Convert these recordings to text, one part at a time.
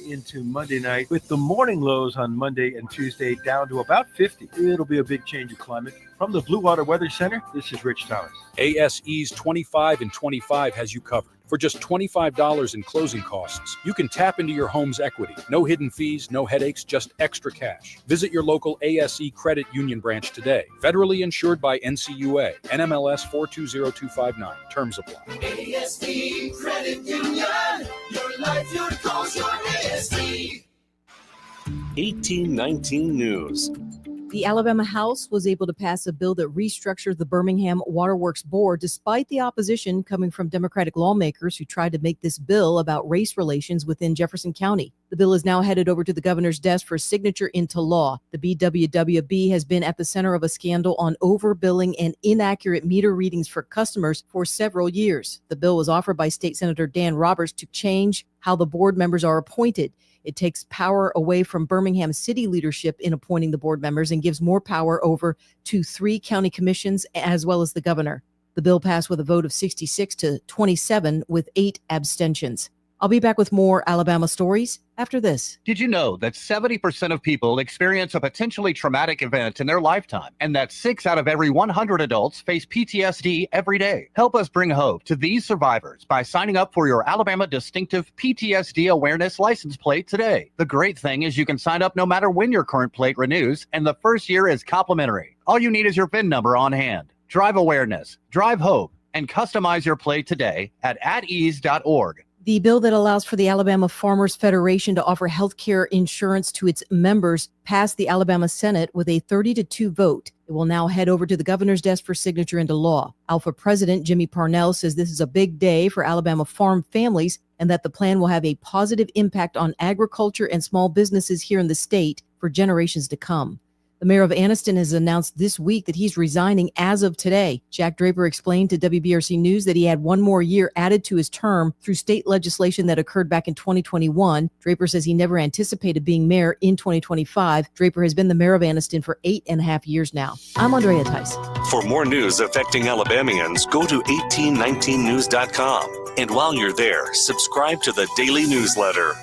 into Monday night with the morning lows on Monday and Tuesday down to about 50. It'll be a big change of climate. From the Blue Water Weather Center, this is Rich Thomas. ASE's 25 and 25 has you covered. For just $25 in closing costs, you can tap into your home's equity. No hidden fees, no headaches, just extra cash. Visit your local ASE Credit Union branch today. Federally insured by NCUA. NMLS 420259. Terms apply. ASE Credit Union. Your life, your cause, your ASE. 1819 News. The Alabama House was able to pass a bill that restructured the Birmingham Waterworks Board despite the opposition coming from Democratic lawmakers who tried to make this bill about race relations within Jefferson County. The bill is now headed over to the governor's desk for signature into law. The BWWB has been at the center of a scandal on overbilling and inaccurate meter readings for customers for several years. The bill was offered by State Senator Dan Roberts to change how the board members are appointed. It takes power away from Birmingham city leadership in appointing the board members and gives more power over to 3 county commissions as well as the governor. The bill passed with a vote of 66 to 27 with 8 abstentions. I'll be back with more Alabama stories after this. Did you know that 70% of people experience a potentially traumatic event in their lifetime, and that 6 out of every 100 adults face PTSD every day? Help us bring hope to these survivors by signing up for your Alabama Distinctive PTSD Awareness license plate today. The great thing is you can sign up no matter when your current plate renews, and the first year is complimentary. All you need is your VIN number on hand. Drive awareness, drive hope, and customize your plate today at atease.org. The bill that allows for the Alabama Farmers Federation to offer health care insurance to its members passed the Alabama Senate with a 30-2 vote. It will now head over to the governor's desk for signature into law. Alpha President Jimmy Parnell says this is a big day for Alabama farm families and that the plan will have a positive impact on agriculture and small businesses here in the state for generations to come. The mayor of Anniston has announced this week that he's resigning as of today. Jack Draper explained to WBRC News that he had one more year added to his term through state legislation that occurred back in 2021. Draper says he never anticipated being mayor in 2025. Draper has been the mayor of Anniston for 8.5 years now. I'm Andrea Tice. For more news affecting Alabamians, go to 1819news.com. And while you're there, subscribe to the daily newsletter.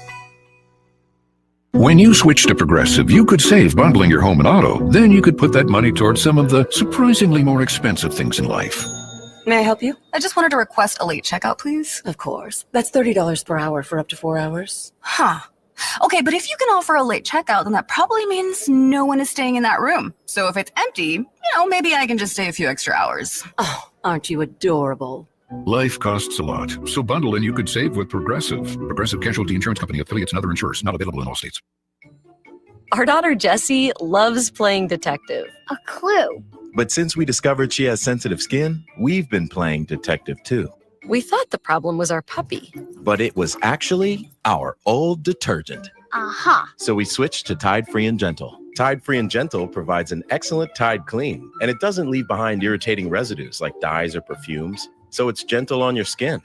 When you switch to Progressive, you could save bundling your home and auto. Then you could put that money towards some of the surprisingly more expensive things in life. May I help you? I just wanted to request a late checkout, please. Of course. That's $30 per hour for up to 4 hours. Huh. Okay, but if you can offer a late checkout, then that probably means no one is staying in that room. So if it's empty, maybe I can just stay a few extra hours. Oh, aren't you adorable? Life costs a lot, so bundle and you could save with Progressive. Progressive Casualty Insurance Company, affiliates, and other insurers. Not available in all states. Our daughter Jessie loves playing detective. A clue. But since we discovered she has sensitive skin, we've been playing detective too. We thought the problem was our puppy. But it was actually our old detergent. Aha. So we switched to Tide Free and Gentle. Tide Free and Gentle provides an excellent Tide clean, and it doesn't leave behind irritating residues like dyes or perfumes. So it's gentle on your skin.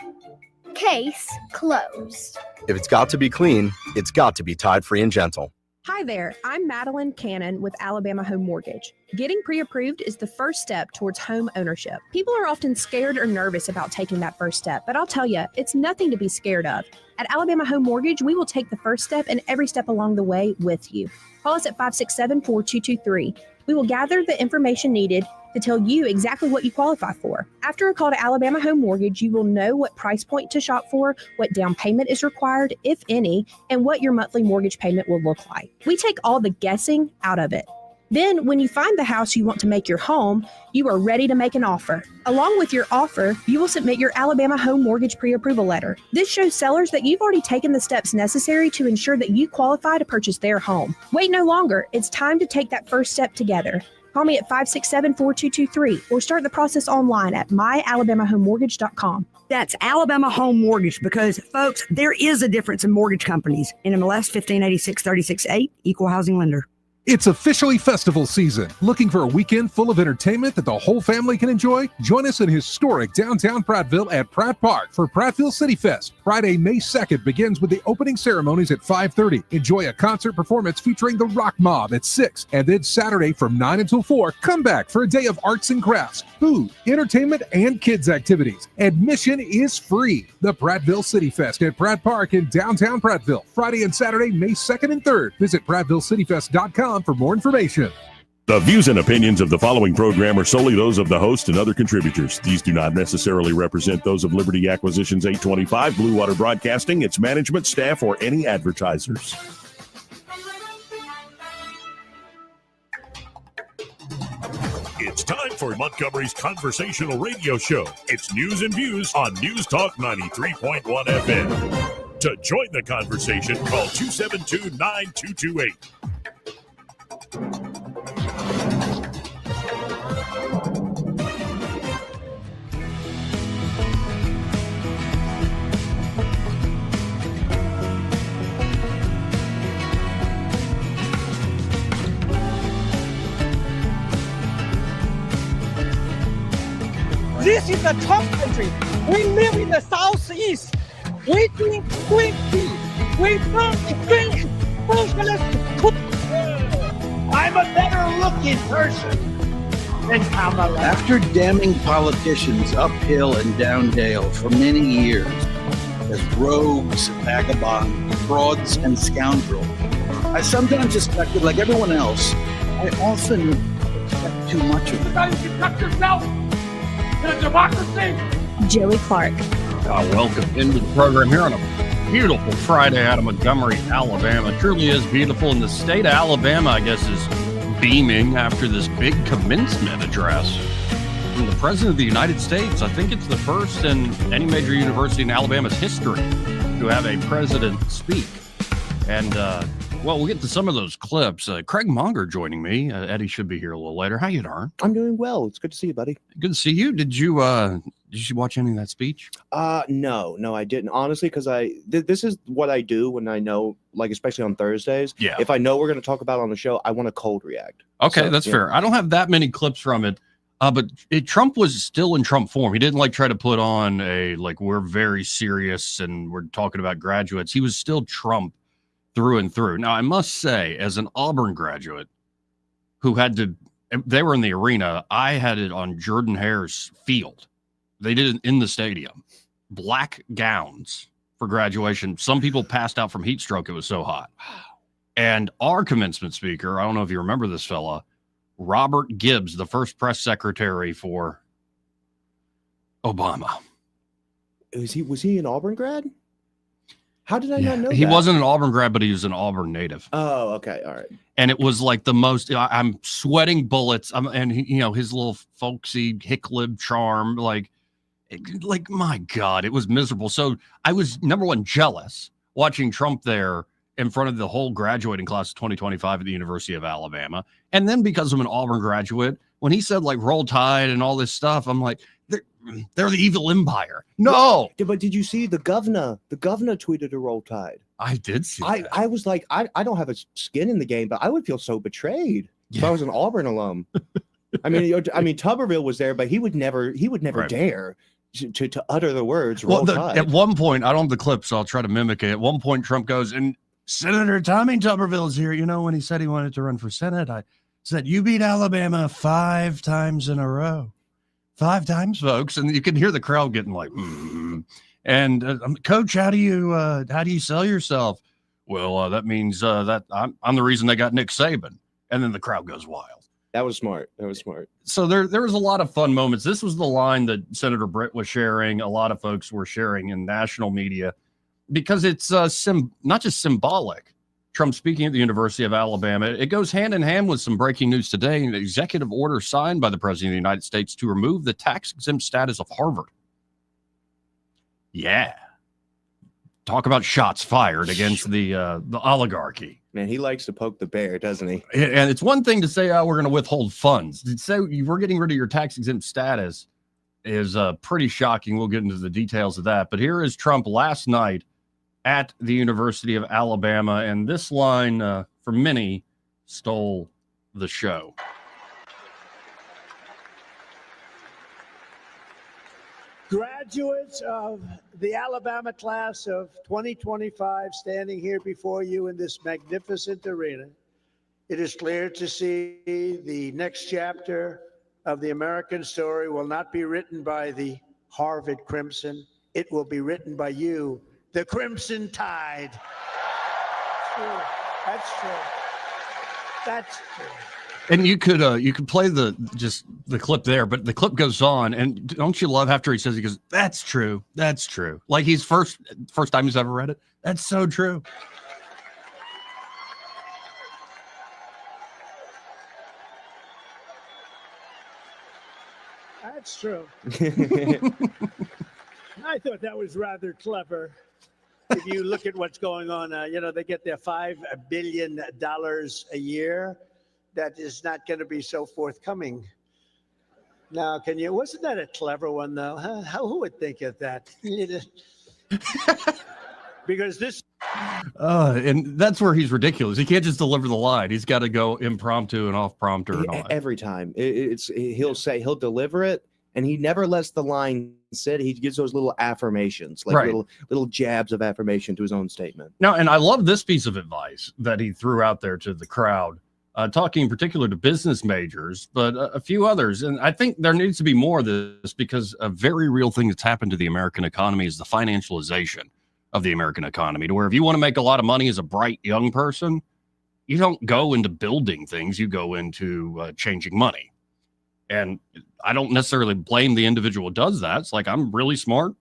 Case closed. If it's got to be clean, it's got to be Tide Free and Gentle. Hi there, I'm Madeline Cannon with Alabama Home Mortgage. Getting pre-approved is the first step towards home ownership. People are often scared or nervous about taking that first step, but I'll tell you, it's nothing to be scared of. At Alabama Home Mortgage, we will take the first step and every step along the way with you. Call us at 567-4223. We will gather the information needed to tell you exactly what you qualify for. After a call to Alabama Home Mortgage, you will know what price point to shop for, what down payment is required, if any, and what your monthly mortgage payment will look like. We take all the guessing out of it. Then, when you find the house you want to make your home, you are ready to make an offer. Along with your offer, you will submit your Alabama Home Mortgage pre-approval letter. This shows sellers that you've already taken the steps necessary to ensure that you qualify to purchase their home. Wait no longer. It's time to take that first step together. Call me at 567-4223 or start the process online at myalabamahomemortgage.com. That's Alabama Home Mortgage because, folks, there is a difference in mortgage companies. NMLS 1586-36-8, Equal Housing Lender. It's officially festival season. Looking for a weekend full of entertainment that the whole family can enjoy? Join us in historic downtown Prattville at Pratt Park for Prattville City Fest. Friday, May 2nd begins with the opening ceremonies at 5:30. Enjoy a concert performance featuring the Rock Mob at 6. And then Saturday from 9 until 4, come back for a day of arts and crafts, food, entertainment, and kids activities. Admission is free. The Prattville City Fest at Pratt Park in downtown Prattville. Friday and Saturday, May 2nd and 3rd. Visit PrattvilleCityFest.com for more information. The views and opinions of the following program are solely those of the host and other contributors. These do not necessarily represent those of Liberty Acquisitions 825, Blue Water Broadcasting, its management, staff, or any advertisers. It's time for Montgomery's conversational radio show. It's news and views on News Talk 93.1 FM. To join the conversation, call 272-9228. This is a Trump country. We live in the Southeast. We drink green tea. We don't drink socialist. I'm a better looking person than Kamala. After damning politicians uphill and down dale for many years as rogues, vagabonds, frauds, and scoundrels, I sometimes suspected, like everyone else, I often expect too much of them. You conduct yourself in a democracy. Joey Clark. Welcome into the program here on a beautiful Friday out of Montgomery, Alabama. It truly is beautiful, and the state of Alabama, I guess, is beaming after this big commencement address from the President of the United States. I think it's the first in any major university in Alabama's history to have a president speak. And, well, we'll get to some of those clips. Craig Monger joining me. Eddie should be here a little later. How you doing? I'm doing well. It's good to see you, buddy. Good to see you. Did you watch any of that speech? No, I didn't. Honestly, because this is what I do when I know, like, especially on Thursdays. Yeah. If I know we're going to talk about it on the show, I want to cold react. Okay, So, that's yeah. fair. I don't have that many clips from it. But Trump was still in Trump form. He didn't try to put on we're very serious and we're talking about graduates. He was still Trump through and through. Now, I must say, as an Auburn graduate who they were in the arena, I had it on Jordan Hare's field. They did it in the stadium. Black gowns for graduation. Some people passed out from heat stroke. It was so hot. And our commencement speaker, I don't know if you remember this fella, Robert Gibbs, the first press secretary for Obama. Was he an Auburn grad? How did I not know He that? wasn't an Auburn grad, but he was an Auburn native. Oh, okay. All right. And it was like the most, I'm sweating bullets. And his little folksy hick lib charm, like, my God, it was miserable. So I was, number one, jealous watching Trump there in front of the whole graduating class of 2025 at the University of Alabama. And then because I'm an Auburn graduate, when he said roll tide and all this stuff, I'm like, they're the evil empire. No. Yeah, but did you see the governor? The governor tweeted a roll tide. I did see that. I was like, I don't have a skin in the game, but I would feel so betrayed if I was an Auburn alum. I mean, Tuberville was there, but he would never Right. dare to utter the words roll tide. At one point, I don't have the clip, so I'll try to mimic it. At one point, Trump goes, and Senator Tommy Tuberville is here. When he said he wanted to run for Senate, I said, you beat Alabama 5 times in a row. 5 times, folks. And you can hear the crowd getting like, And Coach, how do you sell yourself? Well, that means that I'm the reason they got Nick Saban. And then the crowd goes wild. That was smart. So there was a lot of fun moments. This was the line that Senator Britt was sharing. A lot of folks were sharing in national media because it's not just symbolic. Trump speaking at the University of Alabama. It goes hand in hand with some breaking news today. An executive order signed by the President of the United States to remove the tax-exempt status of Harvard. Yeah. Talk about shots fired against the oligarchy. Man, he likes to poke the bear, doesn't he? And it's one thing to say, we're going to withhold funds. To say we're getting rid of your tax-exempt status is pretty shocking. We'll get into the details of that. But here is Trump last night at the University of Alabama. And this line, for many, stole the show. Graduates of the Alabama class of 2025 standing here before you in this magnificent arena, it is clear to see the next chapter of the American story will not be written by the Harvard Crimson. It will be written by you, the Crimson Tide. True. That's true. That's true. And you could play the clip there, but the clip goes on, and don't you love after he says, he goes, "That's true, that's true." Like he's first time he's ever read it. That's so true. That's true. I thought that was rather clever. If you look at what's going on, they get their $5 billion a year. That is not going to be so forthcoming. Now, wasn't that a clever one, though? Huh? Who would think of that? Because this. And that's where he's ridiculous. He can't just deliver the line. He's got to go impromptu and off prompter and all. Every time. He'll deliver it, and he never lets the line sit. He gives those little affirmations, like Right. little jabs of affirmation to his own statement. Now, and I love this piece of advice that he threw out there to the crowd. Talking in particular to business majors, but a few others. And I think there needs to be more of this because a very real thing that's happened to the American economy is the financialization of the American economy, to where if you want to make a lot of money as a bright young person, you don't go into building things, you go into changing money. And I don't necessarily blame the individual who does that. It's like, I'm really smart.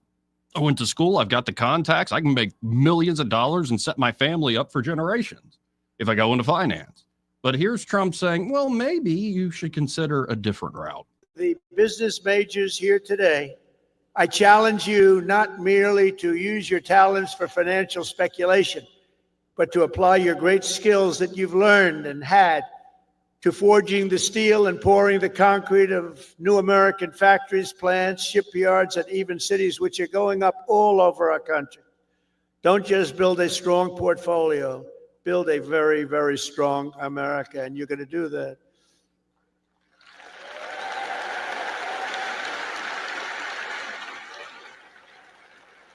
I went to school. I've got the contacts. I can make millions of dollars and set my family up for generations if I go into finance. But here's Trump saying, well, maybe you should consider a different route. The business majors here today, I challenge you not merely to use your talents for financial speculation, but to apply your great skills that you've learned and had to forging the steel and pouring the concrete of new American factories, plants, shipyards, and even cities, which are going up all over our country. Don't just build a strong portfolio. Build a very, very strong America, and you're going to do that.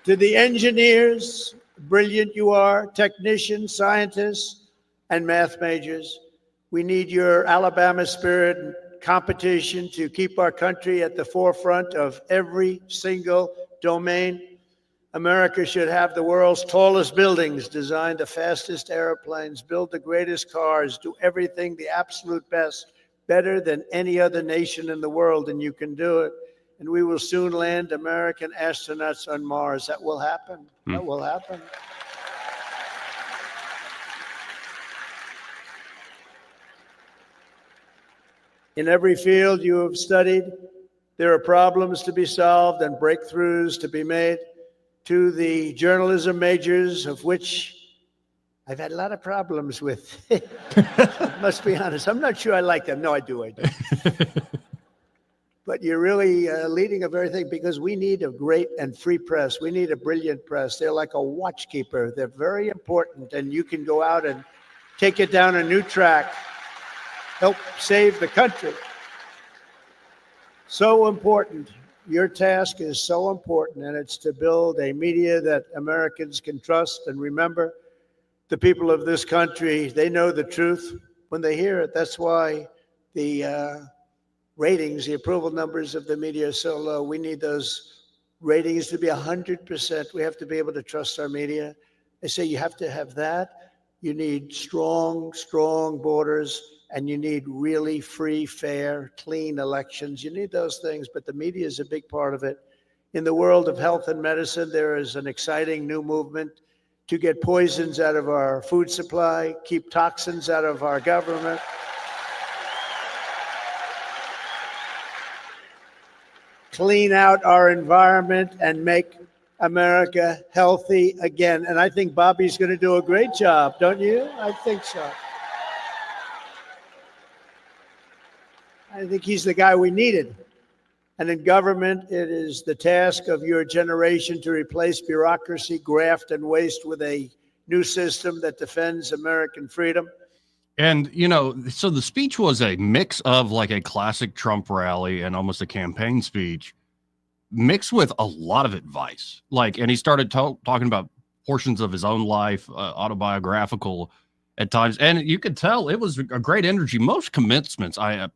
To the engineers, brilliant you are, technicians, scientists, and math majors, we need your Alabama spirit and competition to keep our country at the forefront of every single domain. America should have the world's tallest buildings, design the fastest airplanes, build the greatest cars, do everything the absolute best, better than any other nation in the world, and you can do it. And we will soon land American astronauts on Mars. That will happen. That will happen. In every field you have studied, there are problems to be solved and breakthroughs to be made. To the journalism majors, of which I've had a lot of problems with. I must be honest. I'm not sure I like them. No, I do. But you're really leading a very thing, because we need a great and free press. We need a brilliant press. They're like a watchkeeper. They're very important, and you can go out and take it down a new track, help save the country. So important. Your task is so important, and it's to build a media that Americans can trust. And remember, the people of this country, they know the truth when they hear it. That's why the ratings, the approval numbers of the media are so low. We need those ratings to be 100%. We have to be able to trust our media. I say you have to have that. You need strong borders, and you need really free, fair, clean elections. You need those things, but the media is a big part of it. In the world of health and medicine, there is an exciting new movement to get poisons out of our food supply, keep toxins out of our government. Clean out our environment and make America healthy again. And I think Bobby's going to do a great job, don't you? I think so. I think he's the guy we needed. And in government, it is the task of your generation to replace bureaucracy, graft, and waste with a new system that defends American freedom. And, so the speech was a mix of like a classic Trump rally and almost a campaign speech mixed with a lot of advice. And he started talking about portions of his own life, autobiographical at times. And you could tell it was a great energy. Most commencements, pardon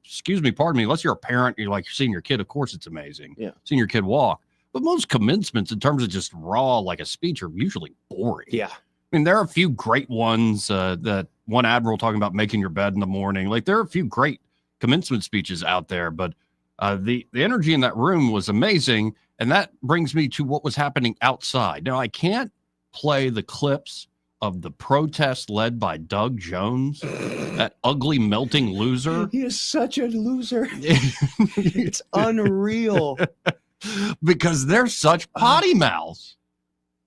me, unless you're a parent, you're seeing your kid, of course it's amazing. Yeah. Seeing your kid walk. But most commencements in terms of just raw, like a speech, are usually boring. Yeah. I mean, there are a few great ones, that one admiral talking about making your bed in the morning. There are a few great commencement speeches out there, but the energy in that room was amazing. And that brings me to what was happening outside. Now, I can't play the clips of the protest led by Doug Jones, that ugly melting loser. He is such a loser. It's unreal. Because they're such potty mouths.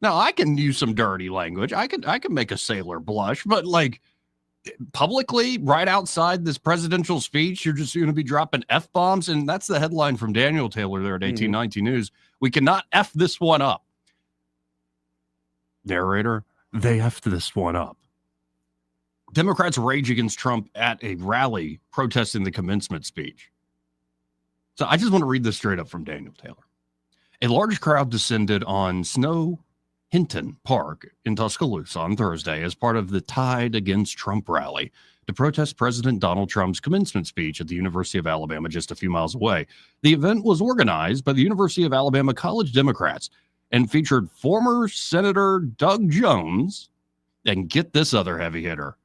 Now, I can use some dirty language. I can make a sailor blush, but publicly, right outside this presidential speech, you're just going to be dropping F-bombs. And that's the headline from Daniel Taylor there at 1819 News. We cannot F this one up. Narrator, they F'd this one up. Democrats rage against Trump at a rally protesting the commencement speech. So I just want to read this straight up from Daniel Taylor. A large crowd descended on Snow Hinton Park in Tuscaloosa on Thursday as part of the Tide Against Trump rally to protest President Donald Trump's commencement speech at the University of Alabama just a few miles away. The event was organized by the University of Alabama College Democrats and featured former Senator Doug Jones and, get this other heavy hitter,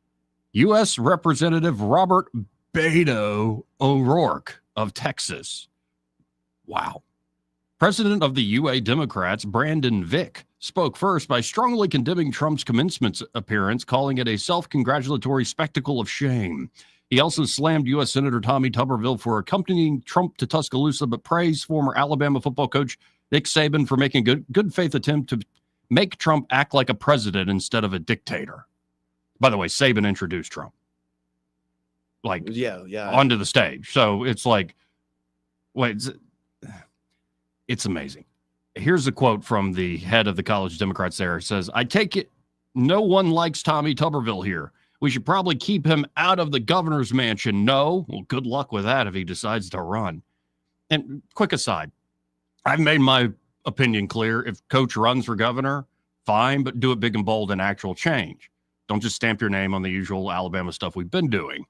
U.S. Representative Robert Beto O'Rourke of Texas. Wow. President of the UA Democrats, Brandon Vick, spoke first by strongly condemning Trump's commencement appearance, calling it a self-congratulatory spectacle of shame. He also slammed U.S. Senator Tommy Tuberville for accompanying Trump to Tuscaloosa, but praised former Alabama football coach Nick Saban for making a good faith attempt to make Trump act like a president instead of a dictator. By the way, Saban introduced Trump. Onto the stage. So it's it's amazing. Here's a quote from the head of the College Democrats there. It says, "I take it no one likes Tommy Tuberville here. We should probably keep him out of the governor's mansion." No? Well, good luck with that if he decides to run. And quick aside, I've made my opinion clear. If Coach runs for governor, fine, but do it big and bold and actual change. Don't just stamp your name on the usual Alabama stuff we've been doing.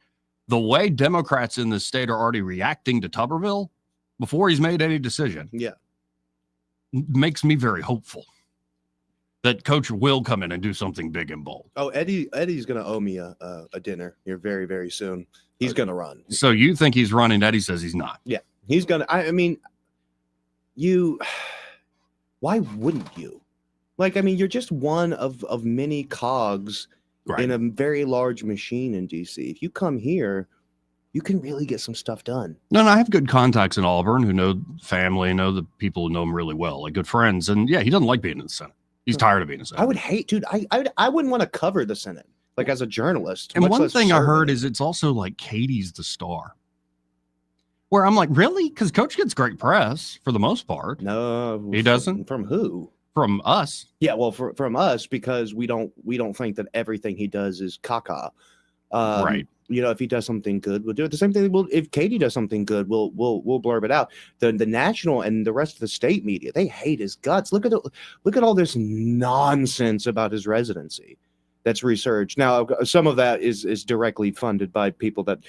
The way Democrats in this state are already reacting to Tuberville before he's made any decision, makes me very hopeful that Coach will come in and do something big and bold. Oh, Eddie's going to owe me a dinner here very, very soon. He's going to run. So you think he's running? Eddie says he's not. Yeah, he's going to. I mean, why wouldn't you? You're just one of many cogs in a very large machine in DC. If you come here, you can really get some stuff done. No, I have good contacts in Auburn who know family, know the people who know him really well, like good friends. And yeah, he doesn't like being in the Senate. He's tired of being in the Senate. I would hate, dude. I wouldn't want to cover the Senate, as a journalist. And one thing I heard is it's also like Katie's the star. Where I'm like, really? Because Coach gets great press for the most part. No, he doesn't. From who? From us. Yeah, well, from us, because we don't think that everything he does is caca. Right. If he does something good, we'll do it. The same thing. If Katie does something good, we'll blurb it out. The national and the rest of the state media, they hate his guts. Look at all this nonsense about his residency that's researched. Now, some of that is directly funded by people that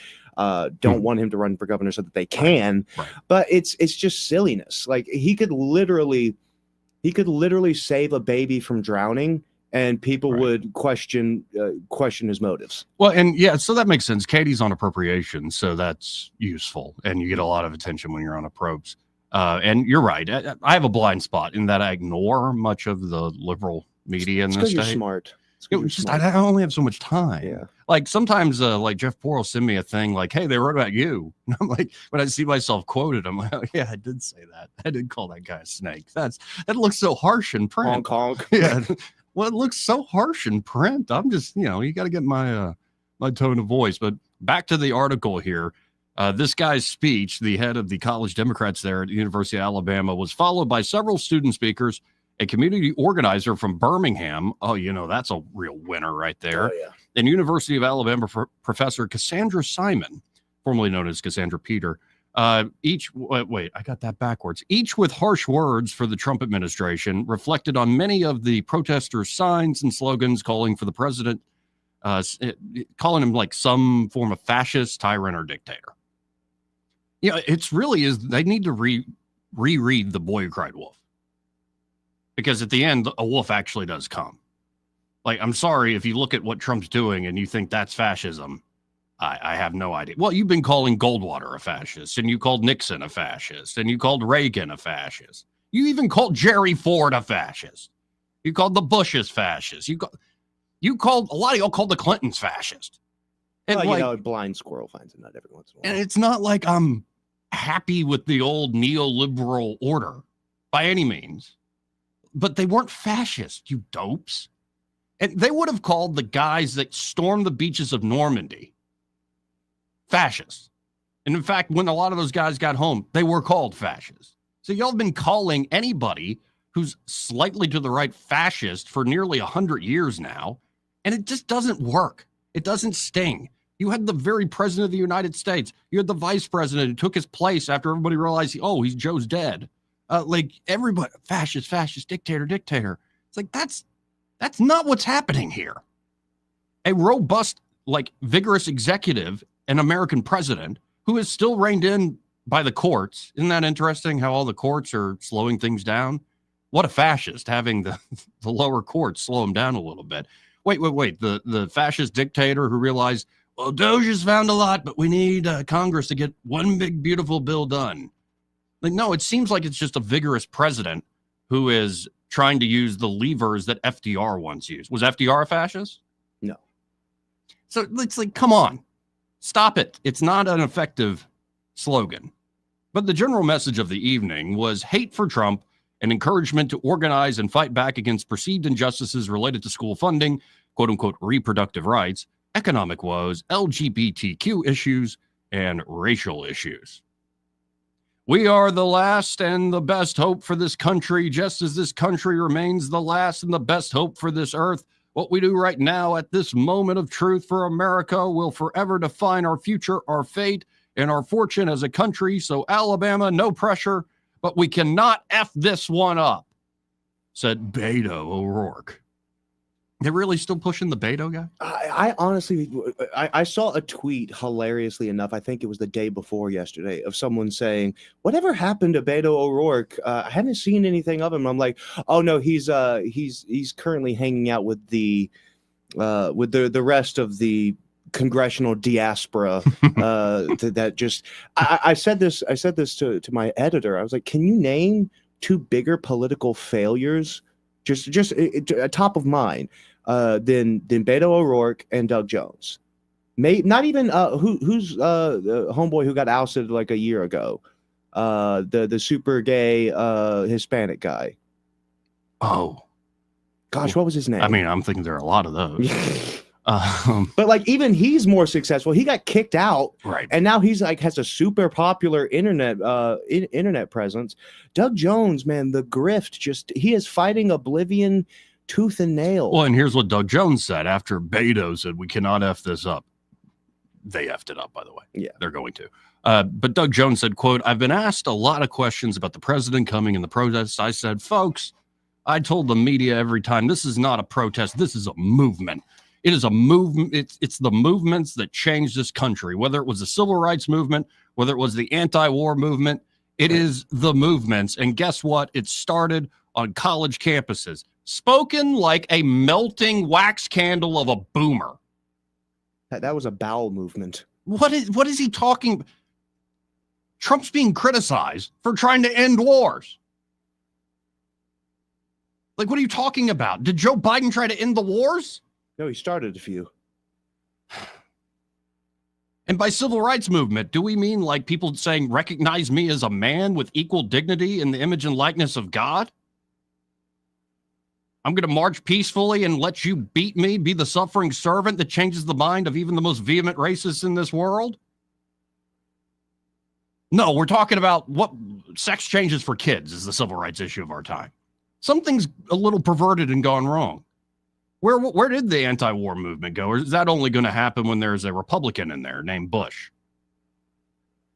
don't want him to run for governor so that they can. Right. But it's just silliness. He could literally save a baby from drowning, and people would question his motives. Well, and yeah, so that makes sense. Katie's on appropriations, so that's useful, and you get a lot of attention when you're on approps. And you're right. I have a blind spot in that I ignore much of the liberal media in this state. You're smart. I only have so much time. Yeah. Sometimes, Jeff Poor will send me a thing like, "Hey, they wrote about you." And I'm like, when I see myself quoted, I'm like, "Oh yeah, I did say that. I did call that guy a snake. That looks so harsh in print." Honk, honk. Yeah. Well, it looks so harsh in print. I'm just, you got to get my tone of voice. But back to the article here. This guy's speech, the head of the College Democrats there at the University of Alabama, was followed by several student speakers, a community organizer from Birmingham. Oh, that's a real winner right there. Oh, yeah. and University of Alabama professor Cassandra Simon, formerly known as Cassandra Peter, each with harsh words for the Trump administration, reflected on many of the protesters' signs and slogans calling for the president, calling him like some form of fascist, tyrant, or dictator. Yeah, it's really is. They need to reread The Boy Who Cried Wolf, because at the end, a wolf actually does come. Like, I'm sorry if you look at what Trump's doing and you think that's fascism. I have no idea. Well, you've been calling Goldwater a fascist, and you called Nixon a fascist, and you called Reagan a fascist. You even called Jerry Ford a fascist. You called the Bushes fascist. You called a lot of y'all called the Clintons fascist. And well, a blind squirrel finds a nut every once in a while. And it's not like I'm happy with the old neoliberal order by any means, but they weren't fascist, you dopes. And they would have called the guys that stormed the beaches of Normandy fascists. And in fact, when a lot of those guys got home, they were called fascists. So y'all have been calling anybody who's slightly to the right fascist for nearly 100 years now, and it just doesn't work. It doesn't sting. You had the very president of the United States. You had the vice president who took his place after everybody realized, he's Joe's dead. Like everybody, fascist, dictator. It's like, that's not what's happening here. A robust, vigorous executive, an American president who is still reined in by the courts. Isn't that interesting how all the courts are slowing things down? What a fascist, having the lower courts slow him down a little bit. Wait. The fascist dictator who realized, well, Doge has found a lot, but we need Congress to get one big, beautiful bill done. Like, no, it seems like it's just a vigorous president who is trying to use the levers that FDR once used. Was FDR a fascist? No. So it's like, come on, stop it. It's not an effective slogan. But the general message of the evening was hate for Trump and encouragement to organize and fight back against perceived injustices related to school funding, quote unquote, reproductive rights, economic woes, LGBTQ issues, and racial issues. We are the last and the best hope for this country, just as this country remains the last and the best hope for this earth. What we do right now at this moment of truth for America will forever define our future, our fate, and our fortune as a country. So Alabama, no pressure, but we cannot F this one up, said Beto O'Rourke. They're really still pushing the Beto guy? I honestly, I saw a tweet, hilariously enough, I think it was the day before yesterday, of someone saying, whatever happened to Beto O'Rourke? I haven't seen anything of him. I'm like, oh no, he's currently hanging out with the rest of the congressional diaspora. That just, I said this to my editor. I was like, can you name two bigger political failures? Just top of mind, than Beto O'Rourke and Doug Jones. Not even who's the homeboy who got ousted like a year ago, the super gay Hispanic guy. Oh, gosh, what was his name? I mean, I'm thinking there are a lot of those. But even he's more successful. He got kicked out, right? And now he's has a super popular internet presence. Doug Jones, man, the grift, he is fighting oblivion tooth and nail. Well, and here's what Doug Jones said after Beto said, we cannot F this up. They effed it up, by the way. Yeah, they're going to. But Doug Jones said, quote, I've been asked a lot of questions about the president coming in the protests. I said, folks, I told the media every time, this is not a protest. This is a movement. It is a movement. It's the movements that changed this country, whether it was the civil rights movement, whether it was the anti-war movement. It is the movements. And guess what? It started on college campuses, spoken like a melting wax candle of a boomer. That was a bowel movement. What is he talking? Trump's being criticized for trying to end wars. Like, what are you talking about? Did Joe Biden try to end the wars? No, he started a few. And by civil rights movement, do we mean like people saying, recognize me as a man with equal dignity in the image and likeness of God? I'm going to march peacefully and let you beat me, be the suffering servant that changes the mind of even the most vehement racists in this world? No, we're talking about what sex changes for kids is the civil rights issue of our time. Something's a little perverted and gone wrong. Where did the anti-war movement go? Or is that only going to happen when there's a Republican in there named Bush?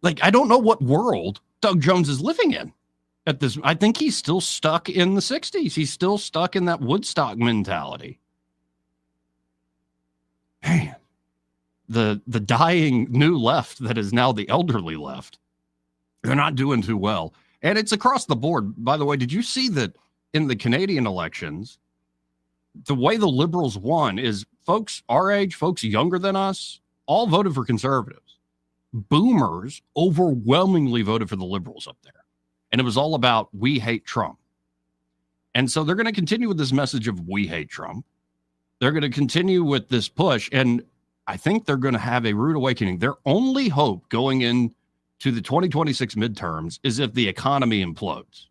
Like, I don't know what world Doug Jones is living in at this. I think he's still stuck in the 60s. He's still stuck in that Woodstock mentality. Man, the dying new left that is now the elderly left, they're not doing too well. And it's across the board. By the way, did you see that in the Canadian elections, the way the Liberals won is folks our age, folks younger than us, all voted for conservatives. Boomers overwhelmingly voted for the Liberals up there. And it was all about, we hate Trump. And so they're going to continue with this message of we hate Trump. They're going to continue with this push. And I think they're going to have a rude awakening. Their only hope going into the 2026 midterms is if the economy implodes.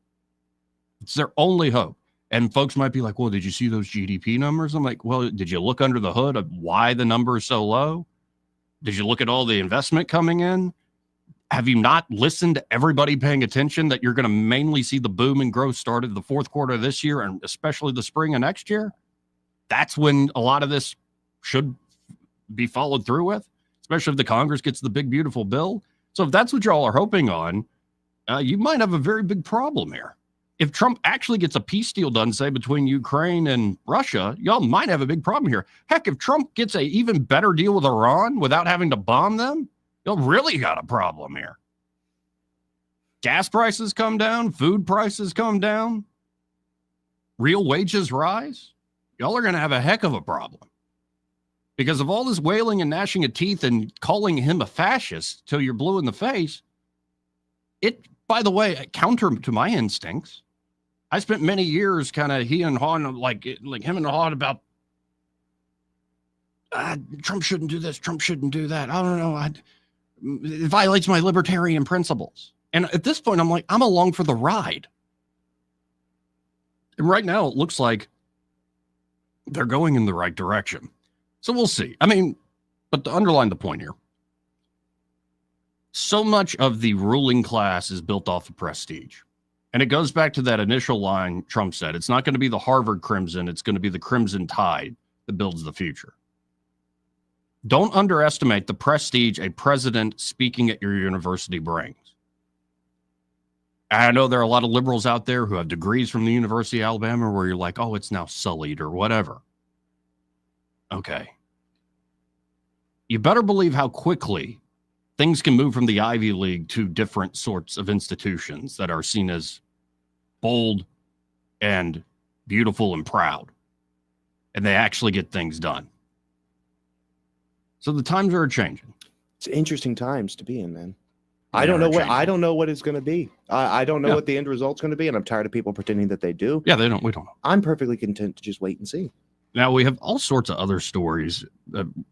It's their only hope. And folks might be like, well, did you see those GDP numbers? I'm like, well, did you look under the hood of why the number is so low? Did you look at all the investment coming in? Have you not listened to everybody paying attention that you're going to mainly see the boom and growth started the fourth quarter of this year and especially the spring of next year? That's when a lot of this should be followed through with, especially if the Congress gets the big, beautiful bill. So if that's what y'all are hoping on, you might have a very big problem here. If Trump actually gets a peace deal done, say, between Ukraine and Russia, y'all might have a big problem here. Heck, if Trump gets a even better deal with Iran without having to bomb them, y'all really got a problem here. Gas prices come down, food prices come down, real wages rise. Y'all are going to have a heck of a problem. Because of all this wailing and gnashing of teeth and calling him a fascist till you're blue in the face, it, by the way, counter to my instincts. I spent many years kind of he and hawing like him and hawing about Trump shouldn't do this, Trump shouldn't do that. I don't know. It violates my libertarian principles. And at this point, I'm like, I'm along for the ride. And right now, it looks like they're going in the right direction. So we'll see. I mean, but to underline the point here, so much of the ruling class is built off of prestige. And it goes back to that initial line Trump said, it's not going to be the Harvard Crimson, it's going to be the Crimson Tide that builds the future. Don't underestimate the prestige a president speaking at your university brings. I know there are a lot of liberals out there who have degrees from the University of Alabama where you're like, oh, it's now sullied or whatever. Okay. You better believe how quickly things can move from the Ivy League to different sorts of institutions that are seen as bold and beautiful and proud. And they actually get things done. So the times are changing. It's interesting times to be in, man. I don't know what it's going to be. I don't know what the end result's going to be, and I'm tired of people pretending that they do. Yeah, we don't know. I'm perfectly content to just wait and see. Now, we have all sorts of other stories.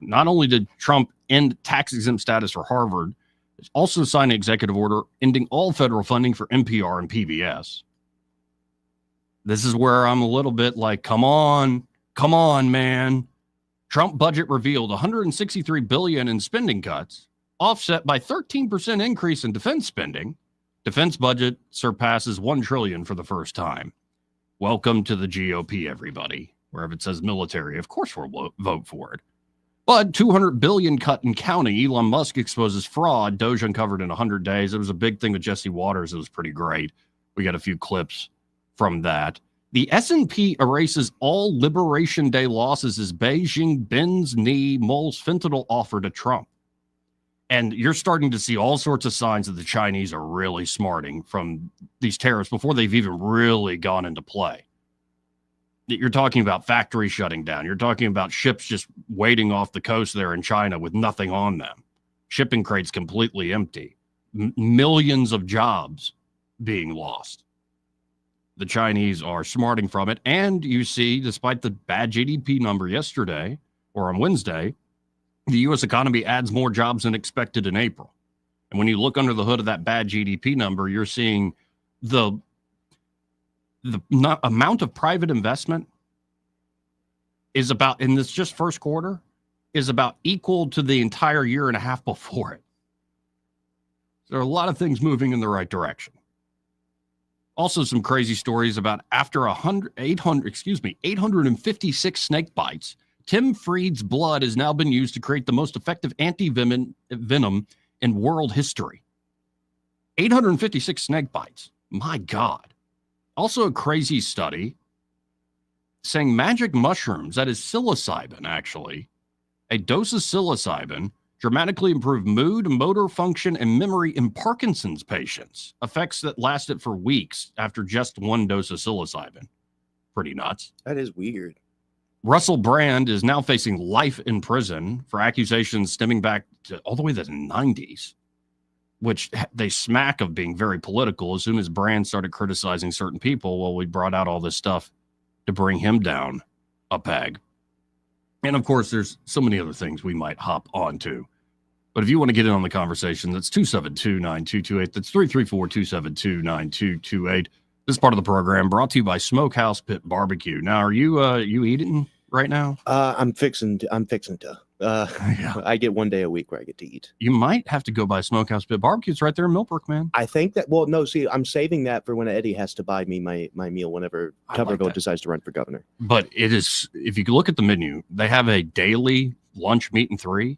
Not only did Trump end tax-exempt status for Harvard, it's also signed an executive order ending all federal funding for NPR and PBS. This is where I'm a little bit like, come on, man. Trump budget revealed $163 billion in spending cuts, offset by 13% increase in defense spending. Defense budget surpasses $1 trillion for the first time. Welcome to the GOP, everybody. Wherever it says military, of course we'll vote for it. But $200 billion cut and counting. Elon Musk exposes fraud. Doge uncovered in 100 days. It was a big thing with Jesse Waters. It was pretty great. We got a few clips from that. The S&P erases all Liberation Day losses as Beijing bends knee, mulls fentanyl offer to Trump. And you're starting to see all sorts of signs that the Chinese are really smarting from these tariffs before they've even really gone into play. You're talking about factories shutting down. You're talking about ships just waiting off the coast there in China with nothing on them. Shipping crates completely empty. Millions of jobs being lost. The Chinese are smarting from it. And you see, despite the bad GDP number yesterday or on Wednesday, the U.S. economy adds more jobs than expected in April. And when you look under the hood of that bad GDP number, you're seeing the amount of private investment is about, in this just first quarter, is about equal to the entire year and a half before it. There are a lot of things moving in the right direction. Also, some crazy stories about after 856 snake bites, Tim Freed's blood has now been used to create the most effective anti-venom in world history. 856 snake bites. My God. Also, a crazy study saying magic mushrooms, that is psilocybin, actually, a dose of psilocybin dramatically improved mood, motor function, and memory in Parkinson's patients. Effects that lasted for weeks after just one dose of psilocybin. Pretty nuts. That is weird. Russell Brand is now facing life in prison for accusations stemming back to all the way to the 90s, which they smack of being very political. As soon as Brand started criticizing certain people, well, we brought out all this stuff to bring him down a peg. And of course, there's so many other things we might hop onto. But if you want to get in on the conversation, that's 272-9228. That's 334-272-9228. This part of the program brought to you by Smokehouse Pit Barbecue. Now, are you eating right now? I'm fixing to. I get one day a week where I get to eat. You might have to go by Smokehouse Pit Barbecue. It's right there in Millbrook, man. I think that, well, no, see, I'm saving that for when Eddie has to buy me my meal whenever Tuberville decides to run for governor. But it is, if you look at the menu, they have a daily lunch meat and three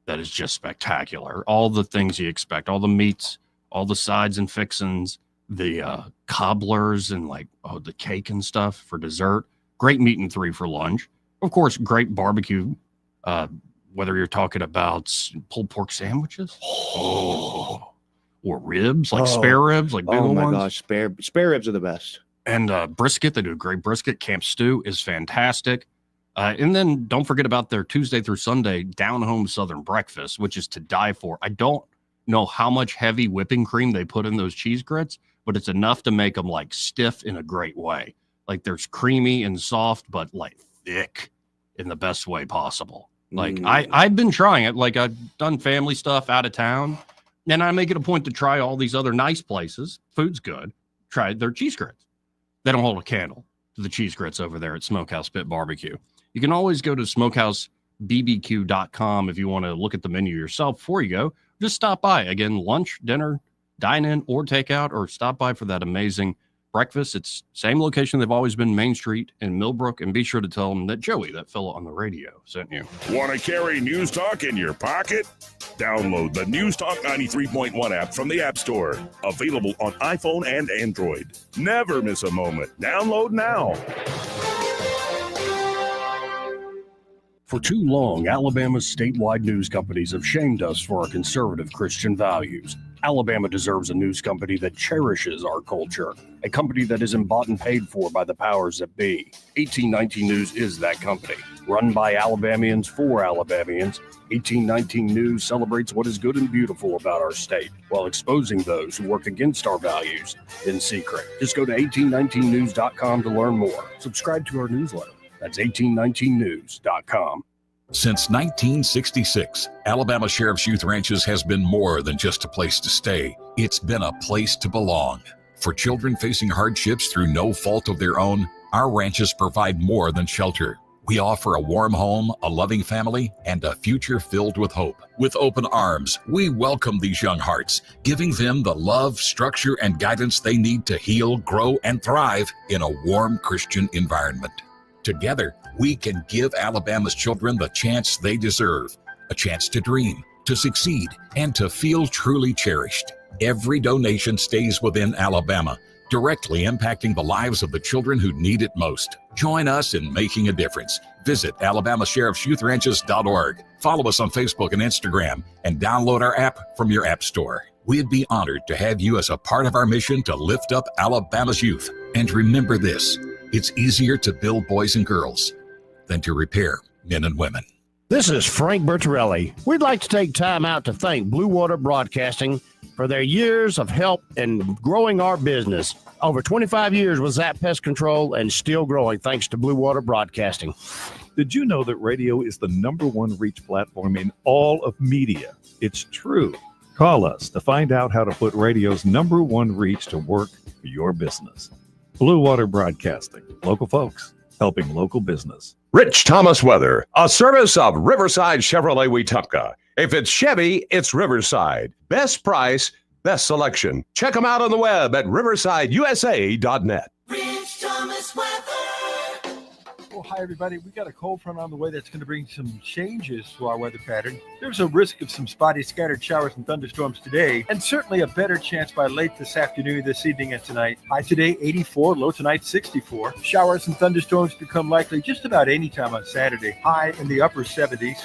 that is just spectacular. All the things you expect, all the meats, all the sides and fixins, the cobblers and the cake and stuff for dessert. Great meat and three for lunch. Of course, great barbecue. Whether you're talking about pulled pork sandwiches, or ribs, spare ribs, big ones. Oh my gosh, spare ribs are the best. And brisket, they do a great brisket. Camp stew is fantastic. And then don't forget about their Tuesday through Sunday down-home Southern breakfast, which is to die for. I don't know how much heavy whipping cream they put in those cheese grits, but it's enough to make them stiff in a great way. There's creamy and soft, but thick in the best way possible. I've been trying it. I've done family stuff out of town, and I make it a point to try all these other nice places. Food's good. Try their cheese grits. They don't hold a candle to the cheese grits over there at Smokehouse Pit Barbecue. You can always go to smokehousebbq.com if you want to look at the menu yourself before you go. Just stop by. Again, lunch, dinner, dine in, or take out, or stop by for that amazing breakfast. It's same location they've always been, Main Street in Millbrook, and be sure to tell them that Joey, that fellow on the radio, sent you. Want to carry News Talk in your pocket? Download the News Talk 93.1 app from the App Store. Available on iPhone and Android. Never miss a moment. Download now. For too long, Alabama's statewide news companies have shamed us for our conservative Christian values. Alabama deserves a news company that cherishes our culture, a company that isn't bought and paid for by the powers that be. 1819 News is that company. Run by Alabamians for Alabamians, 1819 News celebrates what is good and beautiful about our state, while exposing those who work against our values in secret. Just go to 1819news.com to learn more. Subscribe to our newsletter. That's 1819news.com. Since 1966, Alabama Sheriff's Youth Ranches has been more than just a place to stay. It's been a place to belong. For children facing hardships through no fault of their own, our ranches provide more than shelter. We offer a warm home, a loving family, and a future filled with hope. With open arms, we welcome these young hearts, giving them the love, structure, and guidance they need to heal, grow, and thrive in a warm Christian environment. Together, we can give Alabama's children the chance they deserve, a chance to dream, to succeed, and to feel truly cherished. Every donation stays within Alabama, directly impacting the lives of the children who need it most. Join us in making a difference. Visit AlabamaSheriff'sYouthRanches.org. Follow us on Facebook and Instagram, and download our app from your app store. We'd be honored to have you as a part of our mission to lift up Alabama's youth. And remember this, it's easier to build boys and girls than to repair men and women. This is Frank Bertorelli. We'd like to take time out to thank Blue Water Broadcasting for their years of help in growing our business. Over 25 years with Zap Pest Control and still growing thanks to Blue Water Broadcasting. Did you know that radio is the #1 reach platform in all of media? It's true. Call us to find out how to put radio's #1 reach to work for your business. Blue Water Broadcasting. Local folks helping local business. Rich Thomas Weather, a service of Riverside Chevrolet Wetumpka. If it's Chevy, it's Riverside. Best price, Best selection. Check them out on the web at riversideusa.net. Rich Thomas weather. Well, hi, everybody. We got a cold front on the way that's going to bring some changes to our weather pattern. There's a risk of some spotty scattered showers and thunderstorms today, and certainly a better chance by late this afternoon, this evening, and tonight. High today, 84. Low tonight, 64. Showers and thunderstorms become likely just about any time on Saturday. High in the upper 70s.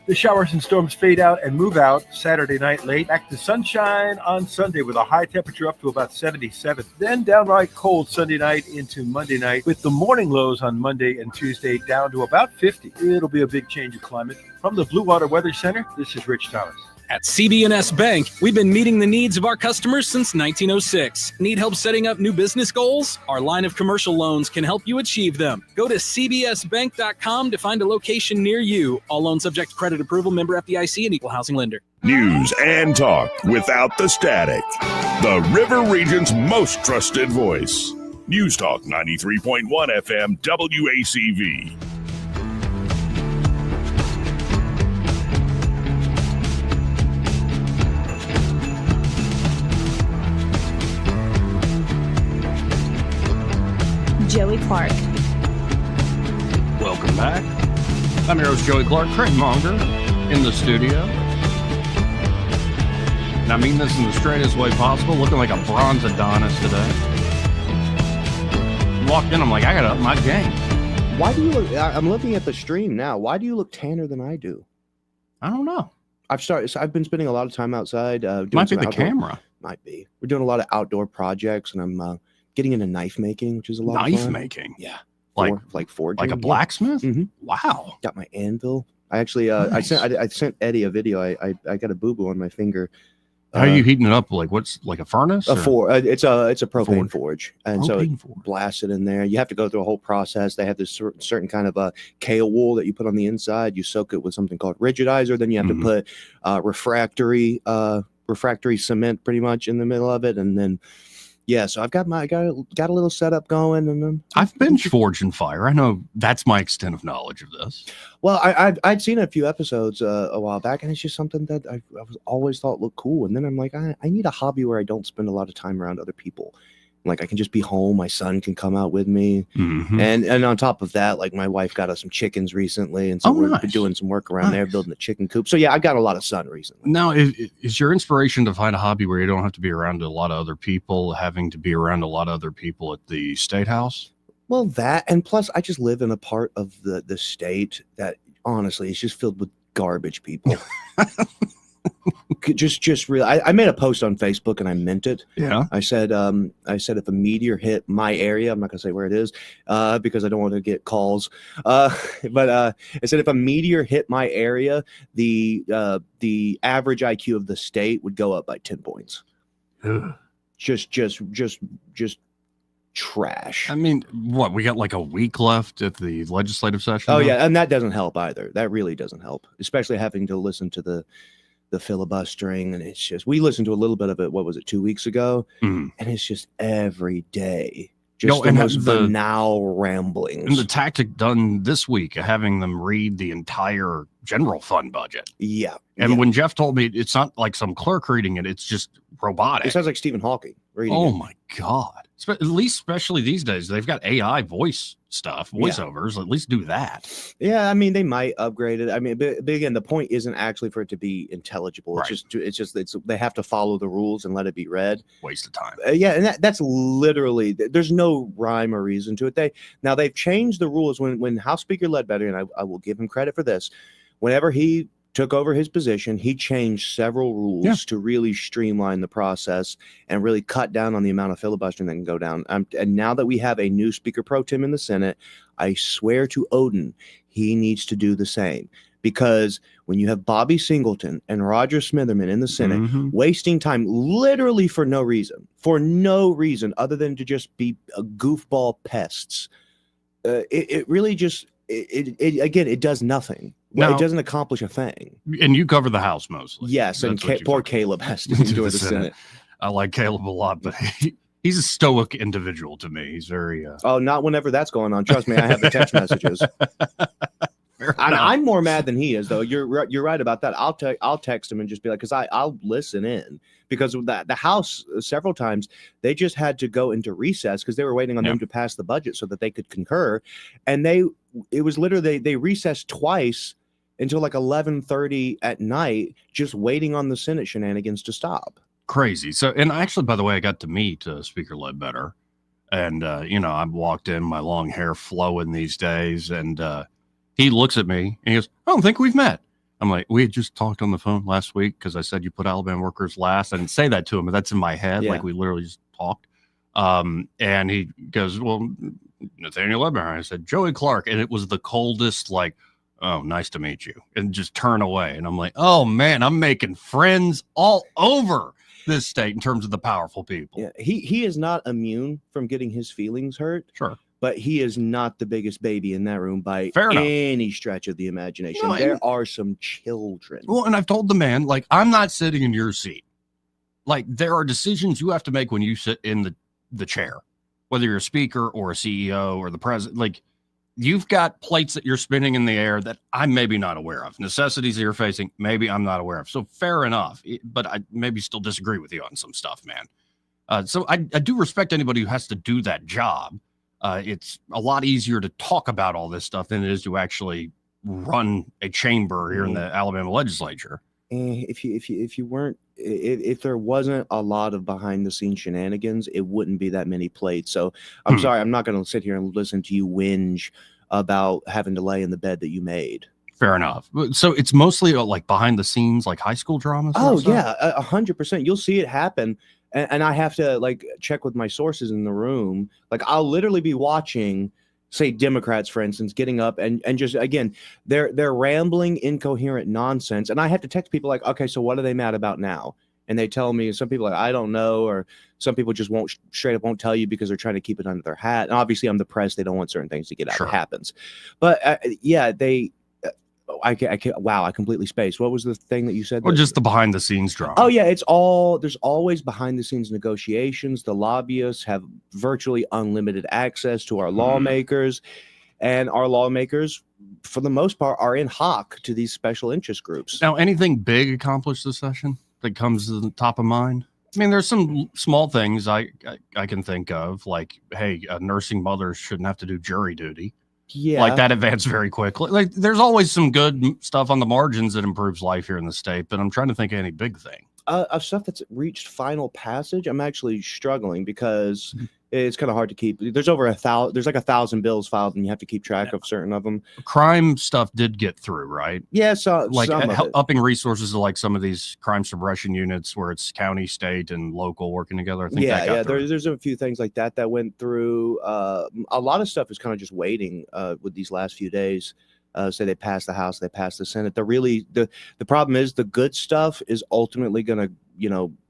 The showers and storms fade out and move out Saturday night late. Back to sunshine on Sunday with a high temperature up to about 77. Then downright cold Sunday night into Monday night with the morning lows on Monday and Tuesday down to about 50. It'll be a big change of climate. From the Blue Water Weather Center, this is Rich Thomas. At CB&S Bank, we've been meeting the needs of our customers since 1906. Need help setting up new business goals? Our line of commercial loans can help you achieve them. Go to cbsbank.com to find a location near you. All loans subject to credit approval, member FDIC, and equal housing lender. News and talk without the static. The River Region's most trusted voice. News Talk 93.1 FM WACV. Joey Clark. Welcome back. I'm your host, Joey Clark, Craig Monger, in the studio. And I mean this in the straightest way possible, looking like a bronze Adonis today. Walked in, I'm like, I gotta up my game. Why do you look? I'm looking at the stream now. Why do you look tanner than I do? I don't know. I've been spending a lot of time outside. Doing Might be the outdoor, camera. Might be. We're doing a lot of outdoor projects, and I'm getting into knife making, which is a lot of fun. Knife making? Yeah. Like forging. Like a blacksmith? Mm-hmm. Wow. Got my anvil. I actually Nice. I sent Eddie a video. I got a boo-boo on my finger. How are you heating it up? Like what's like a furnace? It's a propane forge, and so Propane it blasts it in there. You have to go through a whole process. They have this certain kind of kale wool that you put on the inside. You soak it with something called rigidizer. Then you have to put refractory cement pretty much in the middle of it, and then so I got a little setup going, and then I've been forging fire. I know that's my extent of knowledge of this. Well, I'd seen a few episodes a while back, and it's just something that I always thought looked cool. And then I'm like, I need a hobby where I don't spend a lot of time around other people. Like I can just be home. My son can come out with me, and on top of that, like my wife got us some chickens recently, and so we're doing some work around there, building a chicken coop. So yeah, I got a lot of sun recently. Now, is your inspiration to find a hobby where you don't have to be around a lot of other people, having to be around a lot of other people at the State House? Well, that, and plus, I just live in a part of the state that honestly is just filled with garbage people. Just really, I made a post on Facebook and I meant it. Yeah. I said if a meteor hit my area, I'm not gonna say where it is, because I don't want to get calls. But I said if a meteor hit my area, the average IQ of the state would go up by 10 points. Just trash. I mean, what, we got like a week left at the legislative session? Oh now? yeah, and that doesn't help either. That really doesn't help, especially having to listen to the filibustering, and it's just, we listened to a little bit of it, what was it, 2 weeks ago, and it's just every day just the most banal ramblings. And the tactic done this week of having them read the entire general fund budget. Yeah. And when Jeff told me it's not like some clerk reading it, it's just robotic. It sounds like Stephen Hawking reading Oh it. my God. At least, especially these days, they've got AI voice stuff, voiceovers. At least do that. Yeah, I mean, they might upgrade it. I mean, but again, the point isn't actually for it to be intelligible. Right. It's they have to follow the rules and let it be read. Waste of time. Yeah, and that's literally, there's no rhyme or reason to it. They've changed the rules when House Speaker Ledbetter, and I will give him credit for this, whenever he took over his position, he changed several rules to really streamline the process and really cut down on the amount of filibustering that can go down. And now that we have a new Speaker Pro Tem in the Senate, I swear to Odin, he needs to do the same. Because when you have Bobby Singleton and Roger Smitherman in the Senate wasting time literally for no reason other than to just be a goofball pests, it really just, it does nothing. Well, Now, it doesn't accomplish a thing. And you cover the House mostly. Yes, and poor Caleb has to enjoy the Senate. I like Caleb a lot, but he's a stoic individual to me. He's very... Oh, not whenever that's going on. Trust me, I have the text messages. I'm more mad than he is, though. You're right about that. I'll text him and just be like, because I'll listen in, because with the House several times they just had to go into recess because they were waiting on them to pass the budget so that they could concur, and it was literally they recessed twice until like 11:30 at night, just waiting on the Senate shenanigans to stop. Crazy. So, and actually, by the way, I got to meet Speaker Ledbetter, and I walked in, my long hair flowing these days, and he looks at me and he goes, "I don't think we've met." I'm like, "We had just talked on the phone last week because I said you put Alabama workers last." I didn't say that to him, but that's in my head. Yeah. Like we literally just talked. And he goes, "Well, Nathaniel Ledbetter." I said, "Joey Clark," and it was the coldest, like, "Oh, nice to meet you," and just turn away. And I'm like, "Oh man, I'm making friends all over this state in terms of the powerful people." Yeah, he is not immune from getting his feelings hurt. Sure. But he is not the biggest baby in that room by any stretch of the imagination. No, there are some children. Well, and I've told the man, like, I'm not sitting in your seat. Like, there are decisions you have to make when you sit in the chair, whether you're a speaker or a CEO or the president. Like, you've got plates that you're spinning in the air that I'm maybe not aware of. Necessities that you're facing, maybe I'm not aware of. So fair enough. But I maybe still disagree with you on some stuff, man. So I do respect anybody who has to do that job. It's a lot easier to talk about all this stuff than it is to actually run a chamber here in the Alabama legislature. If there wasn't a lot of behind the scenes shenanigans, it wouldn't be that many plates. So I'm sorry, I'm not going to sit here and listen to you whinge about having to lay in the bed that you made. Fair enough. So it's mostly like behind the scenes, like high school dramas. Oh yeah, 100%. You'll see it happen. And I have to like check with my sources in the room. Like I'll literally be watching, say, Democrats, for instance, getting up and just, again, they're rambling incoherent nonsense. And I have to text people like, okay, so what are they mad about now? And they tell me, some people are like, I don't know, or some people just won't straight up won't tell you because they're trying to keep it under their hat. And obviously I'm the press. They don't want certain things to get out. It happens. But yeah, I can't. Wow, I completely spaced. What was the thing that you said? Or just the behind the scenes drama. Oh yeah, there's always behind the scenes negotiations. The lobbyists have virtually unlimited access to our lawmakers, and our lawmakers, for the most part, are in hock to these special interest groups. Now, anything big accomplished this session that comes to the top of mind? I mean, there's some small things I can think of, like, hey, nursing mothers shouldn't have to do jury duty. Yeah, like that advanced very quickly. Like there's always some good stuff on the margins that improves life here in the state, but I'm trying to think of any big thing. Of stuff that's reached final passage, I'm actually struggling because it's kind of hard to keep. There's over 1,000. There's like 1,000 bills filed, and you have to keep track of certain of them. Crime stuff did get through, right? Yeah, so like some of it. Upping resources to like some of these crime suppression units where it's county, state, and local working together. I think that got through. There's a few things like that went through. A lot of stuff is kind of just waiting with these last few days. Say they pass the House, they pass the Senate. The problem is the good stuff is ultimately going to,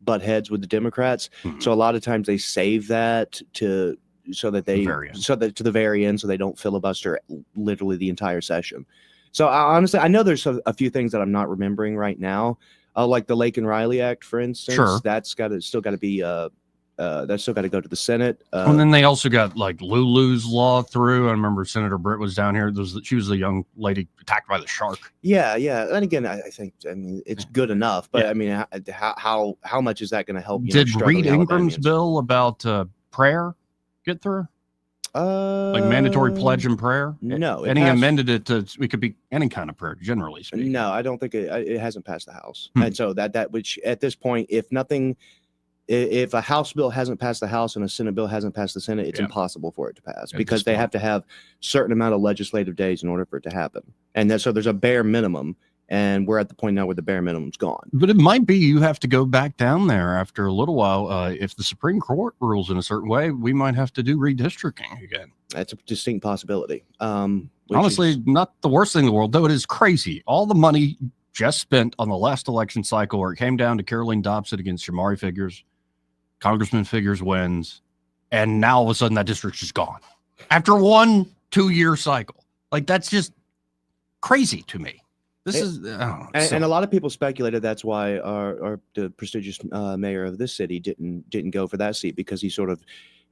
butt heads with the Democrats. So a lot of times they save that to the very end, so they don't filibuster literally the entire session. So honestly, I know there's a few things that I'm not remembering right now, like the Lake and Riley Act, for instance. Sure. That's still got to be that's still got to go to the Senate. And then they also got like Lulu's law through. I remember Senator Britt was down here. She was the young lady attacked by the shark. Yeah. And again, I mean, it's good enough, but I mean, how much is that going to help? Did Reed Ingram's bill about prayer get through? Like mandatory pledge and prayer? No. And he amended it to it could be any kind of prayer, generally speaking. No, I don't think it hasn't passed the House. And so which at this point, if a House bill hasn't passed the House and a Senate bill hasn't passed the Senate, it's impossible for it to pass because they have to have a certain amount of legislative days in order for it to happen. And so there's a bare minimum, and we're at the point now where the bare minimum's gone. But it might be you have to go back down there after a little while. If the Supreme Court rules in a certain way, we might have to do redistricting again. That's a distinct possibility. Honestly, not the worst thing in the world, though it is crazy. All the money just spent on the last election cycle where it came down to Caroline Dobson against Shamari Figures. Congressman Figures wins, and now all of a sudden that district's just gone after 1 2-year cycle. Like that's just crazy to me. This is and a lot of people speculated that's why the prestigious mayor of this city didn't go for that seat, because he sort of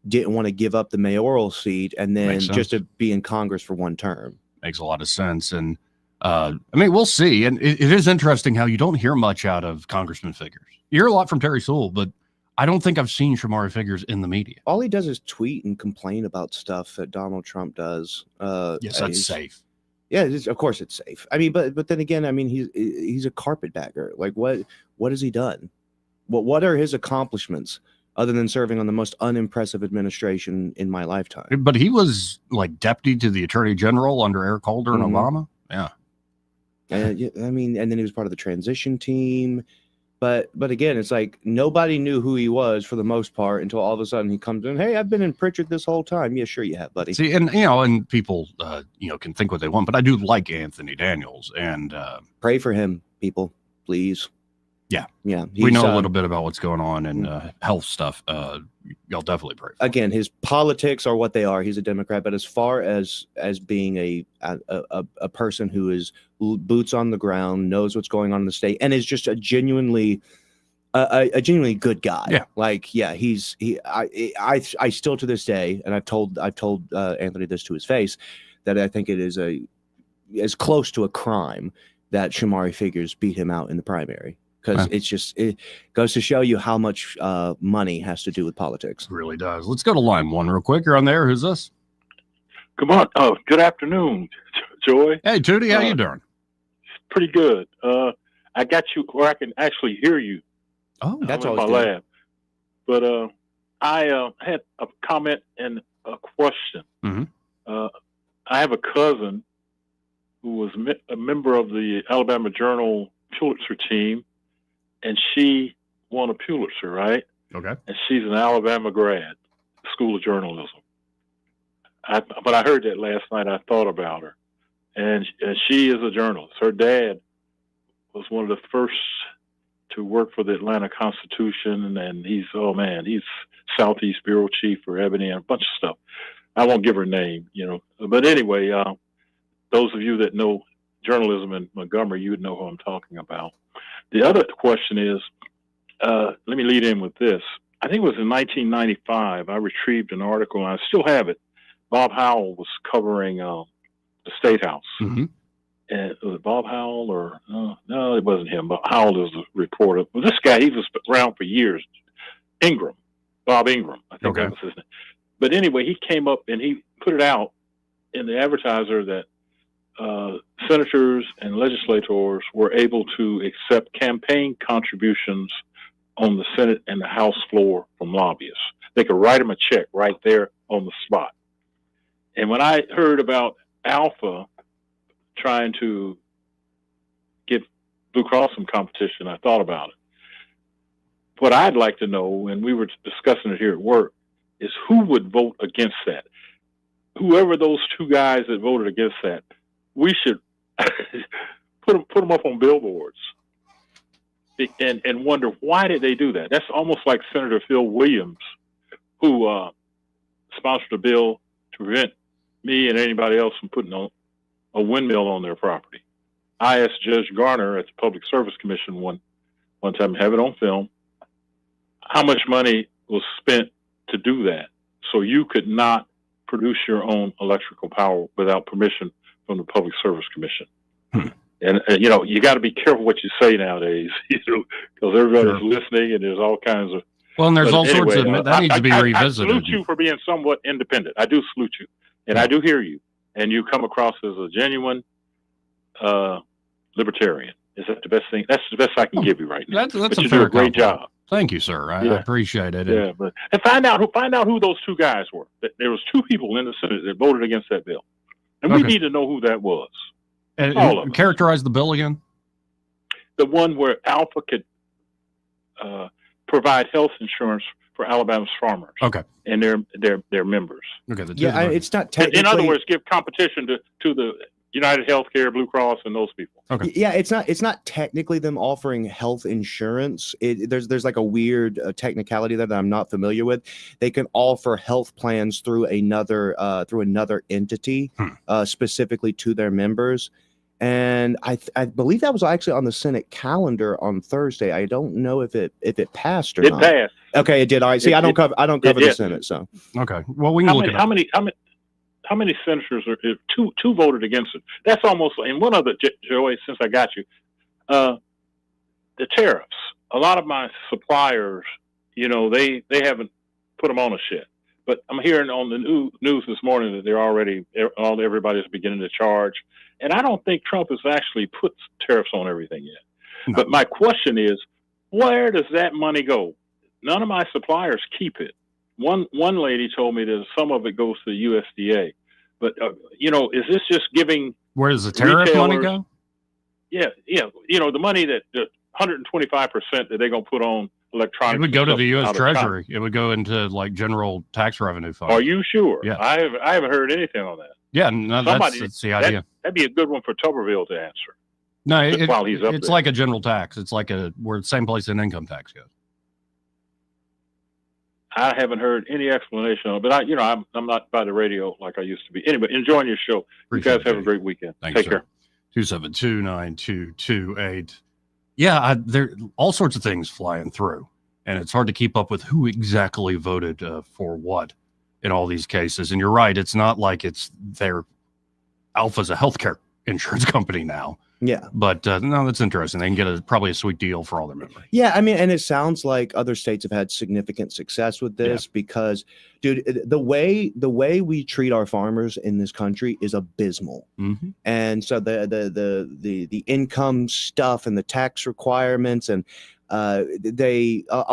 didn't want to give up the mayoral seat and then just to be in Congress for one term. Makes a lot of sense. And I mean, we'll see. And it is interesting how you don't hear much out of Congressman Figures. You hear a lot from Terry Sewell, but I don't think I've seen Shamari Figures in the media. All he does is tweet and complain about stuff that Donald Trump does. Yes, that's safe. Yeah, of course it's safe. I mean, but then again, I mean, he's a carpetbagger. Like, what has he done? What are his accomplishments other than serving on the most unimpressive administration in my lifetime? But he was like deputy to the attorney general under Eric Holder and Obama. Yeah. I mean, and then he was part of the transition team. But again, it's like nobody knew who he was for the most part until all of a sudden he comes in. Hey, I've been in Pritchard this whole time. Yeah, sure you have, buddy. See, and people, can think what they want, but I do like Anthony Daniels, and pray for him, people, please. Yeah. We We know a little bit about what's going on in health stuff. Y'all definitely pray. Again, his politics are what they are. He's a Democrat, but as far as being a person who is boots on the ground, knows what's going on in the state, and is just a genuinely good guy. Yeah. Like, yeah, I still to this day, and I've told Anthony this to his face, that I think it is as close to a crime that Shamari Figures beat him out in the primary. Because it goes to show you how much money has to do with politics. It really does. Let's go to line one real quick. You're on there. Who's this? Come on. Oh, good afternoon, Joy. Hey, Tootie, how you doing? Pretty good. I got you where I can actually hear you. Oh, that's in my lab. But I had a comment and a question. Mm-hmm. I have a cousin who was a member of the Alabama Journal Pulitzer team. And she won a Pulitzer, right? Okay. And she's an Alabama grad, School of Journalism. But I heard that last night. I thought about her. And she is a journalist. Her dad was one of the first to work for the Atlanta Constitution. And he's Southeast Bureau Chief for Ebony and a bunch of stuff. I won't give her name, But anyway, those of you that know journalism in Montgomery, you would know who I'm talking about. The other question is, let me lead in with this. I think it was in 1995, I retrieved an article, and I still have it. Bob Howell was covering the State House. Mm-hmm. And was it Bob Howell or, no, it wasn't him, but Howell is the reporter. Well, this guy, he was around for years. Bob Ingram, I think that was his name. But anyway, he came up and he put it out in the Advertiser that senators and legislators were able to accept campaign contributions on the Senate and the House floor from lobbyists. They could write them a check right there on the spot. And when I heard about Alpha trying to get Blue Cross some competition, I thought about it. What I'd like to know, and we were discussing it here at work, is who would vote against that? Whoever those two guys that voted against that, we should put them up on billboards and wonder, why did they do that? That's almost like Senator Phil Williams, who sponsored a bill to prevent me and anybody else from putting a windmill on their property. I asked Judge Garner at the Public Service Commission one time, have it on film, how much money was spent to do that so you could not produce your own electrical power without permission from the Public Service Commission. And you got to be careful what you say nowadays, because everybody's listening, and there's all kinds of. Well, and there's all sorts of that needs to be revisited. I salute you for being somewhat independent. I do salute you, and I do hear you, and you come across as a genuine libertarian. Is that the best thing? That's the best I can give you right now. That's you a fair do a great compliment. job. Thank you, sir. I appreciate it. Yeah, and find out who those two guys were. There was two people in the Senate that voted against that bill. And we need to know who that was. And characterize the bill again. The one where Alpha could provide health insurance for Alabama's farmers. Okay. And their members. Okay. It's not technically. In other words, give competition to the United Healthcare, Blue Cross, and those people. Okay. Yeah, it's not technically them offering health insurance. There's like a weird technicality there that I'm not familiar with. They can offer health plans through another entity, specifically to their members. And I believe that was actually on the Senate calendar on Thursday. I don't know if it passed or not. It passed. Okay, it did. All right. See, I don't cover the Senate, so okay. Well, we can look at how many how many senators are two voted against it? That's almost. And one other, Joey, since I got you, the tariffs. A lot of my suppliers, they haven't put them on us yet. But I'm hearing on the news this morning that everybody's beginning to charge. And I don't think Trump has actually put tariffs on everything yet. No. But my question is, where does that money go? None of my suppliers keep it. One lady told me that some of it goes to the USDA. But, is this just giving... Where does the tariff money go? Yeah. The money that the 125% that they're going to put on electronics. It would go to the U.S. Treasury. It would go into like general tax revenue fund. Are you sure? Yeah. I haven't heard anything on that. Yeah, no, that's the idea. That'd be a good one for Tuberville to answer. No, while he's up it's there. like a general tax. It's like we're the same place in income tax goes. I haven't heard any explanation on it, but I'm not by the radio like I used to be. Anyway, enjoying your show. Appreciate you guys have a great weekend. Thanks, Take sir. care. 272-9228. Yeah, there all sorts of things flying through, and it's hard to keep up with who exactly voted for what in all these cases. And you're right, it's not like Alpha's a healthcare insurance company now. Yeah. But no, that's interesting. They can get probably a sweet deal for all their members. Yeah, I mean, and it sounds like other states have had significant success with this because, dude, the way we treat our farmers in this country is abysmal. Mm-hmm. And so the income stuff and the tax requirements and a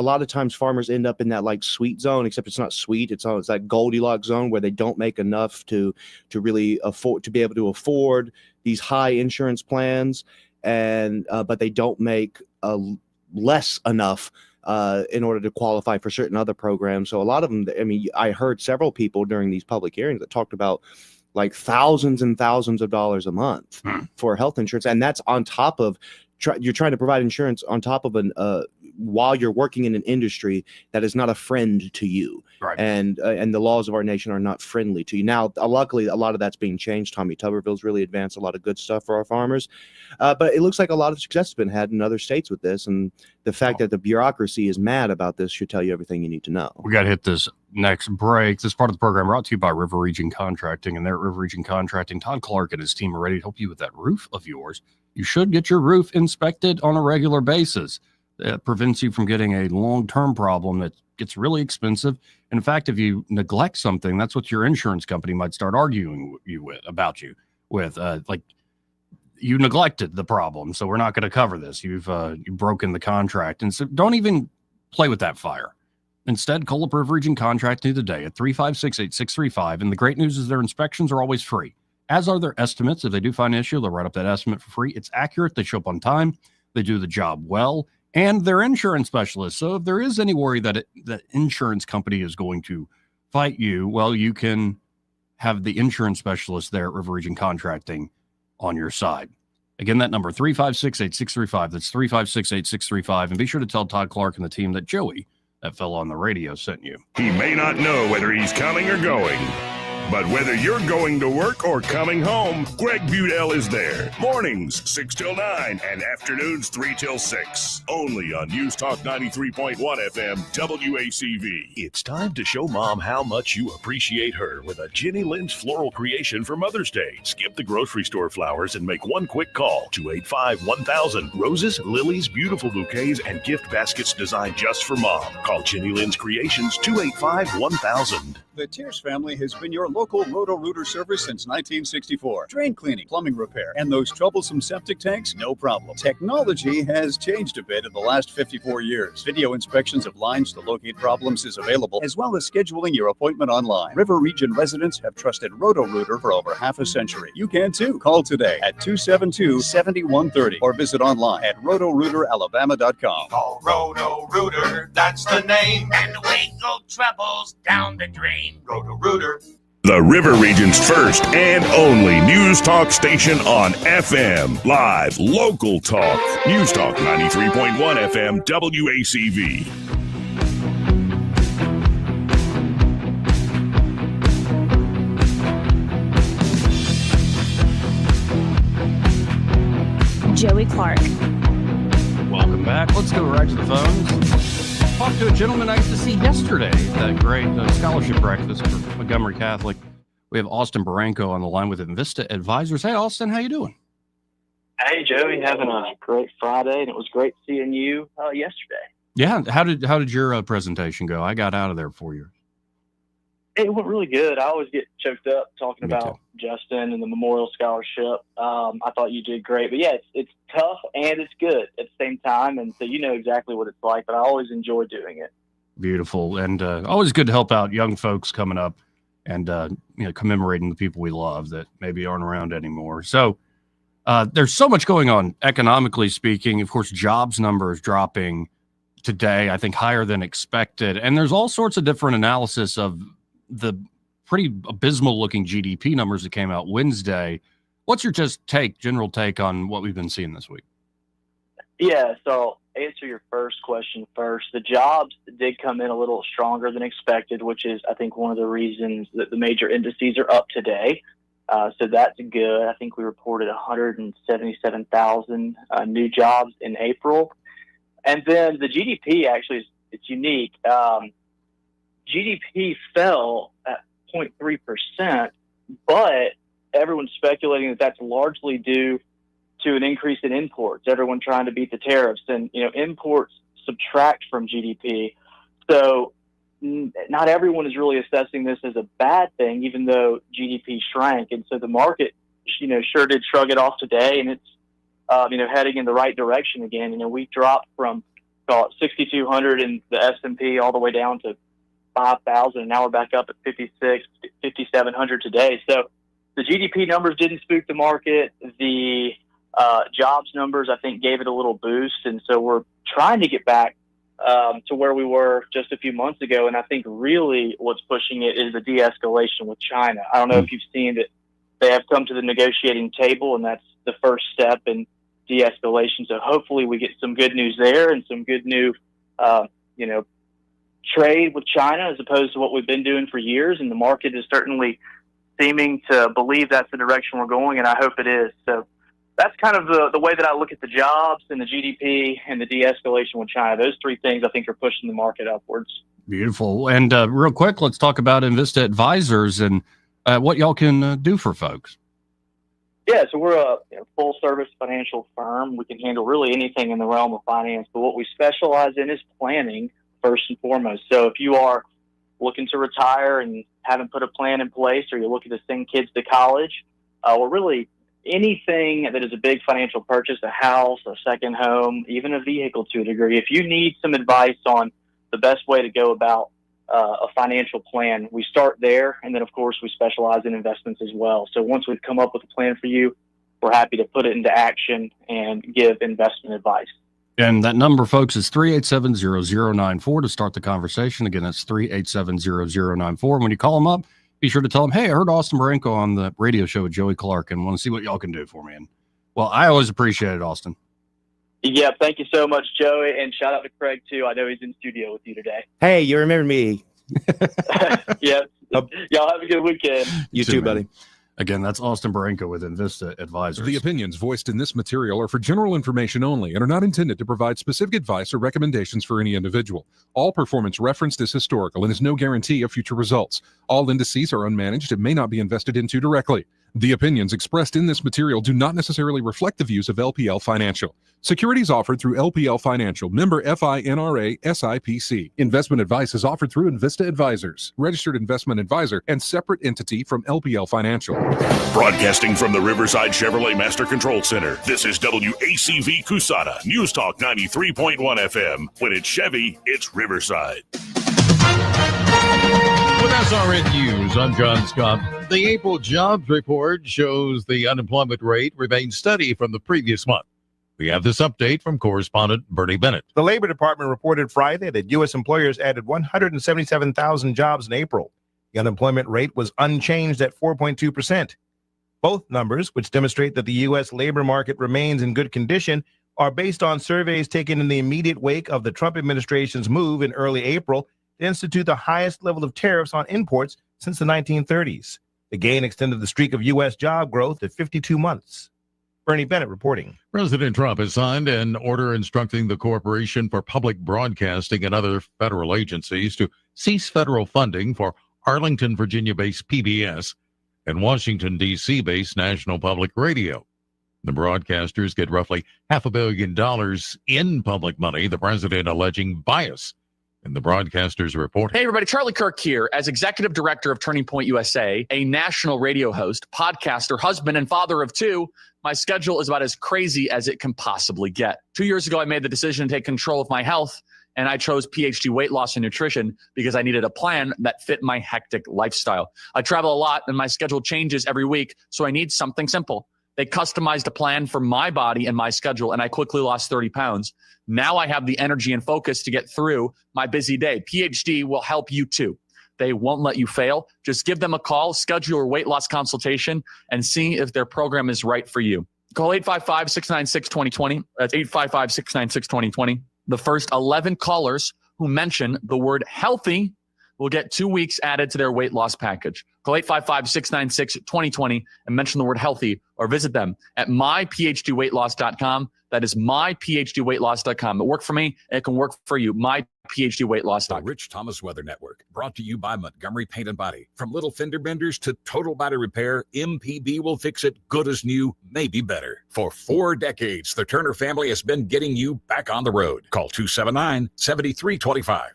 lot of times farmers end up in that like sweet zone, except it's not sweet. It's that Goldilocks zone where they don't make enough to really be able to afford these high insurance plans, and but they don't make less enough in order to qualify for certain other programs. So a lot of them, I mean, I heard several people during these public hearings that talked about like thousands and thousands of dollars a month for health insurance, and that's on top of you're trying to provide insurance on top of while you're working in an industry that is not a friend to you. Right. And the laws of our nation are not friendly to you. Now, luckily, a lot of that's being changed. Tommy Tuberville's really advanced a lot of good stuff for our farmers. But it looks like a lot of success has been had in other states with this. And the fact that the bureaucracy is mad about this should tell you everything you need to know. We got to hit this next break. This part of the program brought to you by River Region Contracting. And there at River Region Contracting, Todd Clark and his team are ready to help you with that roof of yours. You should get your roof inspected on a regular basis. That prevents you from getting a long-term problem that gets really expensive. In fact, if you neglect something, that's what your insurance company might start arguing about you with. Like, you neglected the problem, so we're not going to cover this. You've broken the contract. And so don't even play with that fire. Instead, call up River Region Contracting today at 356-8635. And the great news is their inspections are always free, as are their estimates. If they do find an issue, they'll write up that estimate for free. It's accurate. They show up on time. They do the job well. And they're insurance specialists. So if there is any worry that the insurance company is going to fight you, well, you can have the insurance specialist there at River Region Contracting on your side. Again, that number, 356-8635. That's 356-8635. And be sure to tell Todd Clark and the team that Joey, that fellow on the radio, sent you. He may not know whether he's coming or going, but whether you're going to work or coming home, Greg Budell is there. Mornings, 6 till 9, and afternoons, 3 till 6. Only on News Talk 93.1 FM, WACV. It's time to show Mom how much you appreciate her with a Jenny Lynn's floral creation for Mother's Day. Skip the grocery store flowers and make one quick call, 285-1000. Roses, lilies, beautiful bouquets, and gift baskets designed just for Mom. Call Jenny Lynn's Creations, 285-1000. The Tears family has been your local Roto-Rooter service since 1964. Drain cleaning, plumbing repair, and those troublesome septic tanks, no problem. Technology has changed a bit in the last 54 years. Video inspections of lines to locate problems is available, as well as scheduling your appointment online. River Region residents have trusted Roto-Rooter for over half a century. You can too. Call today at 272-7130 or visit online at rotorooteralabama.com. Call Roto-Rooter, that's the name. And away go troubles down the drain. Roto-Rooter. The River Region's first and only news talk station on FM. Live, local talk. News Talk 93.1 FM, WACV. Joey Clark. Welcome back. Let's go right to the phones. Talked to a gentleman I used to see yesterday at that great scholarship breakfast for Montgomery Catholic. We have Austin Barranco on the line with Invista Advisors. Hey, Austin, how you doing? Hey, Joey, having a great Friday, and it was great seeing you yesterday. Yeah, how did your presentation go? I got out of there for you. It went really good. I always get choked up talking Me about Justin and the Memorial Scholarship. I thought you did great, but yeah, it's tough and it's good at the same time, and so you know exactly what it's like. But I always enjoy doing it. Beautiful, and always good to help out young folks coming up and commemorating the people we love that maybe aren't around anymore. So there's so much going on economically speaking. Of course, jobs numbers dropping today, I think higher than expected, and there's all sorts of different analysis of the pretty abysmal looking GDP numbers that came out Wednesday. What's your general take on what we've been seeing this week? Yeah, so answer your first question first. The jobs did come in a little stronger than expected, which is, I think, one of the reasons that the major indices are up today. So that's good. I think we reported 177,000 new jobs in April. And then the GDP actually it's unique. GDP fell at 0.3%, but everyone's speculating that that's largely due to an increase in imports, everyone trying to beat the tariffs. And, imports subtract from GDP. So not everyone is really assessing this as a bad thing, even though GDP shrank. And so the market, sure did shrug it off today, and it's, heading in the right direction again. We dropped from 6,200 in the S&P all the way down to 5,000, and now we're back up at 5,700 today. So the GDP numbers didn't spook the market. The jobs numbers, I think, gave it a little boost, and so we're trying to get back to where we were just a few months ago. And I think really what's pushing it is the de-escalation with China. I don't know if you've seen that they have come to the negotiating table, and that's the first step in de-escalation. So hopefully we get some good news there and some good new, trade with China as opposed to what we've been doing for years. And the market is certainly seeming to believe that's the direction we're going, and I hope it is. So that's kind of the way that I look at the jobs and the GDP and the de-escalation with China. Those three things I think are pushing the market upwards. Beautiful. And real quick, let's talk about Invista Advisors and what y'all can do for folks. Yeah, so we're a full-service financial firm. We can handle really anything in the realm of finance, but what we specialize in is planning first and foremost. So if you are looking to retire and haven't put a plan in place, or you're looking to send kids to college, or really anything that is a big financial purchase, a house, a second home, even a vehicle to a degree, if you need some advice on the best way to go about a financial plan, we start there. And then, of course, we specialize in investments as well. So once we've come up with a plan for you, we're happy to put it into action and give investment advice. And that number, folks, is 387-0094 to start the conversation. Again, that's 387-0094. When you call them up, be sure to tell them, hey, I heard Austin Barranco on the radio show with Joey Clark and want to see what y'all can do for me. And, well, I always appreciate it, Austin. Yeah, thank you so much, Joey. And shout out to Craig, too. I know he's in studio with you today. Hey, you remember me. Yeah. Y'all have a good weekend. You too, buddy. Again, that's Austin Barranco with Invista Advisors. The opinions voiced in this material are for general information only and are not intended to provide specific advice or recommendations for any individual. All performance referenced is historical and is no guarantee of future results. All indices are unmanaged and may not be invested into directly. The opinions expressed in this material do not necessarily reflect the views of LPL Financial. Securities offered through LPL Financial, member FINRA SIPC. Investment advice is offered through Invista Advisors, registered investment advisor and separate entity from LPL Financial. Broadcasting from the Riverside Chevrolet Master Control Center, this is WACV Cusana, News Talk 93.1 FM. When it's Chevy, it's Riverside. With SRN News, I'm John Scott. The April jobs report shows the unemployment rate remains steady from the previous month. We have this update from correspondent Bernie Bennett. The Labor Department reported Friday that U.S. employers added 177,000 jobs in April. The unemployment rate was unchanged at 4.2%. Both numbers, which demonstrate that the U.S. labor market remains in good condition, are based on surveys taken in the immediate wake of the Trump administration's move in early April to institute the highest level of tariffs on imports since the 1930s. The gain extended the streak of U.S. job growth to 52 months. Bernie Bennett reporting. President Trump has signed an order instructing the Corporation for Public Broadcasting and other federal agencies to cease federal funding for Arlington, Virginia-based PBS. and Washington, D.C. based National Public Radio. The broadcasters get roughly $500 million in public money, the president alleging bias in the broadcasters' report. Hey, everybody. Charlie Kirk here. As executive director of Turning Point USA, a national radio host, podcaster, husband, and father of two, my schedule is about as crazy as it can possibly get. 2 years ago, I made the decision to take control of my health, and I chose PhD Weight Loss and Nutrition because I needed a plan that fit my hectic lifestyle. I travel a lot, and my schedule changes every week, so I need something simple. They customized a plan for my body and my schedule, and I quickly lost 30 pounds. Now I have the energy and focus to get through my busy day. PhD will help you too. They won't let you fail. Just give them a call, schedule your weight loss consultation, and see if their program is right for you. Call 855-696-2020. That's 855-696-2020. The first 11 callers who mention the word healthy will get 2 weeks added to their weight loss package. Call 855-696-2020 and mention the word healthy, or visit them at myphdweightloss.com. That is myphdweightloss.com. It worked for me, and it can work for you. myphdweightloss.com. The Rich Thomas Weather Network, brought to you by Montgomery Paint and Body. From little fender benders to total body repair, MPB will fix it good as new, maybe better. For 4 decades, the Turner family has been getting you back on the road. Call 279-7325.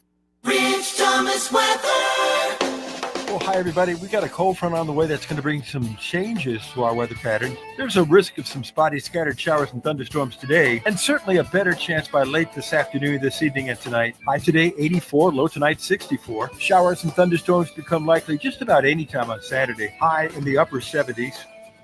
Rich Thomas Weather. Well, hi, everybody. We got a cold front on the way that's going to bring some changes to our weather pattern. There's a risk of some spotty scattered showers and thunderstorms today, and certainly a better chance by late this afternoon, this evening, and tonight. High today, 84. Low tonight, 64. Showers and thunderstorms become likely just about any time on Saturday. High in the upper 70s.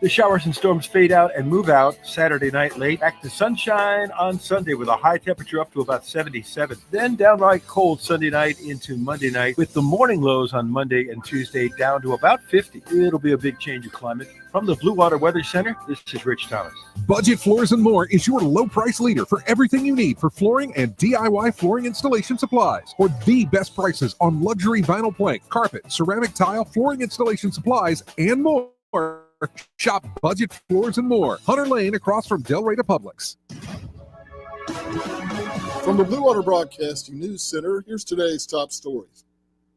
The showers and storms fade out and move out Saturday night late. Back to sunshine on Sunday with a high temperature up to about 77. Then downright cold Sunday night into Monday night, with the morning lows on Monday and Tuesday down to about 50. It'll be a big change of climate. From the Blue Water Weather Center, this is Rich Thomas. Budget Floors and More is your low price leader for everything you need for flooring and DIY flooring installation supplies. For the best prices on luxury vinyl plank, carpet, ceramic tile, flooring installation supplies, and more. Shop Budget Floors and More, Hunter Lane across from Del Rey to Publix. From the Blue Water Broadcasting News Center, here's today's top stories.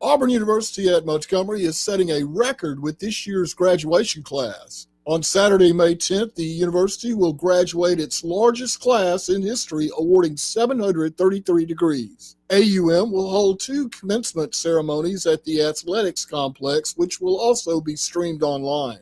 Auburn University at Montgomery is setting a record with this year's graduation class. On Saturday, May 10th, the university will graduate its largest class in history, awarding 733 degrees. AUM will hold 2 commencement ceremonies at the athletics complex, which will also be streamed online.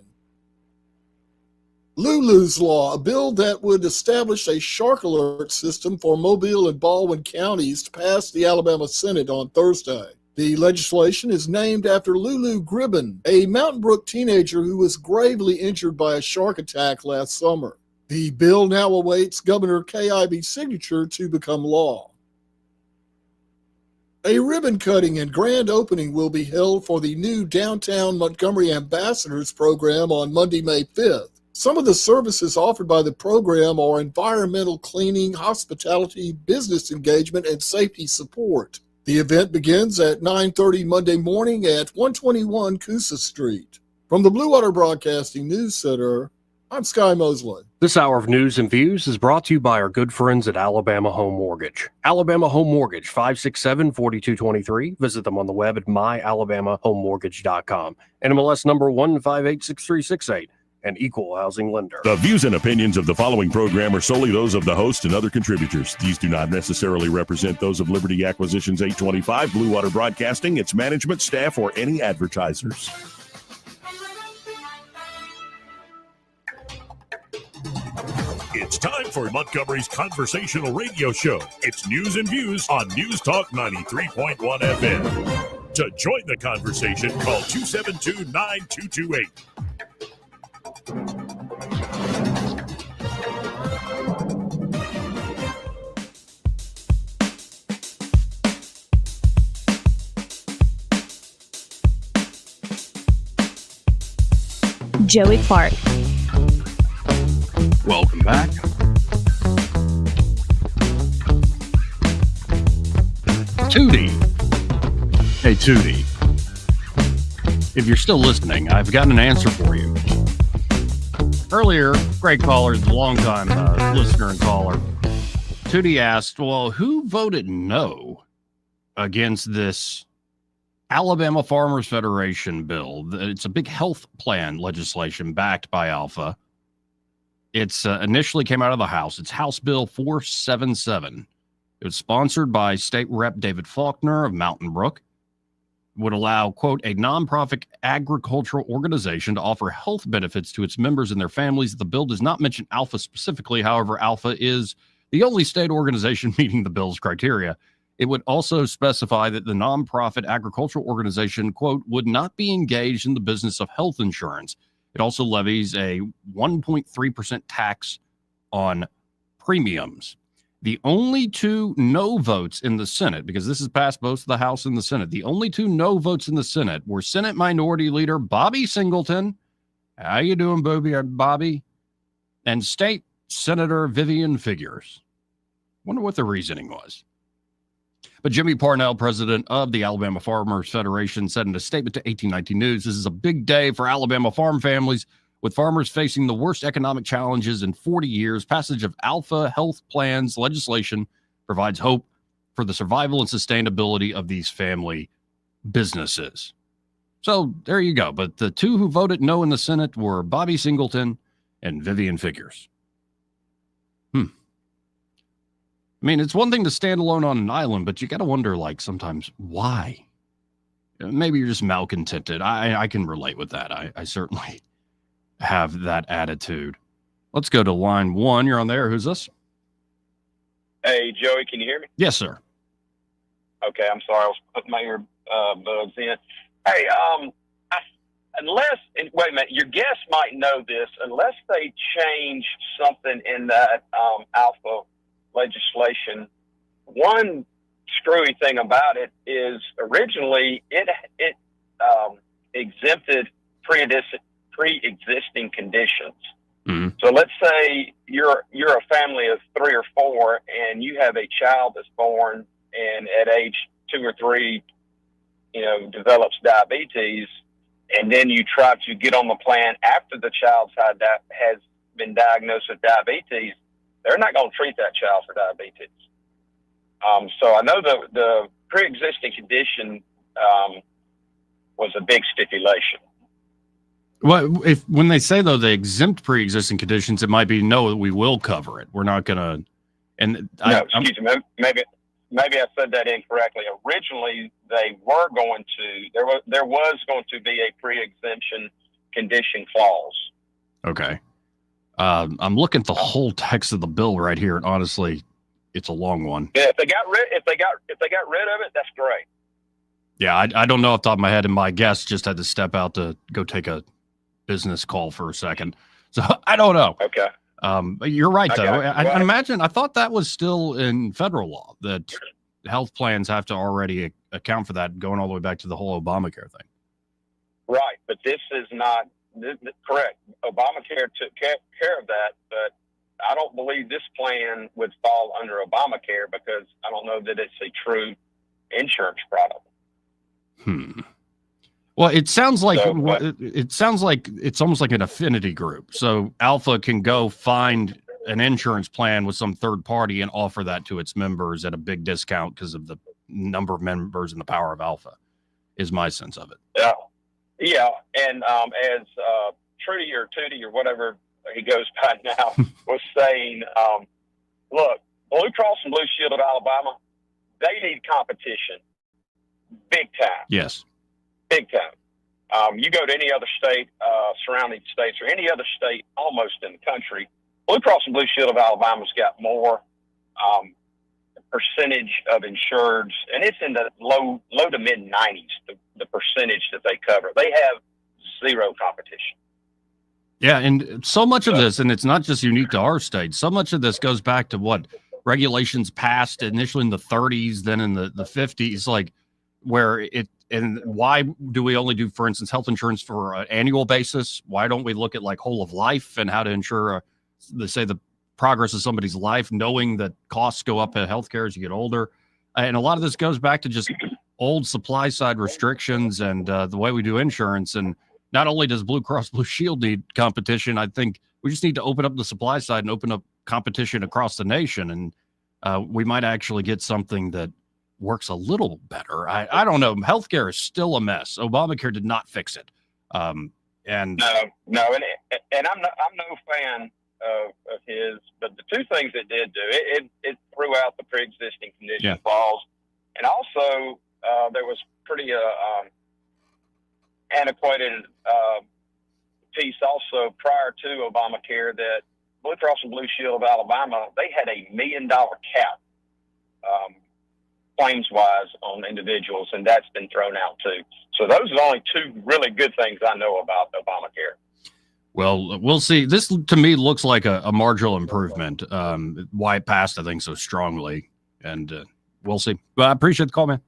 Lulu's Law, a bill that would establish a shark alert system for Mobile and Baldwin counties, passed the Alabama Senate on Thursday. The legislation is named after Lulu Gribben, a Mountain Brook teenager who was gravely injured by a shark attack last summer. The bill now awaits Governor K.I.B.'s signature to become law. A ribbon cutting and grand opening will be held for the new Downtown Montgomery Ambassadors program on Monday, May 5th. Some of the services offered by the program are environmental cleaning, hospitality, business engagement, and safety support. The event begins at 9:30 Monday morning at 121 Coosa Street. From the Blue Water Broadcasting News Center, I'm Sky Mosley. This hour of news and views is brought to you by our good friends at Alabama Home Mortgage. Alabama Home Mortgage, 567-4223. Visit them on the web at myalabamahomemortgage.com. NMLS number 1586368. An equal housing lender. The views and opinions of the following program are solely those of the host and other contributors. These do not necessarily represent those of Liberty Acquisitions 825, Blue Water Broadcasting, its management, staff, or any advertisers. It's time for Montgomery's conversational radio show. It's news and views on News Talk 93.1 FM. To join the conversation, call 272-9228. Joey Clark. Welcome back. Tootie. Hey, Tootie. If you're still listening, I've got an answer for you. Earlier, great caller, long-time listener and caller, Tootie asked, well, who voted no against this Alabama Farmers Federation bill. It's a big health plan legislation backed by Alpha. It's initially came out of the House. It's House Bill 477. It was sponsored by State Rep David Faulkner of Mountain Brook. It would allow, quote, a nonprofit agricultural organization to offer health benefits to its members and their families. The bill does not mention Alpha specifically. However, Alpha is the only state organization meeting the bill's criteria. It would also specify that the nonprofit agricultural organization, quote, would not be engaged in the business of health insurance. It also levies a 1.3% tax on premiums. The only two no votes in the Senate, because this has passed both the House and the Senate, the only two no votes in the Senate were Senate Minority Leader Bobby Singleton. How you doing, Bobby? And State Senator Vivian Figures. Wonder what the reasoning was. But Jimmy Parnell, president of the Alabama Farmers Federation, said in a statement to 1819 News, this is a big day for Alabama farm families, with farmers facing the worst economic challenges in 40 years. Passage of Alpha Health Plans legislation provides hope for the survival and sustainability of these family businesses. So there you go. But the two who voted no in the Senate were Bobby Singleton and Vivian Figures. I mean, it's one thing to stand alone on an island, but you got to wonder, like, sometimes why? Maybe you're just malcontented. I can relate with that. I certainly have that attitude. Let's go to line one. You're on there. Who's this? Hey, Joey, can you hear me? Yes, sir. Okay, I'm sorry. I was putting my earbuds in. Hey, wait a minute, your guest might know this, unless they change something in that Alpha legislation, one screwy thing about it is originally it exempted pre-existing conditions. Mm-hmm. So let's say you're a family of 3 or 4 and you have a child that's born and at age 2 or 3, develops diabetes, and then you try to get on the plan after the child has been diagnosed with diabetes. They're not going to treat that child for diabetes. So I know the pre-existing condition was a big stipulation. Well, when they say, though, they exempt pre-existing conditions, it might be, no, we will cover it. We're not going to. And excuse me. Maybe I said that incorrectly. Originally, they were going to. There was going to be a pre-exemption condition clause. Okay. I'm looking at the whole text of the bill right here, and honestly, it's a long one. Yeah, if they got rid of it, that's great. Yeah, I don't know off the top of my head, and my guest just had to step out to go take a business call for a second, so I don't know. Okay. But you're right, though. I imagine. I thought that was still in federal law, that health plans have to already account for that, going all the way back to the whole Obamacare thing. Right, but this is not. Correct. Obamacare took care of that, but I don't believe this plan would fall under Obamacare because I don't know that it's a true insurance product. Well, it sounds like it's almost like an affinity group. So Alpha can go find an insurance plan with some third party and offer that to its members at a big discount because of the number of members and the power of Alpha, is my sense of it. Yeah. Yeah, and as Trudy or Tootie or whatever he goes by now was saying, look, Blue Cross and Blue Shield of Alabama, they need competition, big time. Yes, big time. You go to any other state, surrounding states, or any other state almost in the country, Blue Cross and Blue Shield of Alabama's got more percentage of insureds, and it's in the low to mid 90s, the percentage that they cover. They have zero competition. Yeah, and so much of this, and it's not just unique to our state, so much of this goes back to what regulations passed initially in the 30s, then in the 50s, like where it, and why do we only do, for instance, health insurance for an annual basis? Why don't we look at like whole of life and how to ensure, the progress of somebody's life, knowing that costs go up in healthcare as you get older? And a lot of this goes back to just old supply side restrictions and the way we do insurance. And not only does Blue Cross Blue Shield need competition, I think we just need to open up the supply side and open up competition across the nation. And we might actually get something that works a little better. I don't know. Healthcare is still a mess. Obamacare did not fix it. And and I'm no fan of his, but the two things it did do, it threw out the pre-existing condition clause, and also there was pretty antiquated piece also prior to Obamacare that Blue Cross and Blue Shield of Alabama, they had $1 million cap claims-wise on individuals, and that's been thrown out too. So those are the only two really good things I know about Obamacare. Well, we'll see. This to me looks like a marginal improvement. Why it passed, I think, so strongly, and we'll see. But I appreciate the call, man.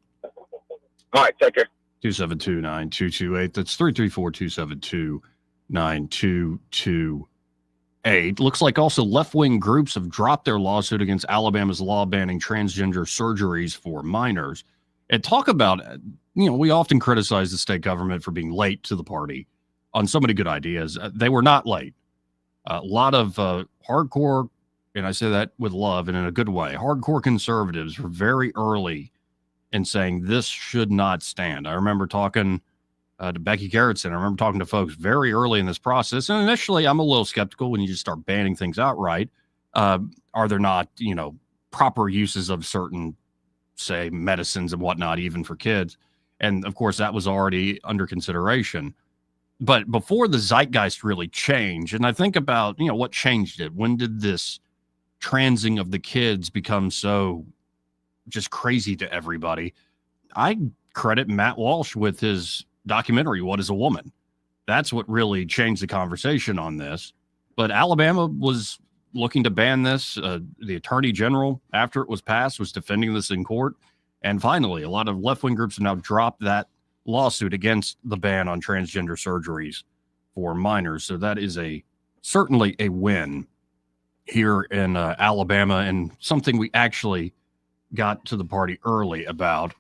All right, take care. 272-9228. That's 334-272-9228. Looks like also left-wing groups have dropped their lawsuit against Alabama's law banning transgender surgeries for minors. And talk about, we often criticize the state government for being late to the party on so many good ideas. They were not late. A lot of hardcore, and I say that with love and in a good way, hardcore conservatives were very early in saying this should not stand. I remember talking to Becky Garrettson. I remember talking to folks very early in this process. And initially, I'm a little skeptical when you just start banning things outright. Are there not, proper uses of certain, say, medicines and whatnot, even for kids? And of course, that was already under consideration. But before the zeitgeist really changed, and I think about, what changed it? When did this transing of the kids become so just crazy to everybody? I credit Matt Walsh with his documentary, What is a Woman? That's what really changed the conversation on this. But Alabama was looking to ban this. The attorney general, after it was passed, was defending this in court. And finally, a lot of left-wing groups have now dropped that lawsuit against the ban on transgender surgeries for minors. So that is certainly a win here in Alabama, and something we actually got to the party early about.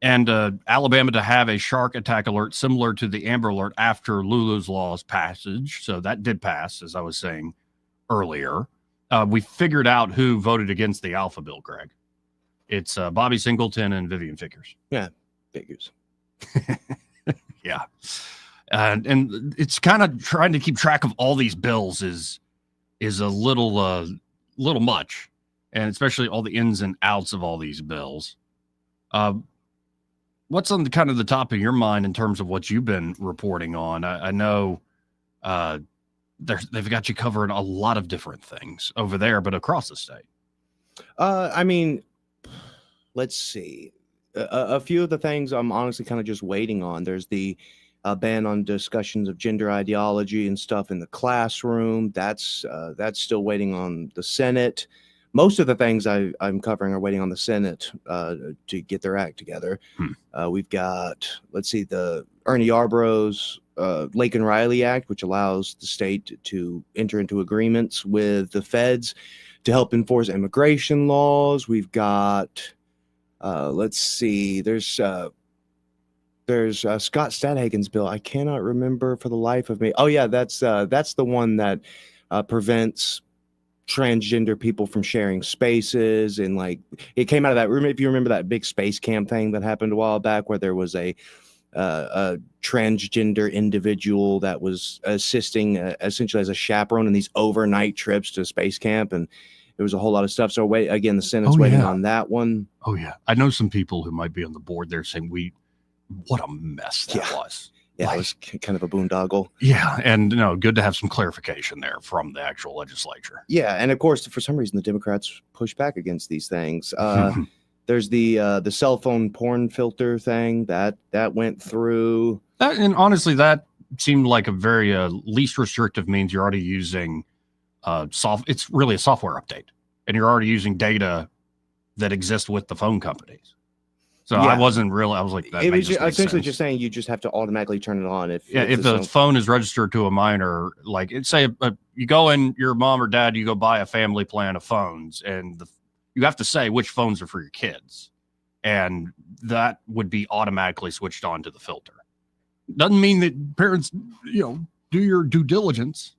And Alabama to have a shark attack alert similar to the Amber Alert after Lulu's Law's passage. So that did pass, as I was saying earlier. We figured out who voted against the Alpha Bill, Greg. It's Bobby Singleton and Vivian Figures. Yeah, Figures. Yeah. And it's kind of trying to keep track of all these bills is a little much, and especially all the ins and outs of all these bills. What's on the kind of the top of your mind in terms of what you've been reporting on? I know they've got you covering a lot of different things over there, but across the state. Let's see. A few of the things I'm honestly kind of just waiting on. There's the ban on discussions of gender ideology and stuff in the classroom. That's still waiting on the Senate. Most of the things I'm covering are waiting on the Senate to get their act together. We've got, the Ernie Yarborough's Lake and Riley Act, which allows the state to enter into agreements with the feds to help enforce immigration laws. We've got, there's Scott Stadhagen's bill. I cannot remember for the life of me. Oh yeah, that's the one that prevents transgender people from sharing spaces, and it came out of that room. If you remember that big space camp thing that happened a while back, where there was a transgender individual that was assisting essentially as a chaperone in these overnight trips to space camp, and there was a whole lot of stuff. So the Senate's waiting on that one. Oh yeah, I know some people who might be on the board there saying, what a mess that was. Yeah, it was kind of a boondoggle. Yeah, and good to have some clarification there from the actual legislature. Yeah, and of course, for some reason, the Democrats push back against these things. There's the cell phone porn filter thing that went through. And honestly, that seemed like a very least restrictive means. You're already using it's really a software update, and you're already using data that exists with the phone companies. So yeah. I was like, that it was essentially just saying you just have to automatically turn it on if the phone is registered to a minor. Say you go in, your mom or dad, you go buy a family plan of phones, and you have to say which phones are for your kids, and that would be automatically switched on to the filter. Doesn't mean that parents, do your due diligence.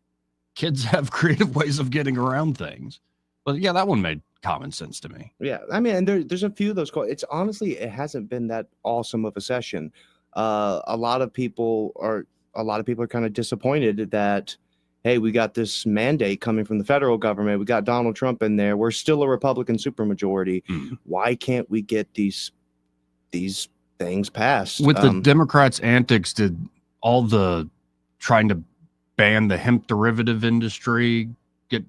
Kids have creative ways of getting around things, but yeah, that one made common sense to me. Yeah, I mean, and there's a few of those calls. It's honestly, it hasn't been that awesome of a session. A lot of people are kind of disappointed that, hey, we got this mandate coming from the federal government. We got Donald Trump in there. We're still a Republican supermajority. Why can't we get these things passed? With the Democrats' antics, did all the trying to ban the hemp derivative industry get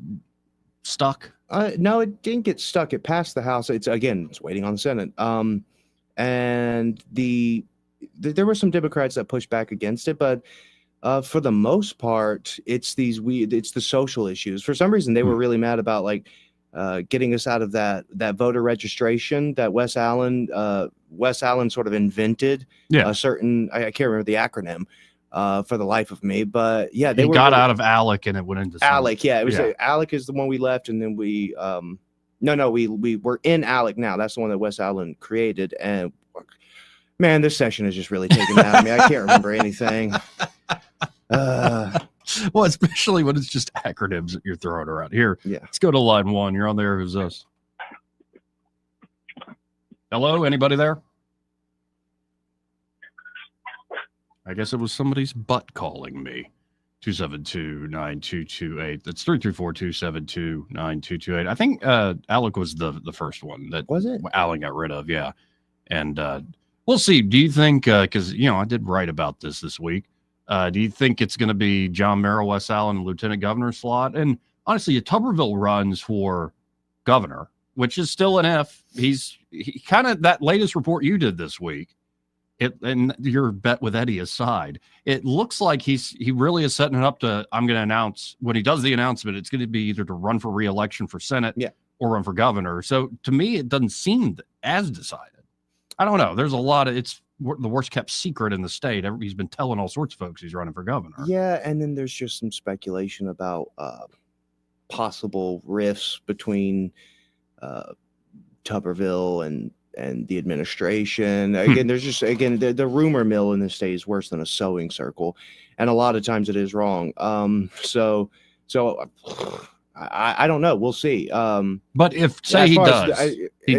stuck? No, it didn't get stuck. It passed the House. It's waiting on the Senate. And there were some Democrats that pushed back against it, but for the most part, it's the social issues. For some reason, they were really mad about getting us out of that voter registration that Wes Allen sort of invented. A certain, I can't remember the acronym for the life of me, but yeah, they got out of ALEC and it went into ALEC. Yeah, it was ALEC is the one we left, and then we were in ALEC now. That's the one that Wes Allen created, and man, this session is just really taking it out of me. I can't remember anything. Well, especially when it's just acronyms that you're throwing around here. Yeah. Let's go to line 1. You're on there. Who's this? Hello, anybody there? I guess it was somebody's butt calling me. 272-9228. That's 334-272-9228. I think Alec was the first one that was it? Alan got rid of, yeah. And we'll see. Do you think, because I did write about this week. Do you think it's going to be John Merrill, Wes Allen, lieutenant governor slot? And honestly, Tuberville runs for governor, which is still an F. He kind of, that latest report you did this week, and your bet with Eddie aside, it looks like he really is setting it up to, I'm going to announce, when he does the announcement, it's going to be either to run for re-election for Senate or run for governor. So to me, it doesn't seem as decided. I don't know. There's a lot of, it's the worst kept secret in the state. He's been telling all sorts of folks he's running for governor. Yeah, and then there's just some speculation about possible rifts between Tuberville and the administration. Again, there's just the rumor mill in the state is worse than a sewing circle, and a lot of times it is wrong. So I don't know. We'll see. But if he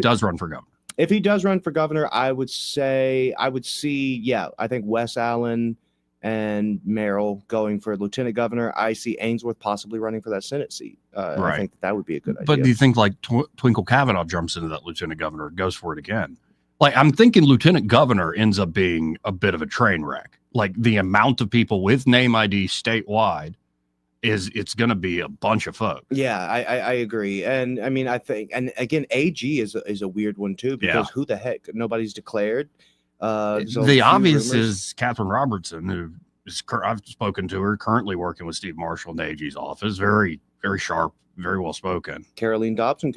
does run for governor. If he does run for governor, I would see. I think Wes Allen and Merrill going for lieutenant governor. I see Ainsworth possibly running for that Senate seat. I think that would be a good idea. But do you think Twinkle Kavanaugh jumps into that lieutenant governor, goes for it again? I'm thinking lieutenant governor ends up being a bit of a train wreck. The amount of people with name ID statewide it's going to be a bunch of folks. Yeah, I agree. And I mean, I think, and again, AG is a weird one too, because who the heck, nobody's declared. The obvious is Catherine Robertson, who is, I've spoken to her, currently working with Steve Marshall in the AG's office. Very, very sharp, very well spoken. Caroline Dobson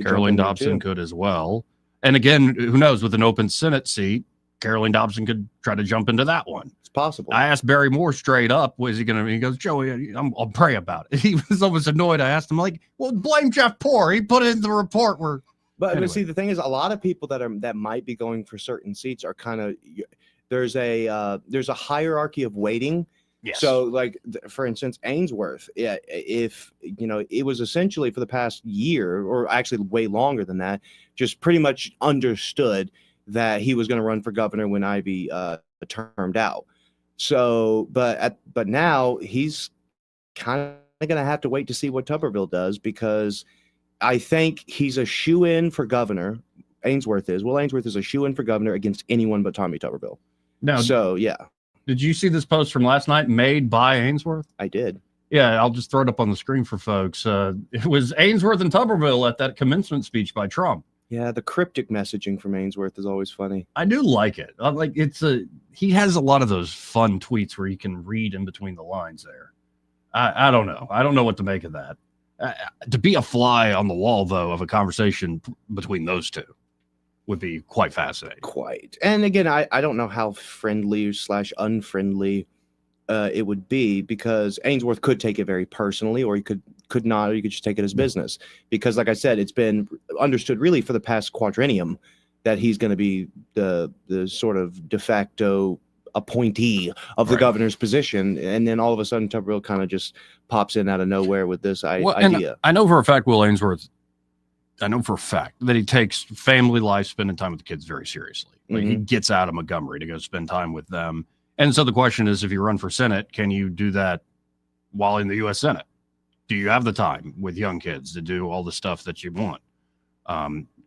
could as well. And again, who knows, with an open Senate seat, Caroline Dobson could try to jump into that one. It's possible. I asked Barry Moore straight up, was he going to, he goes, Joey, I'll pray about it. He was almost annoyed. I asked him, well, blame Jeff Poore. He put it in the report where. But see, the thing is, a lot of people that might be going for certain seats are kind of, there's a hierarchy of waiting. Yes. So, for instance, Ainsworth, if it was essentially for the past year, or actually way longer than that, just pretty much understood that he was going to run for governor when Ivey termed out. So, but now he's kind of going to have to wait to see what Tuberville does, because I think he's a shoe-in for governor. Ainsworth is. Will Ainsworth is a shoe-in for governor against anyone but Tommy Tuberville. Now, so yeah. Did you see this post from last night made by Ainsworth? I did. Yeah, I'll just throw it up on the screen for folks. It was Ainsworth and Tuberville at that commencement speech by Trump. Yeah, the cryptic messaging from Ainsworth is always funny. I do like it. He has a lot of those fun tweets where you can read in between the lines there. I don't know. I don't know what to make of that. To be a fly on the wall, though, of a conversation between those two would be quite fascinating. Quite. And again, I don't know how friendly / unfriendly it would be, because Ainsworth could take it very personally, or he could not, or you could just take it as business. Because like I said, it's been understood really for the past quadrennium that he's going to be the sort of de facto appointee of the governor's position. And then all of a sudden, Tuberville kind of just pops in out of nowhere with this idea. I know for a fact Will Ainsworth I know for a fact that he takes family life, spending time with the kids very seriously. Like he gets out of Montgomery to go spend time with them. And so the question is, if you run for Senate, can you do that while in the U.S. Senate? Do you have the time with young kids to do all the stuff that you want?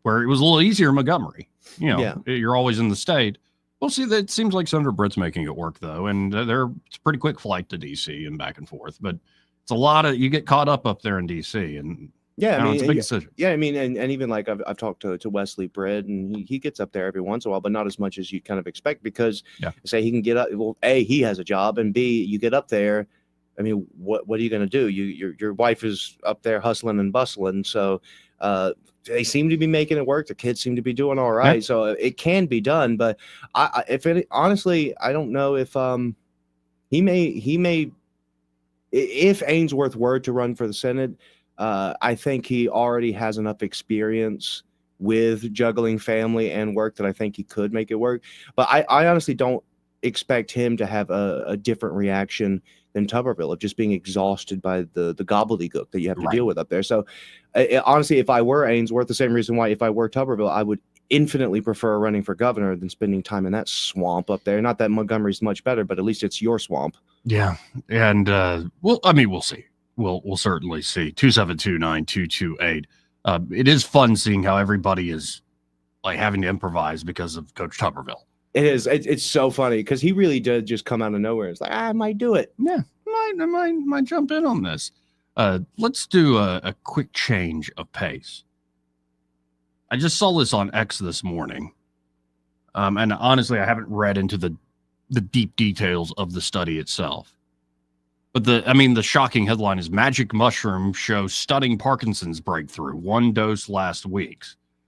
Where it was a little easier in Montgomery. You're always in the state. We'll see. That seems like Senator Britt's making it work, though. And it's a pretty quick flight to D.C. and back and forth. But it's a lot of, you get caught up there in D.C. and it's a big decision. Yeah, I mean, and even like I've talked to Wesley Britt, and he gets up there every once in a while, but not as much as you kind of expect because say he can get up. Well, A, he has a job, and B, you get up there. I mean, what are you going to do? Your wife is up there hustling and bustling, so they seem to be making it work. The kids seem to be doing all right, so it can be done. But honestly, I don't know if he may if Ainsworth were to run for the Senate. I think he already has enough experience with juggling family and work that I think he could make it work. But I honestly don't expect him to have a different reaction than Tuberville of just being exhausted by the gobbledygook that you have to deal with up there. So honestly, if I were Ainsworth, the same reason why if I were Tuberville, I would infinitely prefer running for governor than spending time in that swamp up there. Not that Montgomery's much better, but at least it's your swamp. Yeah. And we'll see. We'll certainly see. 272-9228. It is fun seeing how everybody is like having to improvise because of Coach Tuberville. It is. It's so funny because he really did just come out of nowhere. It's like, I might do it. Yeah, I might jump in on this. Let's do a quick change of pace. I just saw this on X this morning. And honestly, I haven't read into the deep details of the study itself. But the shocking headline is Magic Mushroom Shows Stunning Parkinson's Breakthrough. 1 dose last week.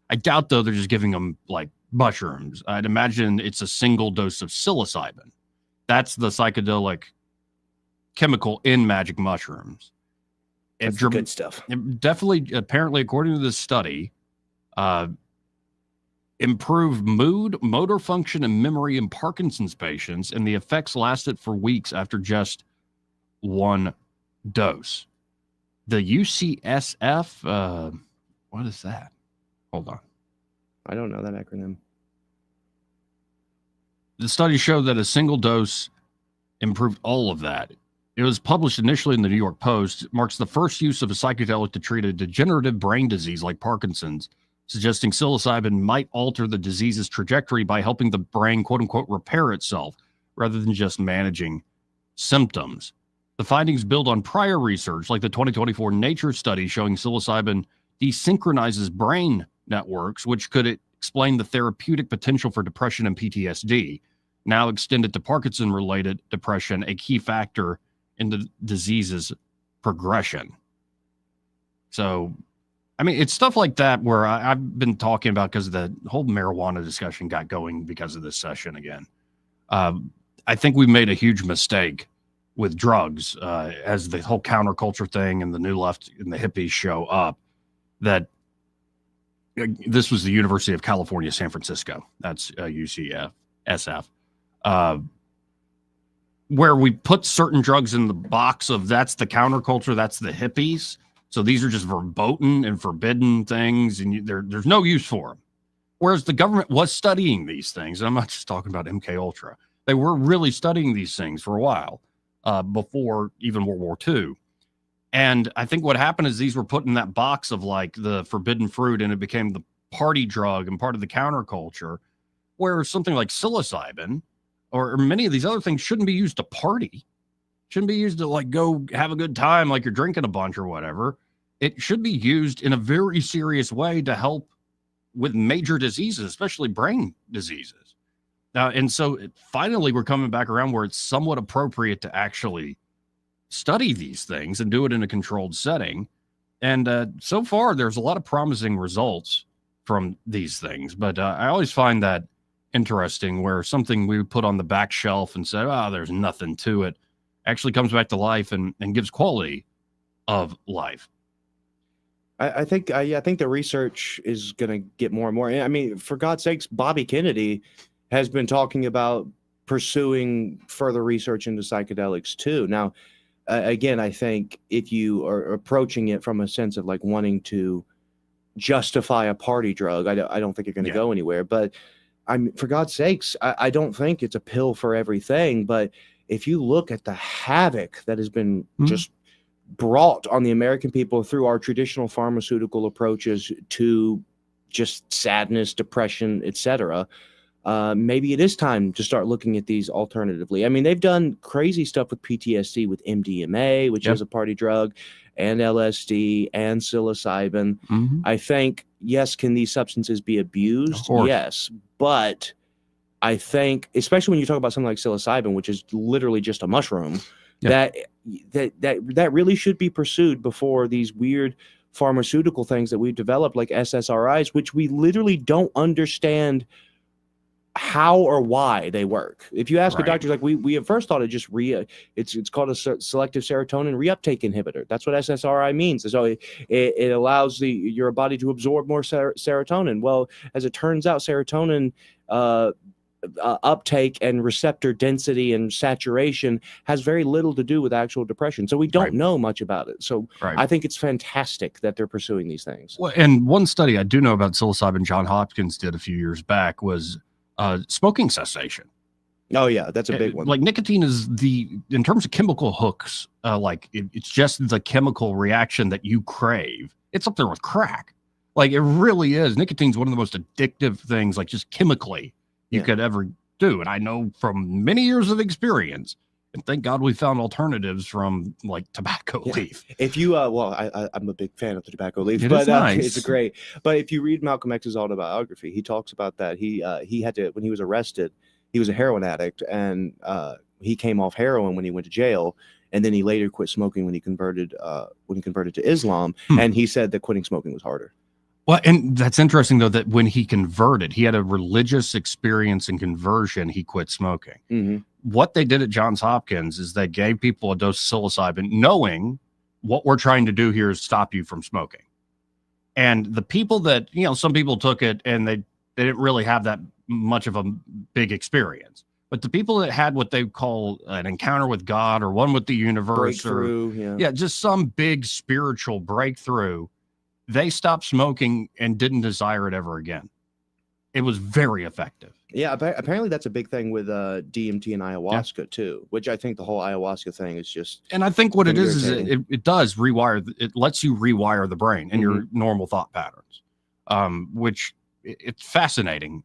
I doubt, though, they're just giving them, like, mushrooms. I'd imagine it's a single dose of psilocybin. That's the psychedelic chemical in magic mushrooms. That's good stuff. It definitely, apparently, according to this study, improved mood, motor function, and memory in Parkinson's patients, and the effects lasted for weeks after just 1 dose. The UCSF, what is that? Hold on. I don't know that acronym. The study showed that a single dose improved all of that. It was published initially in the New York Post. It marks the first use of a psychedelic to treat a degenerative brain disease like Parkinson's, suggesting psilocybin might alter the disease's trajectory by helping the brain, quote unquote, repair itself rather than just managing symptoms. The findings build on prior research like the 2024 Nature study showing psilocybin desynchronizes brain networks, which could explain the therapeutic potential for depression and PTSD, now extended to Parkinson-related depression, a key factor in the disease's progression. So, I mean, it's stuff like that where I've been talking about because the whole marijuana discussion got going because of this session again. I think we made a huge mistake with drugs as the whole counterculture thing and the new left and the hippies show up, that this was the University of California, San Francisco. That's UCSF, where we put certain drugs in the box of that's the counterculture, that's the hippies. So these are just verboten and forbidden things, and there's no use for them. Whereas the government was studying these things, and I'm not just talking about MK Ultra. They were really studying these things for a while before even World War II. And I think what happened is these were put in that box of like the forbidden fruit, and it became the party drug and part of the counterculture, where something like psilocybin or many of these other things shouldn't be used to party. Shouldn't be used to like go have a good time like you're drinking a bunch or whatever. It should be used in a very serious way to help with major diseases, especially brain diseases. And so finally we're coming back around where it's somewhat appropriate to actually study these things and do it in a controlled setting. And so far, there's a lot of promising results from these things. But I always find that interesting where something we put on the back shelf and said, oh, there's nothing to it, actually comes back to life and gives quality of life. I think the research is going to get more and more. I mean, for God's sakes, Bobby Kennedy has been talking about pursuing further research into psychedelics too. Now, again, I think if you are approaching it from a sense of like wanting to justify a party drug. I don't think you're going to go anywhere. But for God's sakes, I don't think it's a pill for everything. But if you look at the havoc that has been just brought on the American people through our traditional pharmaceutical approaches to just sadness, depression, etc., maybe it is time to start looking at these alternatively. I mean, they've done crazy stuff with PTSD with MDMA, which is a party drug, and LSD and psilocybin. I think, yes, can these substances be abused? Yes, but I think, especially when you talk about something like psilocybin, which is literally just a mushroom, that really should be pursued before these weird pharmaceutical things that we've developed, like SSRIs, which we literally don't understand how or why they work. If you ask a doctor, like we at first thought it just it's called a selective serotonin reuptake inhibitor. That's what SSRI means. So it allows your body to absorb more serotonin. Well, as it turns out, serotonin uptake and receptor density and saturation has very little to do with actual depression. So we don't know much about it. So I think it's fantastic that they're pursuing these things. Well, and one study I do know about psilocybin John Hopkins did a few years back was smoking cessation. Oh yeah, that's a big one. Like nicotine is in terms of chemical hooks, it's just the chemical reaction that you crave. It's up there with crack. Like it really is. Nicotine's one of the most addictive things, like just chemically, you could ever do. And I know from many years of experience, and thank God we found alternatives from like tobacco leaf. If you, I'm a big fan of the tobacco leaf, It but is nice. it's great. But if you read Malcolm X's autobiography, he talks about that. He had to, when he was arrested, he was a heroin addict, and he came off heroin when he went to jail, and then he later quit smoking when he converted to Islam. And he said that quitting smoking was harder. Well, and that's interesting though, that when he converted, he had a religious experience in conversion. He quit smoking. What they did at Johns Hopkins is they gave people a dose of psilocybin, knowing what we're trying to do here is stop you from smoking. And the people that, some people took it and they didn't really have that much of a big experience. But the people that had what they call an encounter with God or one with the universe, just some big spiritual breakthrough, they stopped smoking and didn't desire it ever again. It was very effective. Yeah, apparently that's a big thing with DMT and ayahuasca too, which I think the whole ayahuasca thing is just. And I think what it is it does rewire. It lets you rewire the brain and your normal thought patterns, which it's fascinating.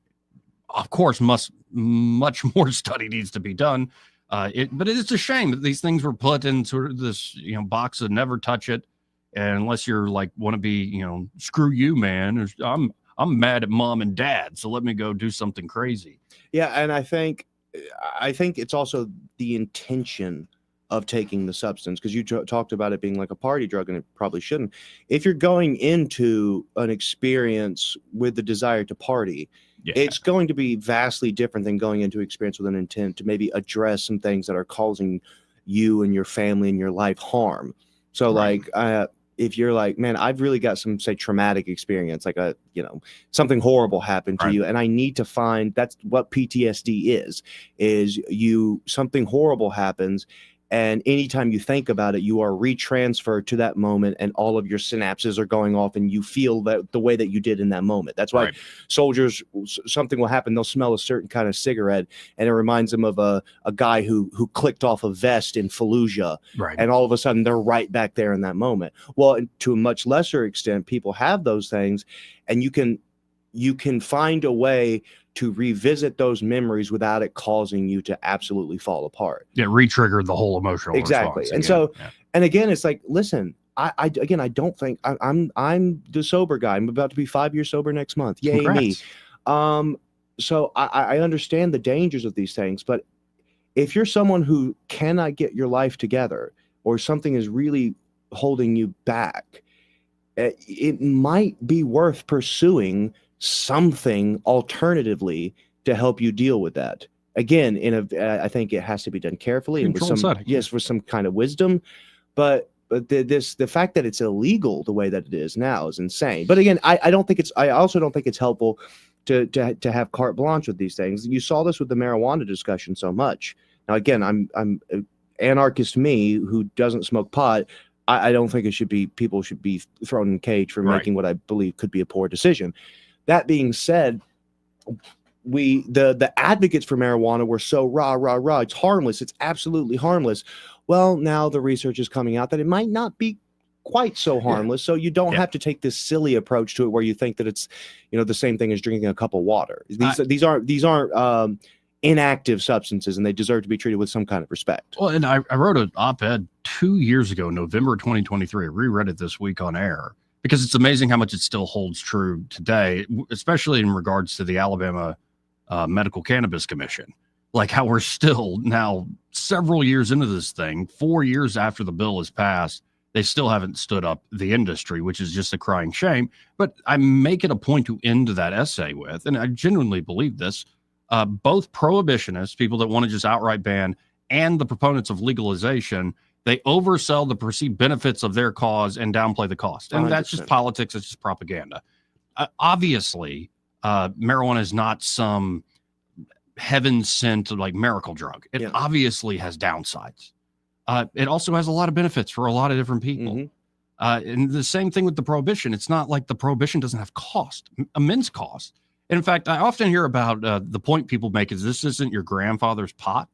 Of course, much more study needs to be done. But it is a shame that these things were put in sort of this box of never touch it. And unless you're like want to be, screw you, man. I'm mad at mom and dad, so let me go do something crazy. Yeah, and I think it's also the intention of taking the substance, because you talked about it being like a party drug, and it probably shouldn't. If you're going into an experience with the desire to party, it's going to be vastly different than going into experience with an intent to maybe address some things that are causing you and your family and your life harm. So if you're like, man, I've really got some, say, traumatic experience, like something horrible happened to you, and I need to find, that's what PTSD is something horrible happens, and anytime you think about it, you are retransferred to that moment, and all of your synapses are going off, and you feel that the way that you did in that moment. That's why soldiers, something will happen, they'll smell a certain kind of cigarette, and it reminds them of a guy who clicked off a vest in Fallujah, and all of a sudden they're right back there in that moment. Well, to a much lesser extent, people have those things, and you can find a way to revisit those memories without it causing you to absolutely fall apart. Yeah, re-trigger the whole emotional response. And and again, it's like, listen, I don't think I'm the sober guy. I'm about to be 5 years sober next month. Yay, me. So I understand the dangers of these things, but if you're someone who cannot get your life together, or something is really holding you back, it might be worth pursuing something alternatively to help you deal with that. Again, I think it has to be done carefully and with some kind of wisdom. But the fact that it's illegal the way that it is now is insane. But again, I also don't think it's helpful to have carte blanche with these things. You saw this with the marijuana discussion so much. Now, again, I'm anarchist me who doesn't smoke pot. I don't think people should be thrown in a cage for making what I believe could be a poor decision. That being said, the advocates for marijuana were so rah, it's harmless, it's absolutely harmless. Well, now the research is coming out that it might not be quite so harmless. So you don't have to take this silly approach to it where you think that it's, the same thing as drinking a cup of water. These aren't inactive substances, and they deserve to be treated with some kind of respect. Well, and I wrote an op-ed 2 years ago, November 2023. I reread it this week on air because it's amazing how much it still holds true today, especially in regards to the Alabama Medical Cannabis Commission. Like how we're still now several years into this thing, 4 years after the bill is passed, they still haven't stood up the industry, which is just a crying shame. But I make it a point to end that essay with, and I genuinely believe this, both prohibitionists, people that want to just outright ban, and the proponents of legalization, they oversell the perceived benefits of their cause and downplay the cost. And 100%. That's just politics. It's just propaganda. Obviously, marijuana is not some heaven sent like miracle drug. It obviously has downsides. It also has a lot of benefits for a lot of different people. And the same thing with the prohibition. It's not like the prohibition doesn't have cost, immense cost. And in fact, I often hear about the point people make is this isn't your grandfather's pot.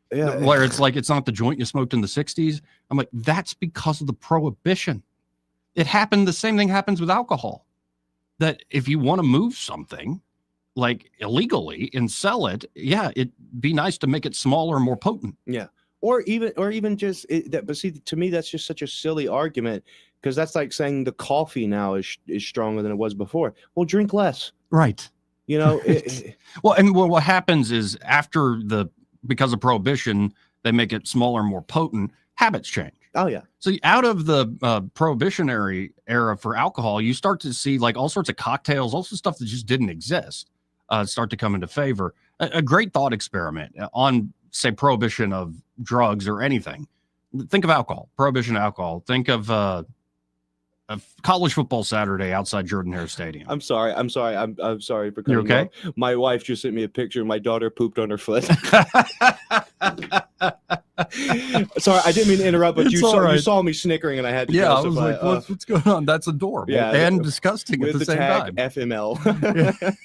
Where it's like, it's not the joint you smoked in the 60s. I'm like, that's because of the prohibition. It happened. The same thing happens with alcohol. That if you want to move something like illegally and sell it, it'd be nice to make it smaller and more potent. Yeah. Or even just that. But see, to me, that's just such a silly argument, because that's like saying the coffee now is stronger than it was before. Well, drink less. Right. Well, and what happens is because of prohibition, they make it smaller and more potent. Habits change. Oh yeah. So out of the prohibitionary era for alcohol, you start to see like all sorts of cocktails, all sorts of stuff that just didn't exist, start to come into favor. A great thought experiment on, say, prohibition of drugs or anything. Think of alcohol, prohibition of alcohol. Think of a college football Saturday outside Jordan-Hare Stadium. I'm sorry. I'm sorry for cutting you okay? off. My wife just sent me a picture. My daughter pooped on her foot. Sorry, I didn't mean to interrupt, but you saw me snickering, and I had to. Yeah, I was like, "What's going on?" That's adorable, and disgusting at the same time. FML.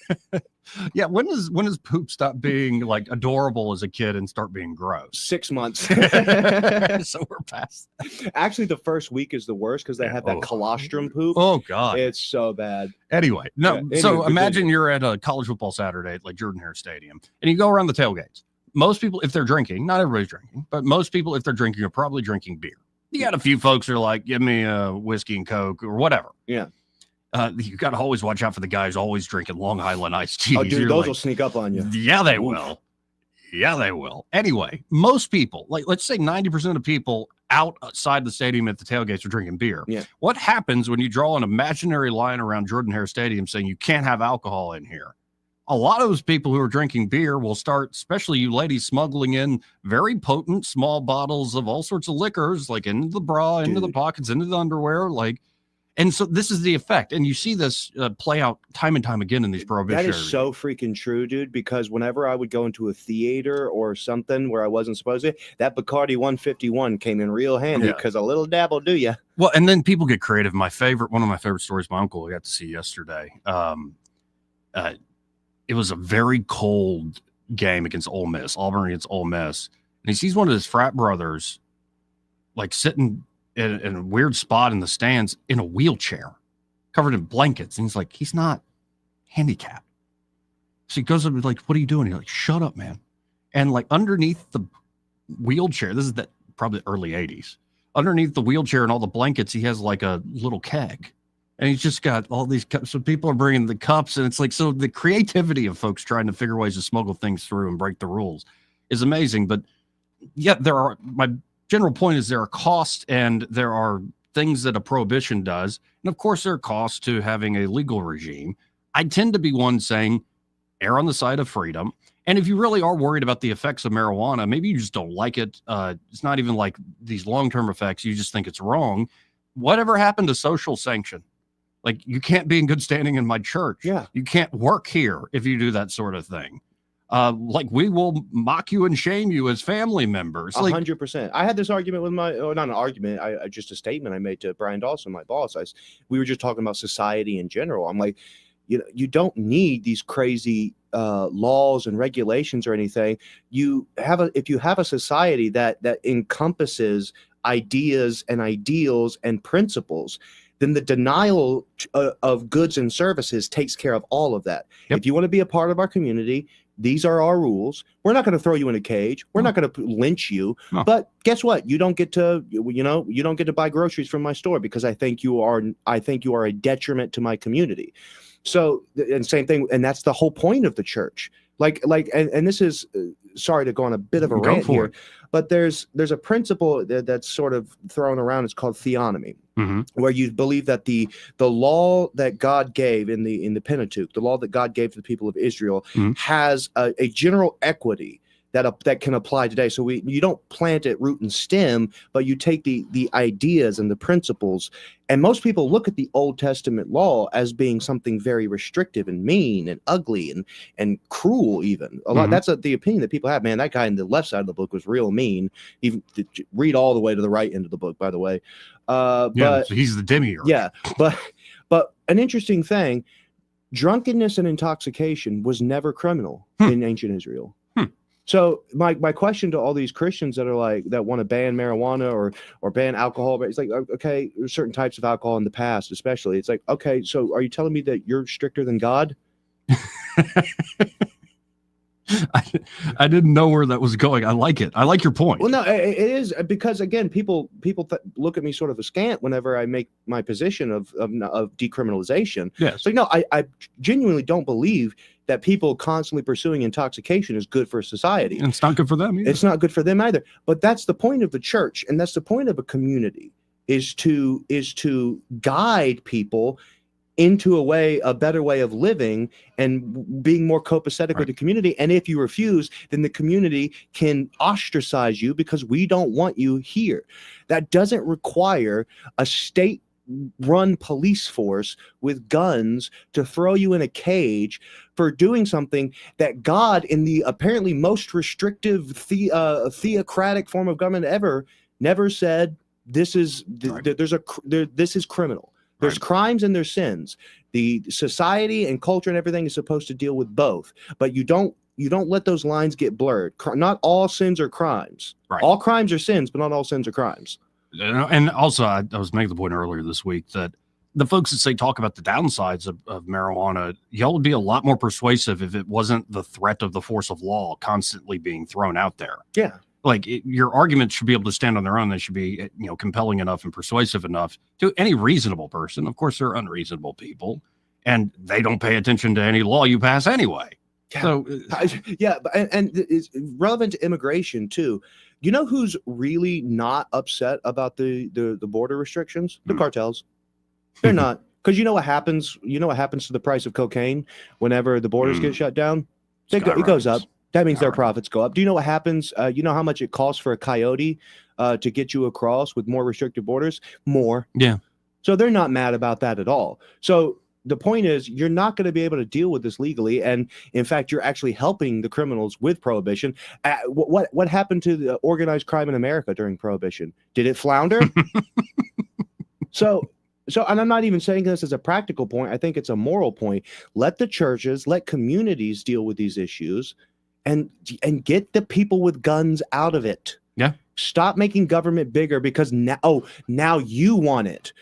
Yeah, when does poop stop being like adorable as a kid and start being gross? 6 months. So we're past that. Actually, the first week is the worst because they have that colostrum poop. Oh God, it's so bad. Anyway, so imagine you're at a college football Saturday at like Jordan-Hare Stadium, and you go around the tailgates. Most people, if they're drinking, not everybody's drinking, but most people, if they're drinking, are probably drinking beer. You got a few folks who are like, give me a whiskey and Coke or whatever. Yeah. You got to always watch out for the guys always drinking Long Island iced teas. Oh, dude, those will sneak up on you. Yeah, they will. Yeah, they will. Anyway, most people, like let's say 90% of people outside the stadium at the tailgates are drinking beer. Yeah. What happens when you draw an imaginary line around Jordan-Hare Stadium saying you can't have alcohol in here? A lot of those people who are drinking beer will start, especially you ladies, smuggling in very potent small bottles of all sorts of liquors, like into the bra, into the pockets, into the underwear, and so this is the effect. And you see this play out time and time again in these prohibition. That is so freaking true, dude, because whenever I would go into a theater or something where I wasn't supposed to, that Bacardi 151 came in real handy because a little dab will do you. Well, and then people get creative. One of my favorite stories, my uncle got to see yesterday. It was a very cold game against Ole Miss, Auburn against Ole Miss. And he sees one of his frat brothers like sitting in a weird spot in the stands in a wheelchair covered in blankets. And he's like, he's not handicapped. So he goes up and like, what are you doing? He's like, shut up, man. And like underneath the wheelchair, this is probably the early 80s. Underneath the wheelchair and all the blankets, he has like a little keg. And he's just got all these cups. So people are bringing the cups, and it's like, so the creativity of folks trying to figure ways to smuggle things through and break the rules is amazing. But yet my general point is there are costs and there are things that a prohibition does. And of course, there are costs to having a legal regime. I tend to be one saying err on the side of freedom. And if you really are worried about the effects of marijuana, maybe you just don't like it. It's not even like these long-term effects. You just think it's wrong. Whatever happened to social sanction? Like, you can't be in good standing in my church. Yeah. You can't work here if you do that sort of thing. like we will mock you and shame you as family members. 100%. I had this argument with not an argument, just a statement I made to Brian Dawson, my boss. We were just talking about society in general. I'm like, you don't need these crazy laws and regulations or anything. If you have a society that encompasses ideas and ideals and principles, then the denial of goods and services takes care of all of that. Yep. If you want to be a part of our community, these are our rules. We're not going to throw you in a cage. We're not going to lynch you. No. But guess what? You don't get to, you don't get to buy groceries from my store because I think you are a detriment to my community. So, and same thing, and that's the whole point of the church. And this is, sorry to go on a bit of a rant here, but there's a principle that's sort of thrown around. It's called theonomy, where you believe that the law that God gave in the Pentateuch, the law that God gave to the people of Israel, has a general equity that can apply today. So you don't plant it root and stem, but you take the ideas and the principles. And most people look at the Old Testament law as being something very restrictive and mean and ugly and cruel. Even a lot. That's the opinion that people have. Man, that guy in the left side of the book was real mean. Even read all the way to the right end of the book, by the way. But so he's the demiurge. Yeah, but an interesting thing: drunkenness and intoxication was never criminal in ancient Israel. So my question to all these Christians that are that want to ban marijuana or ban alcohol, but it's like, okay, there's certain types of alcohol in the past, especially. It's like, okay, so are you telling me that you're stricter than God? I didn't know where that was going. I like it. I like your point. Well, no, it is because again, people look at me sort of askant whenever I make my position of decriminalization. Yes. So no, I genuinely don't believe that people constantly pursuing intoxication is good for society. And it's not good for them either. It's not good for them either. But that's the point of the church, and that's the point of a community, is to guide people into a better way of living and being more copacetic with the community. And if you refuse, then the community can ostracize you because we don't want you here. That doesn't require a state-run police force with guns to throw you in a cage for doing something that God, in the apparently most restrictive theocratic form of government ever, never said this is this is criminal. There's crimes and there's sins. The society and culture and everything is supposed to deal with both, but you don't let those lines get blurred. Not all sins are crimes. Right. All crimes are sins, but not all sins are crimes. And also, I was making the point earlier this week that the folks that talk about the downsides of marijuana, y'all would be a lot more persuasive if it wasn't the threat of the force of law constantly being thrown out there. Yeah. Your arguments should be able to stand on their own. They should be, compelling enough and persuasive enough to any reasonable person. Of course, there are unreasonable people, and they don't pay attention to any law you pass anyway. Yeah. So, and it's relevant to immigration too. You know who's really not upset about the border restrictions? The cartels. They're not, because you know what happens. You know what happens to the price of cocaine whenever the borders get shut down? It goes up. That means their profits go up. Do you know what happens? You know how much it costs for a coyote to get you across with more restrictive borders? More. Yeah. So they're not mad about that at all. So the point is, you're not going to be able to deal with this legally, and in fact, you're actually helping the criminals with prohibition. What happened to the organized crime in America during prohibition? Did it flounder? So, and I'm not even saying this as a practical point. I think it's a moral point. Let the churches, let communities deal with these issues, and get the people with guns out of it. Yeah. Stop making government bigger because now you want it.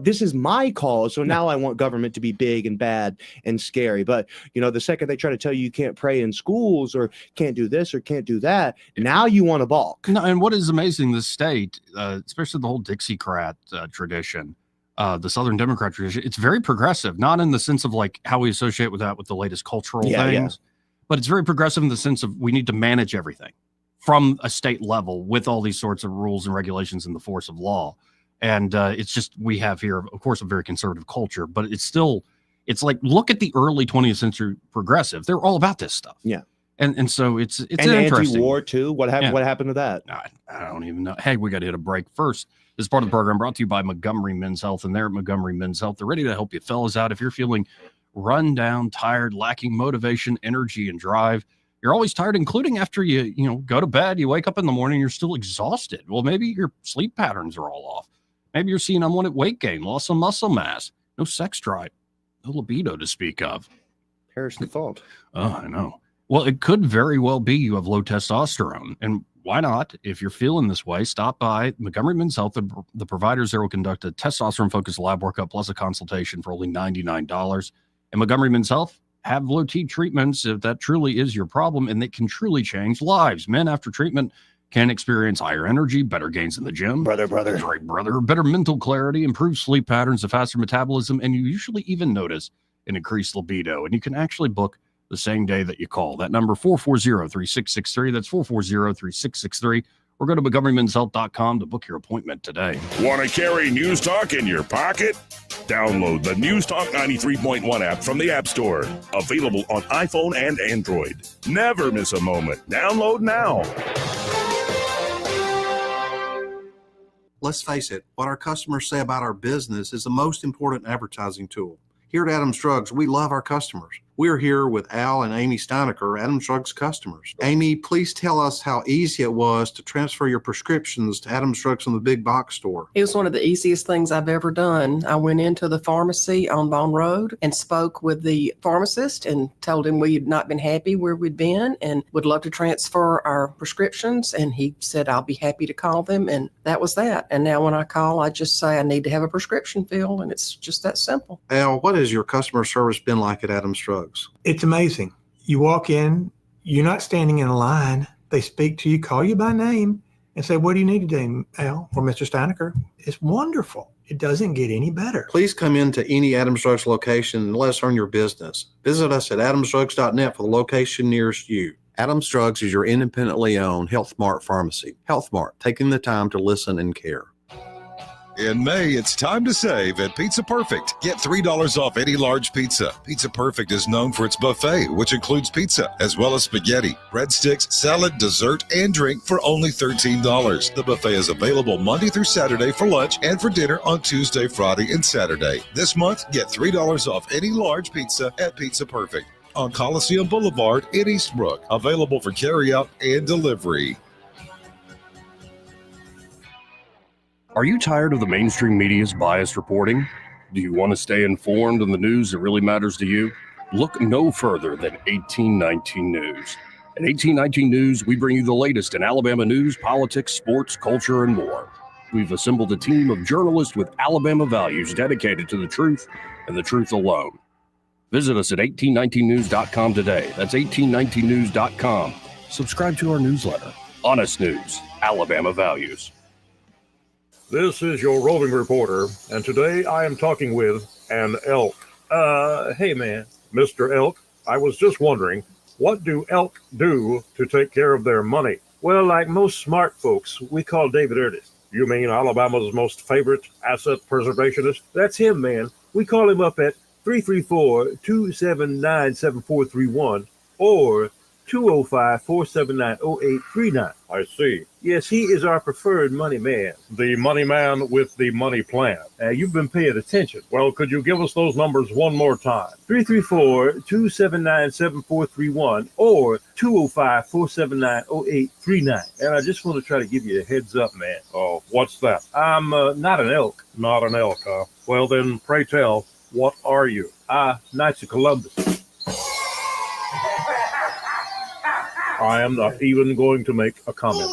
This is my cause, so now I want government to be big and bad and scary. But the second they try to tell you can't pray in schools or can't do this or can't do that, now you want to balk. No, and what is amazing, the state, especially the whole Dixiecrat tradition, the Southern Democrat tradition, it's very progressive, not in the sense of how we associate with that with the latest cultural things, but it's very progressive in the sense of we need to manage everything from a state level with all these sorts of rules and regulations and the force of law. And it's just, we have here, of course, a very conservative culture, but it's look at the early 20th century progressive. They're all about this stuff. Yeah. And so it's and interesting. Anti-war too. What happened to that? I don't even know. Hey, we got to hit a break first. This is part of the program brought to you by Montgomery Men's Health, and they're at Montgomery Men's Health. They're ready to help you fellas out. If you're feeling run down, tired, lacking motivation, energy, and drive, You're always tired, including after you go to bed, you wake up in the morning, you're still exhausted. Well, maybe your sleep patterns are all off. Maybe you're seeing unwanted weight gain, loss of muscle mass, no sex drive, no libido to speak of. Perish the thought. Oh, I know. Well, it could very well be you have low testosterone. And why not? If you're feeling this way, stop by Montgomery Men's Health. The providers there will conduct a testosterone-focused lab workup plus a consultation for only $99. And Montgomery Men's Health have low T treatments if that truly is your problem, and they can truly change lives. Men after treatment can experience higher energy, better gains in the gym. Brother. Better mental clarity, improved sleep patterns, a faster metabolism, and you usually even notice an increased libido. And you can actually book the same day that you call. That number, 440-3663. That's 440-3663. Or go to MontgomeryMen'sHealth.com to book your appointment today. Want to carry News Talk in your pocket? Download the News Talk 93.1 app from the App Store. Available on iPhone and Android. Never miss a moment. Download now. Let's face it, what our customers say about our business is the most important advertising tool. Here at Adams Drugs, we love our customers. We're here with Al and Amy Steinecker, Adams Drugs customers. Amy, please tell us how easy it was to transfer your prescriptions to Adams Drugs from the big box store. It was one of the easiest things I've ever done. I went into the pharmacy on Bond Road and spoke with the pharmacist and told him we had not been happy where we'd been and would love to transfer our prescriptions. And he said, I'll be happy to call them. And that was that. And now when I call, I just say I need to have a prescription filled. And it's just that simple. Al, what has your customer service been like at Adams Drugs? It's amazing. You walk in, you're not standing in a line. They speak to you, call you by name, and say, what do you need today, Al or Mr. Steinecker? It's wonderful. It doesn't get any better. Please come into any Adams Drugs location and let us earn your business. Visit us at adamsdrugs.net for the location nearest you. Adams Drugs is your independently owned Health Mart pharmacy. Health Mart, taking the time to listen and care. In May, it's time to save at Pizza Perfect. Get $3 off any large pizza. Pizza Perfect is known for its buffet, which includes pizza, as well as spaghetti, breadsticks, salad, dessert, and drink for only $13. The buffet is available Monday through Saturday for lunch and for dinner on Tuesday, Friday, and Saturday. This month, get $3 off any large pizza at Pizza Perfect on Coliseum Boulevard in Eastbrook. Available for carryout and delivery. Are you tired of the mainstream media's biased reporting? Do you want to stay informed on the news that really matters to you? Look no further than 1819 News. At 1819 News, we bring you the latest in Alabama news, politics, sports, culture, and more. We've assembled a team of journalists with Alabama values dedicated to the truth and the truth alone. Visit us at 1819news.com today. That's 1819news.com. Subscribe to our newsletter. Honest News, Alabama Values. This is your roving reporter, and today I am talking with an elk. Hey man, Mr. Elk, I was just wondering, what do elk do to take care of their money? Well, like most smart folks, we call David Ernest. You mean Alabama's most favorite asset preservationist? That's him, man. We call him up at 334-279-7431 or 205-479-0839. I see. Yes, he is our preferred money man. The money man with the money plan. You've been paying attention. Well, could you give us those numbers one more time? 334-279-7431 or 205-479-0839. And I just want to try to give you a heads up, man. Oh, what's that? I'm not an elk. Not an elk, huh? Well, then, pray tell, what are you? Knights of Columbus. I am not even going to make a comment.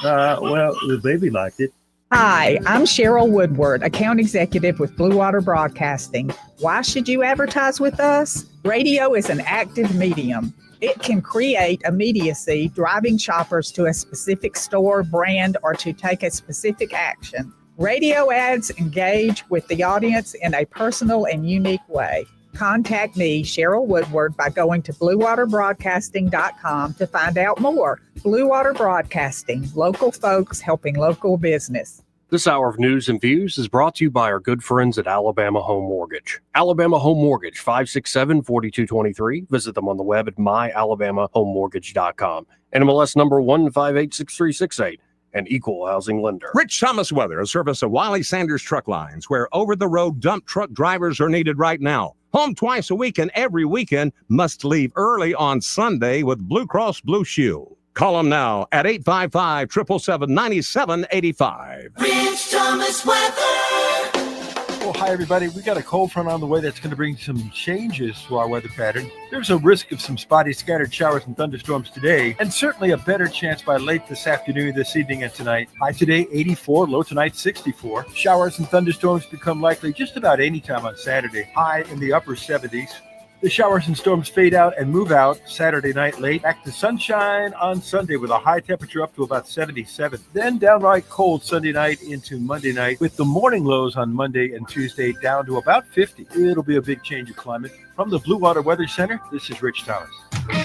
Well, the baby liked it. Hi, I'm Cheryl Woodward, account executive with Blue Water Broadcasting. Why should you advertise with us? Radio is an active medium. It can create immediacy, driving shoppers to a specific store, brand, or to take a specific action. Radio ads engage with the audience in a personal and unique way. Contact me, Cheryl Woodward, by going to bluewaterbroadcasting.com to find out more. Blue Water Broadcasting, local folks helping local business. This hour of news and views is brought to you by our good friends at Alabama Home Mortgage. Alabama Home Mortgage, 567-4223. Visit them on the web at myalabamahomemortgage.com. NMLS number 1586368. An equal housing lender. Rich Thomas Weather, a service of Wiley Sanders Truck Lines, where over-the-road dump truck drivers are needed right now. Home twice a week and every weekend, must leave early on Sunday with Blue Cross Blue Shield. Call them now at 855-777-9785. Rich Thomas weather. Well, hi, everybody. We got a cold front on the way that's going to bring some changes to our weather pattern. There's a risk of some spotty scattered showers and thunderstorms today, and certainly a better chance by late this afternoon, this evening, and tonight. High today, 84. Low tonight, 64. Showers and thunderstorms become likely just about any time on Saturday. High in the upper 70s. The showers and storms fade out and move out Saturday night late. Back to sunshine on Sunday with a high temperature up to about 77. Then downright cold Sunday night into Monday night with the morning lows on Monday and Tuesday down to about 50. It'll be a big change of climate. From the Blue Water Weather Center, this is Rich Thomas.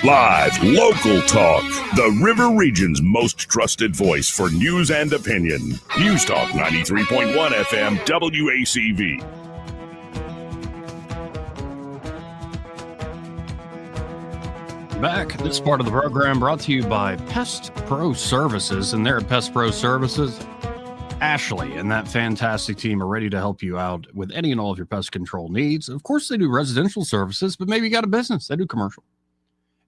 Live local talk. The River Region's most trusted voice for news and opinion. News Talk 93.1 FM WACV. Back. This part of the program brought to you by Pest Pro Services, and they're at Pest Pro Services. Ashley and that fantastic team are ready to help you out with any and all of your pest control needs. Of course, they do residential services, but maybe you got a business. They do commercial.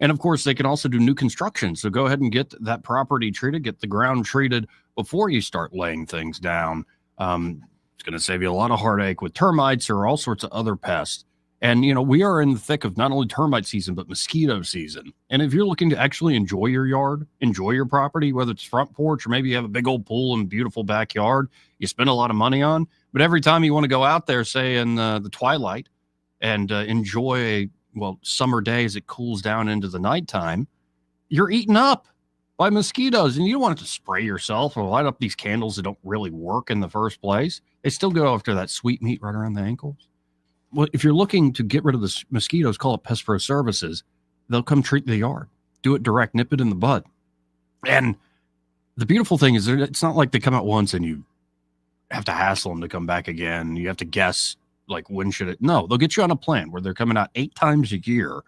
And of course, they can also do new construction. So go ahead and get that property treated, get the ground treated before you start laying things down. It's going to save you a lot of heartache with termites or all sorts of other pests. And, you know, we are in the thick of not only termite season, but mosquito season. And if you're looking to actually enjoy your yard, enjoy your property, whether it's front porch or maybe you have a big old pool and beautiful backyard, you spend a lot of money on. But every time you want to go out there, say in the twilight and enjoy a, summer day as it cools down into the nighttime, you're eaten up by mosquitoes. And you don't want to spray yourself or light up these candles that don't really work in the first place. They still go after that sweet meat right around the ankles. Well, if you're looking to get rid of the mosquitoes, call it Pest Pro Services. They'll come treat the yard, do it direct, nip it in the bud. And the beautiful thing is it's not like they come out once and you have to hassle them to come back again. You have to guess, like, when should it? No, they'll get you on a plan where they're coming out 8 times a year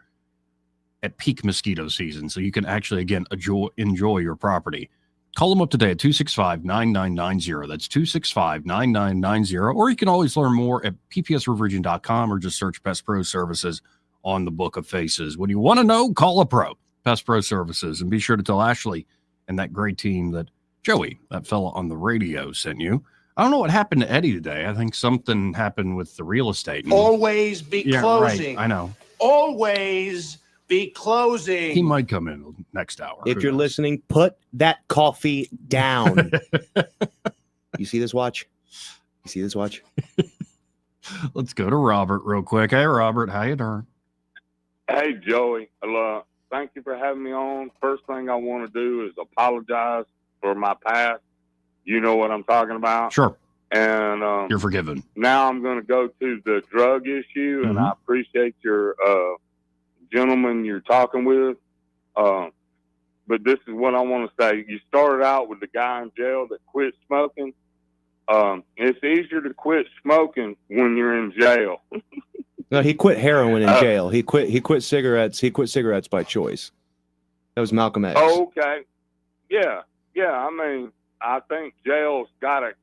at peak mosquito season. So you can actually, again, enjoy your property. Call them up today at 265-9990. That's 265-9990. Or you can always learn more at ppsriverregion.com or just search Pest Pro Services on the Book of Faces. When you want to know, call a pro, Pest Pro Services. And be sure to tell Ashley and that great team that Joey, that fella on the radio, sent you. I don't know what happened to Eddie today. I think something happened with the real estate. Always be closing. Right. I know. Always be closing. He might come in next hour. If you're listening, put that coffee down. You see this watch? You see this watch? Let's go to Robert real quick. Hey, Robert, how you doing? Hey, Joey. Thank you for having me on. First thing I want to do is apologize for my past. You know what I'm talking about? Sure. And you're forgiven. Now I'm going to go to the drug issue, and I appreciate your gentleman you're talking with. But this is what I want to say. You started out with the guy in jail that quit smoking. It's easier to quit smoking when you're in jail. No, he quit heroin in jail. He quit cigarettes. He quit cigarettes by choice. That was Malcolm X. Oh, okay. Yeah. I mean, I think jail's got a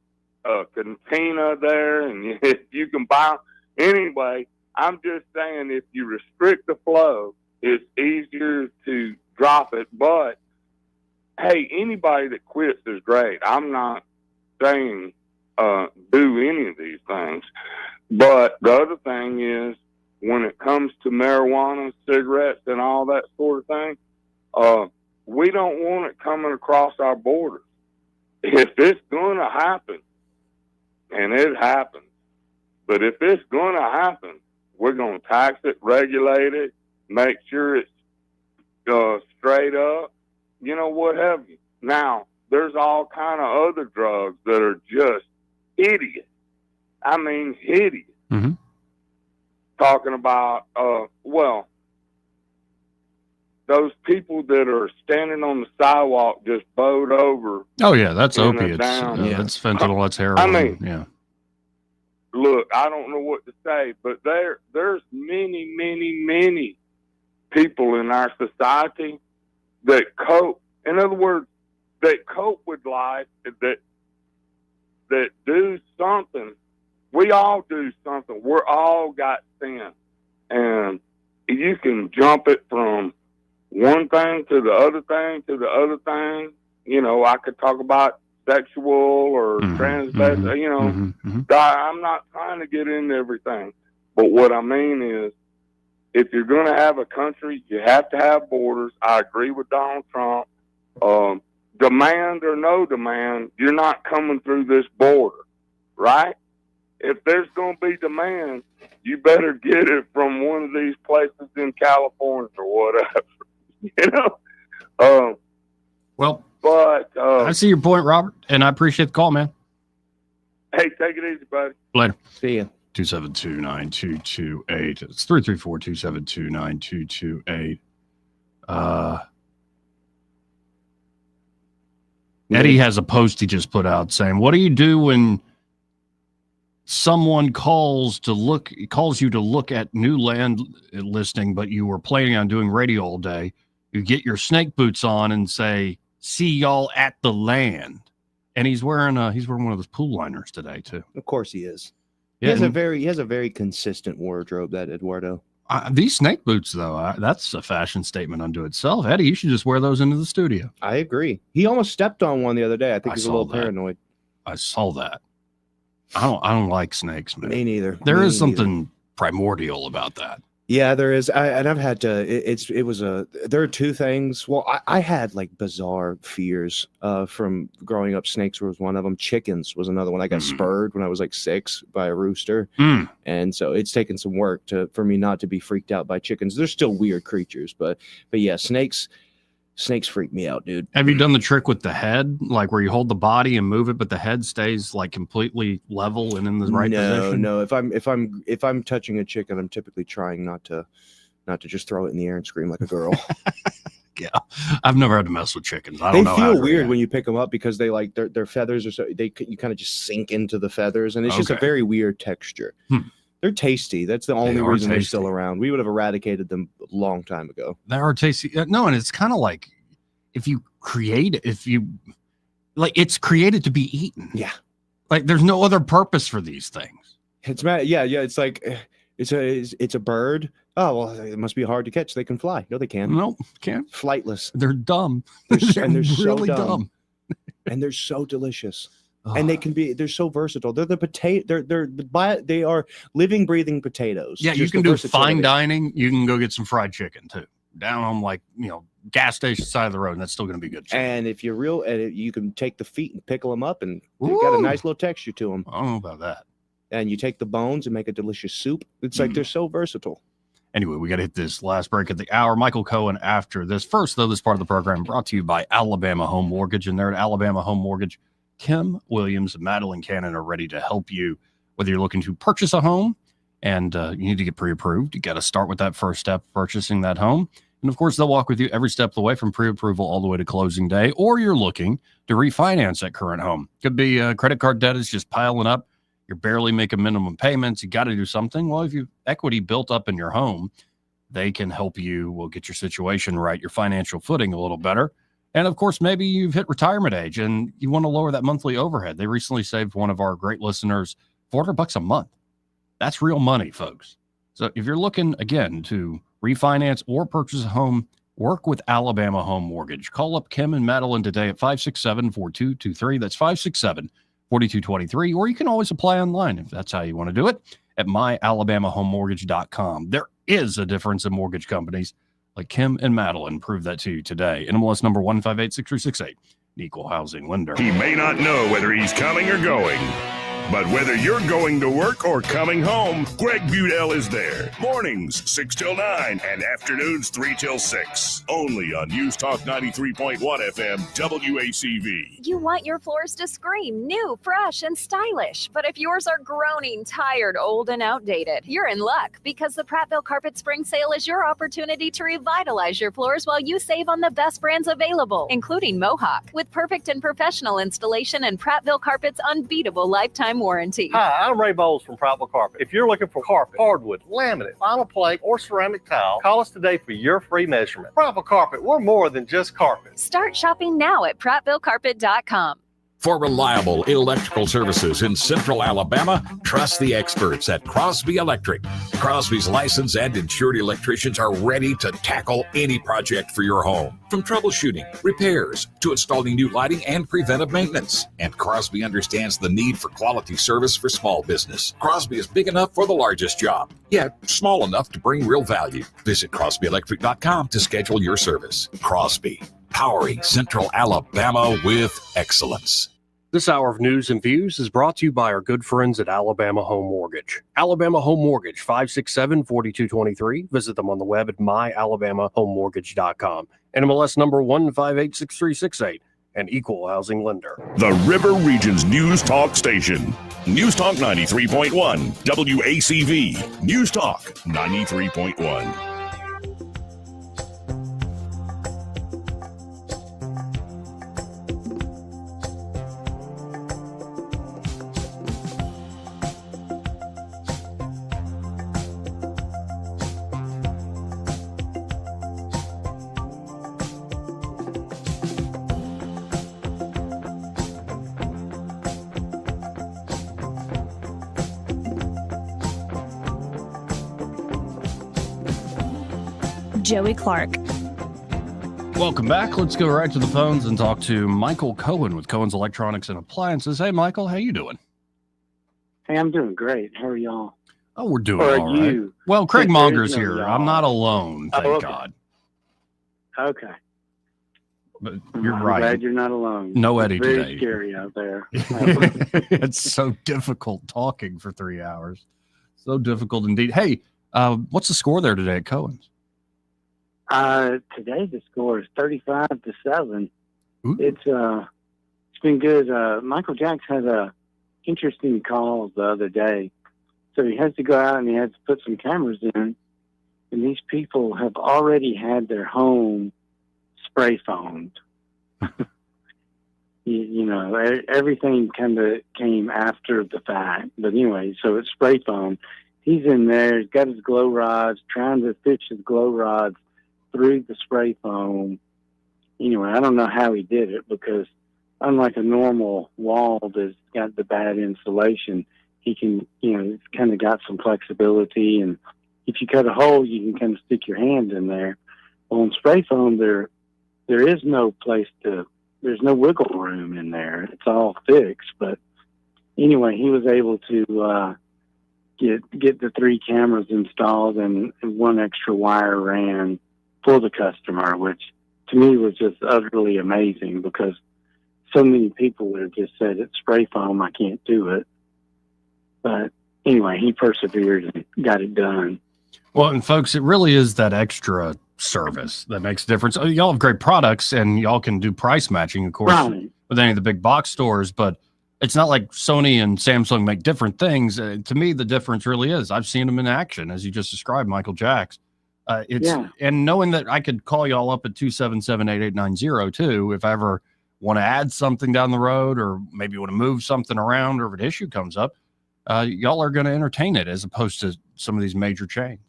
cantina there, and if you can buy anyway. I'm just saying, if you restrict the flow, it's easier to drop it. But hey, anybody that quits is great. I'm not saying do any of these things. But the other thing is, when it comes to marijuana, cigarettes, and all that sort of thing, we don't want it coming across our borders. If it's going to happen, and it happens, but if it's going to happen, we're going to tax it, regulate it, make sure it's straight up, what have you. Now, there's all kind of other drugs that are just hideous. I mean, hideous. Mm-hmm. Talking about, those people that are standing on the sidewalk just bowed over. Oh, yeah, that's opiates. That's fentanyl, that's heroin. I mean, yeah. Look, I don't know what to say, but there's many, many, many people in our society that cope. In other words, that cope with life, that do something. We all do something. We're all got sin. and you can jump it from one thing to the other thing to the other thing. You know, I could talk about sexual or transvestite, you know. I'm not trying to get into everything. But what I mean is, if you're going to have a country, you have to have borders. I agree with Donald Trump. Demand or no demand, you're not coming through this border, right? If there's going to be demand, you better get it from one of these places in California or whatever, you know? Well, but I see your point, Robert, and I appreciate the call, man. Hey, take it easy, buddy. Later. See ya. 272-9228. It's 334-272-9228. Eddie has a post he just put out saying, what do you do when someone calls you to look at new land listing, but you were planning on doing radio all day? You get your snake boots on and say, see y'all at the land. And he's wearing one of those pool liners today too. Of course he is. Yeah, he has a very consistent wardrobe, that Eduardo. These snake boots, though, that's a fashion statement unto itself. Eddie, you should just wear those into the studio. I agree. He almost stepped on one the other day. I think he's a little paranoid. I saw that. I don't like snakes, man. Me neither. There is something primordial about that. Yeah, there is. I've had to, there are two things. Well, I had like bizarre fears from growing up. Snakes was one of them. Chickens was another one. I got spurred when I was like 6 by a rooster. And so it's taken some work for me not to be freaked out by chickens. They're still weird creatures, but yeah, snakes freak me out, dude. Have you done the trick with the head, like where you hold the body and move it, but the head stays like completely level and in the right position? No. If I'm touching a chicken, I'm typically trying not to just throw it in the air and scream like a girl. Yeah, I've never had to mess with chickens. I don't know. They feel weird when you pick them up because they like their feathers are so you kind of just sink into the feathers, and it's just a very weird texture. They're tasty. That's the only reason they're still around. We would have eradicated them a long time ago. They are tasty. No, and it's kind of like it's created to be eaten. Yeah. Like there's no other purpose for these things. It's it's like it's a bird. Oh, well, it must be hard to catch. They can fly. No, they can't. No, can't. Flightless. They're dumb. They're really so dumb. And they're so delicious. And they're so versatile. They're the potato. They are living, breathing potatoes. Yeah, you can do fine dining. You can go get some fried chicken too, down on gas station side of the road, and that's still going to be good chicken. And if you're real, you can take the feet and pickle them up, and they've got a nice little texture to them. I don't know about that. And you take the bones and make a delicious soup. It's like they're so versatile. Anyway, we got to hit this last break of the hour. Michael Cohen after this. First, though, this part of the program brought to you by Alabama Home Mortgage, and they're at Alabama Home Mortgage. Kim Williams and Madeline Cannon are ready to help you, whether you're looking to purchase a home and you need to get pre-approved. You got to start with that first step, purchasing that home. And of course, they'll walk with you every step of the way from pre-approval all the way to closing day, or you're looking to refinance that current home. Could be credit card debt is just piling up. You're barely making minimum payments. You got to do something. Well, if you've equity built up in your home, they can help you. We'll get your situation right, your financial footing a little better. And of course, maybe you've hit retirement age and you want to lower that monthly overhead. They recently saved one of our great listeners $400 a month. That's real money, folks. So if you're looking, again, to refinance or purchase a home, work with Alabama Home Mortgage. Call up Kim and Madeline today at 567-4223. That's 567-4223. Or you can always apply online if that's how you want to do it at myalabamahomemortgage.com. There is a difference in mortgage companies. Like Kim and Madeline prove that to you today. NMLS number 1586368, an equal housing lender. He may not know whether he's coming or going, but whether you're going to work or coming home, Greg Budell is there. Mornings, 6 till 9, and afternoons, 3 till 6. Only on News Talk 93.1 FM, WACV. You want your floors to scream new, fresh, and stylish. But if yours are groaning, tired, old, and outdated, you're in luck, because the Prattville Carpet Spring Sale is your opportunity to revitalize your floors while you save on the best brands available, including Mohawk, with perfect and professional installation and Prattville Carpet's unbeatable lifetime warranty. Hi, I'm Ray Bowles from Prattville Carpet. If you're looking for carpet, hardwood, laminate, vinyl plate, or ceramic tile, call us today for your free measurement. Prattville Carpet, we're more than just carpet. Start shopping now at prattvillecarpet.com. For reliable electrical services in Central Alabama, trust the experts at Crosby Electric. Crosby's licensed and insured electricians are ready to tackle any project for your home, from troubleshooting, repairs, to installing new lighting and preventive maintenance. And Crosby understands the need for quality service for small business. Crosby is big enough for the largest job, yet small enough to bring real value. Visit CrosbyElectric.com to schedule your service. Crosby, powering Central Alabama with excellence. This hour of news and views is brought to you by our good friends at Alabama Home Mortgage. Alabama Home Mortgage, 567-4223. Visit them on the web at myalabamahomemortgage.com. NMLS number 1586368, an equal housing lender. The River Region's News Talk Station. News Talk 93.1, WACV. News Talk 93.1. Joey Clark. Welcome back. Let's go right to the phones and talk to Michael Cohen with Cohen's Electronics and Appliances. Hey, Michael, how you doing? Hey, I'm doing great. How are y'all? Oh, we're doing Or all right. you? Well, Craig There Monger's is no here. y'all. I'm not alone, thank Oh, okay. God. Okay. But you're I'm right. glad you're not alone. No It's Eddie very today. scary out there. It's so difficult talking for 3 hours. So difficult indeed. Hey, what's the score there today at Cohen's? Today the score is 35-7. It's been good. Michael Jackson had a interesting call the other day. So he has to go out and he has to put some cameras in. And these people have already had their home spray foamed. you know, everything kind of came after the fact. But anyway, so it's spray foamed. He's in there. He's got his glow rods, trying to fish his glow rods through the spray foam. Anyway, I don't know how he did it because unlike a normal wall that's got the bad insulation, he can, you know, it's kind of got some flexibility. And if you cut a hole, you can kind of stick your hand in there. Well, on spray foam, there is no place there's no wiggle room in there. It's all fixed. But anyway, he was able to get the 3 cameras installed and 1 extra wire ran for the customer, which to me was just utterly amazing because so many people would have just said, it's spray foam, I can't do it. But anyway, he persevered and got it done. Well, and folks, it really is that extra service that makes a difference. Oh, y'all have great products and y'all can do price matching, of course, Right. with any of the big box stores, but it's not like Sony and Samsung make different things. To me, the difference really is I've seen them in action, as you just described, Michael Jacks. And knowing that I could call y'all up at 277-8890 too, if I ever want to add something down the road or maybe want to move something around or if an issue comes up, y'all are going to entertain it as opposed to some of these major chains.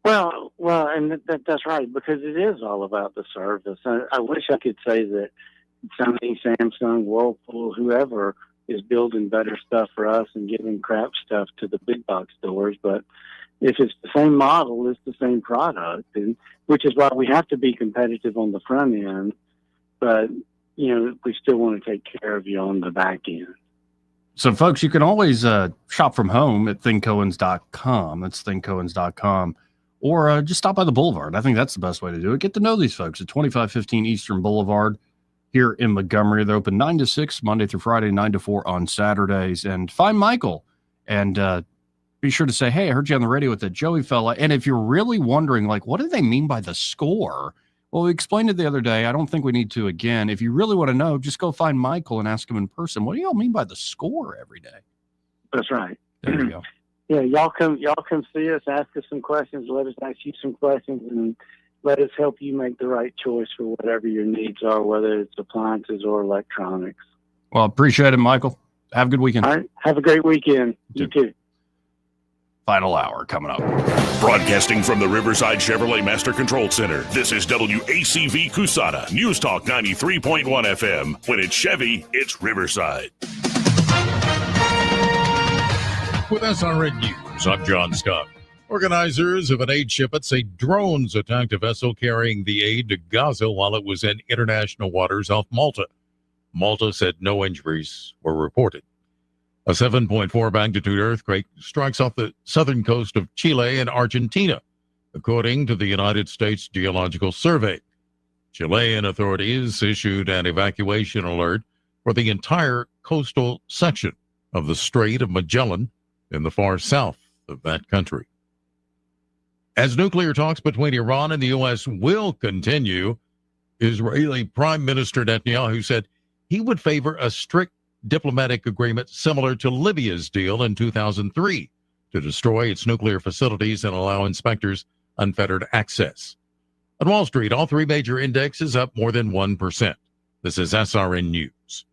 Well, and that's right, because it is all about the service. I wish I could say that Sony, Samsung, Whirlpool, whoever is building better stuff for us and giving crap stuff to the big box stores, but if it's the same model, it's the same product, and which is why we have to be competitive on the front end, but, you know, we still want to take care of you on the back end. So, folks, you can always shop from home at thinkcohens.com. That's thinkcohens.com. Or just stop by the Boulevard. I think that's the best way to do it. Get to know these folks at 2515 Eastern Boulevard here in Montgomery. They're open 9 to 6, Monday through Friday, 9 to 4 on Saturdays. And find Michael and be sure to say, hey, I heard you on the radio with that Joey fella. And if you're really wondering, like, what do they mean by the score? Well, we explained it the other day. I don't think we need to again. If you really want to know, just go find Michael and ask him in person. What do y'all mean by the score every day? That's right. There you go. Yeah, y'all come see us, ask us some questions, let us ask you some questions, and let us help you make the right choice for whatever your needs are, whether it's appliances or electronics. Well, appreciate it, Michael. Have a good weekend. All right. Have a great weekend. You too. Final hour coming up. Broadcasting from the Riverside Chevrolet Master Control Center, this is WACV Cusana, News Talk 93.1 FM. When it's Chevy, it's Riverside. With SRN News, I'm John Scott. Organizers of an aid shipment say drones attacked a vessel carrying the aid to Gaza while it was in international waters off Malta. Malta said no injuries were reported. A 7.4 magnitude earthquake strikes off the southern coast of Chile and Argentina, according to the United States Geological Survey. Chilean authorities issued an evacuation alert for the entire coastal section of the Strait of Magellan in the far south of that country. As nuclear talks between Iran and the U.S. will continue, Israeli Prime Minister Netanyahu said he would favor a strict diplomatic agreement similar to Libya's deal in 2003 to destroy its nuclear facilities and allow inspectors unfettered access. On Wall Street, all three major indexes up more than 1%. This is SRN News.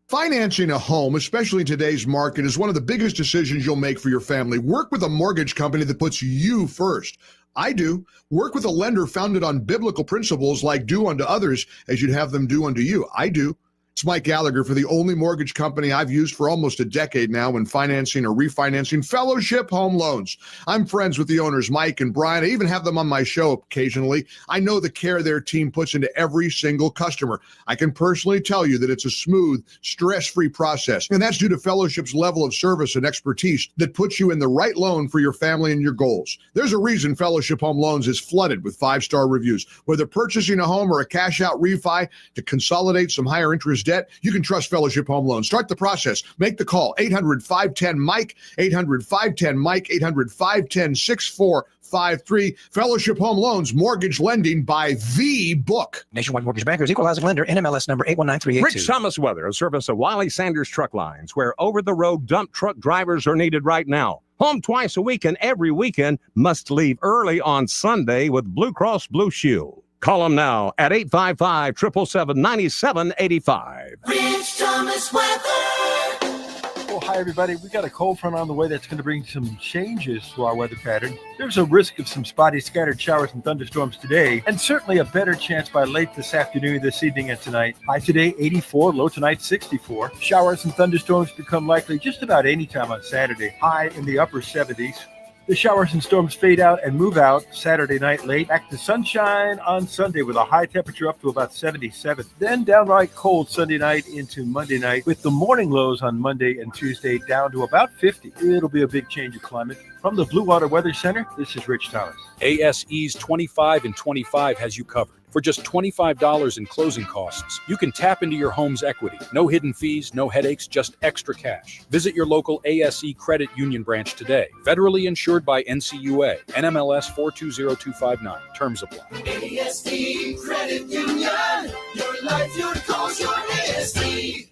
Financing a home, especially in today's market, is one of the biggest decisions you'll make for your family. Work with a mortgage company that puts you first. I do. Work with a lender founded on biblical principles like do unto others as you'd have them do unto you. I do. It's Mike Gallagher for the only mortgage company I've used for almost a decade now when financing or refinancing Fellowship Home Loans. I'm friends with the owners, Mike and Brian. I even have them on my show occasionally. I know the care their team puts into every single customer. I can personally tell you that it's a smooth, stress-free process. And that's due to Fellowship's level of service and expertise that puts you in the right loan for your family and your goals. There's a reason Fellowship Home Loans is flooded with 5-star reviews. Whether purchasing a home or a cash-out refi to consolidate some higher interest debt, you can trust Fellowship Home Loans. Start the process. Make the call. 800-510-MIKE, 800-510-MIKE, 800-510-6453. Fellowship Home Loans, mortgage lending by the book. Nationwide Mortgage Bankers, Equal Housing Lender, NMLS number 819382. Rich Thomas weather, a service of Wiley Sanders Truck Lines, where over-the-road dump truck drivers are needed right now. Home twice a week and every weekend. Must leave early on Sunday with Blue Cross Blue Shield. Call them now at 855-777-9785. Rich Thomas weather. Oh, hi, everybody. We got a cold front on the way that's going to bring some changes to our weather pattern. There's a risk of some spotty scattered showers and thunderstorms today, and certainly a better chance by late this afternoon, this evening, and tonight. High today, 84. Low tonight, 64. Showers and thunderstorms become likely just about any time on Saturday. High in the upper 70s. The showers and storms fade out and move out Saturday night late. Back to sunshine on Sunday with a high temperature up to about 77. Then downright cold Sunday night into Monday night with the morning lows on Monday and Tuesday down to about 50. It'll be a big change of climate. From the Blue Water Weather Center, this is Rich Thomas. ASE's 25 and 25 has you covered. For just $25 in closing costs, you can tap into your home's equity. No hidden fees, no headaches, just extra cash. Visit your local ASE Credit Union branch today. Federally insured by NCUA. NMLS 420259. Terms apply. ASE Credit Union. Your life, your cause, your ASE.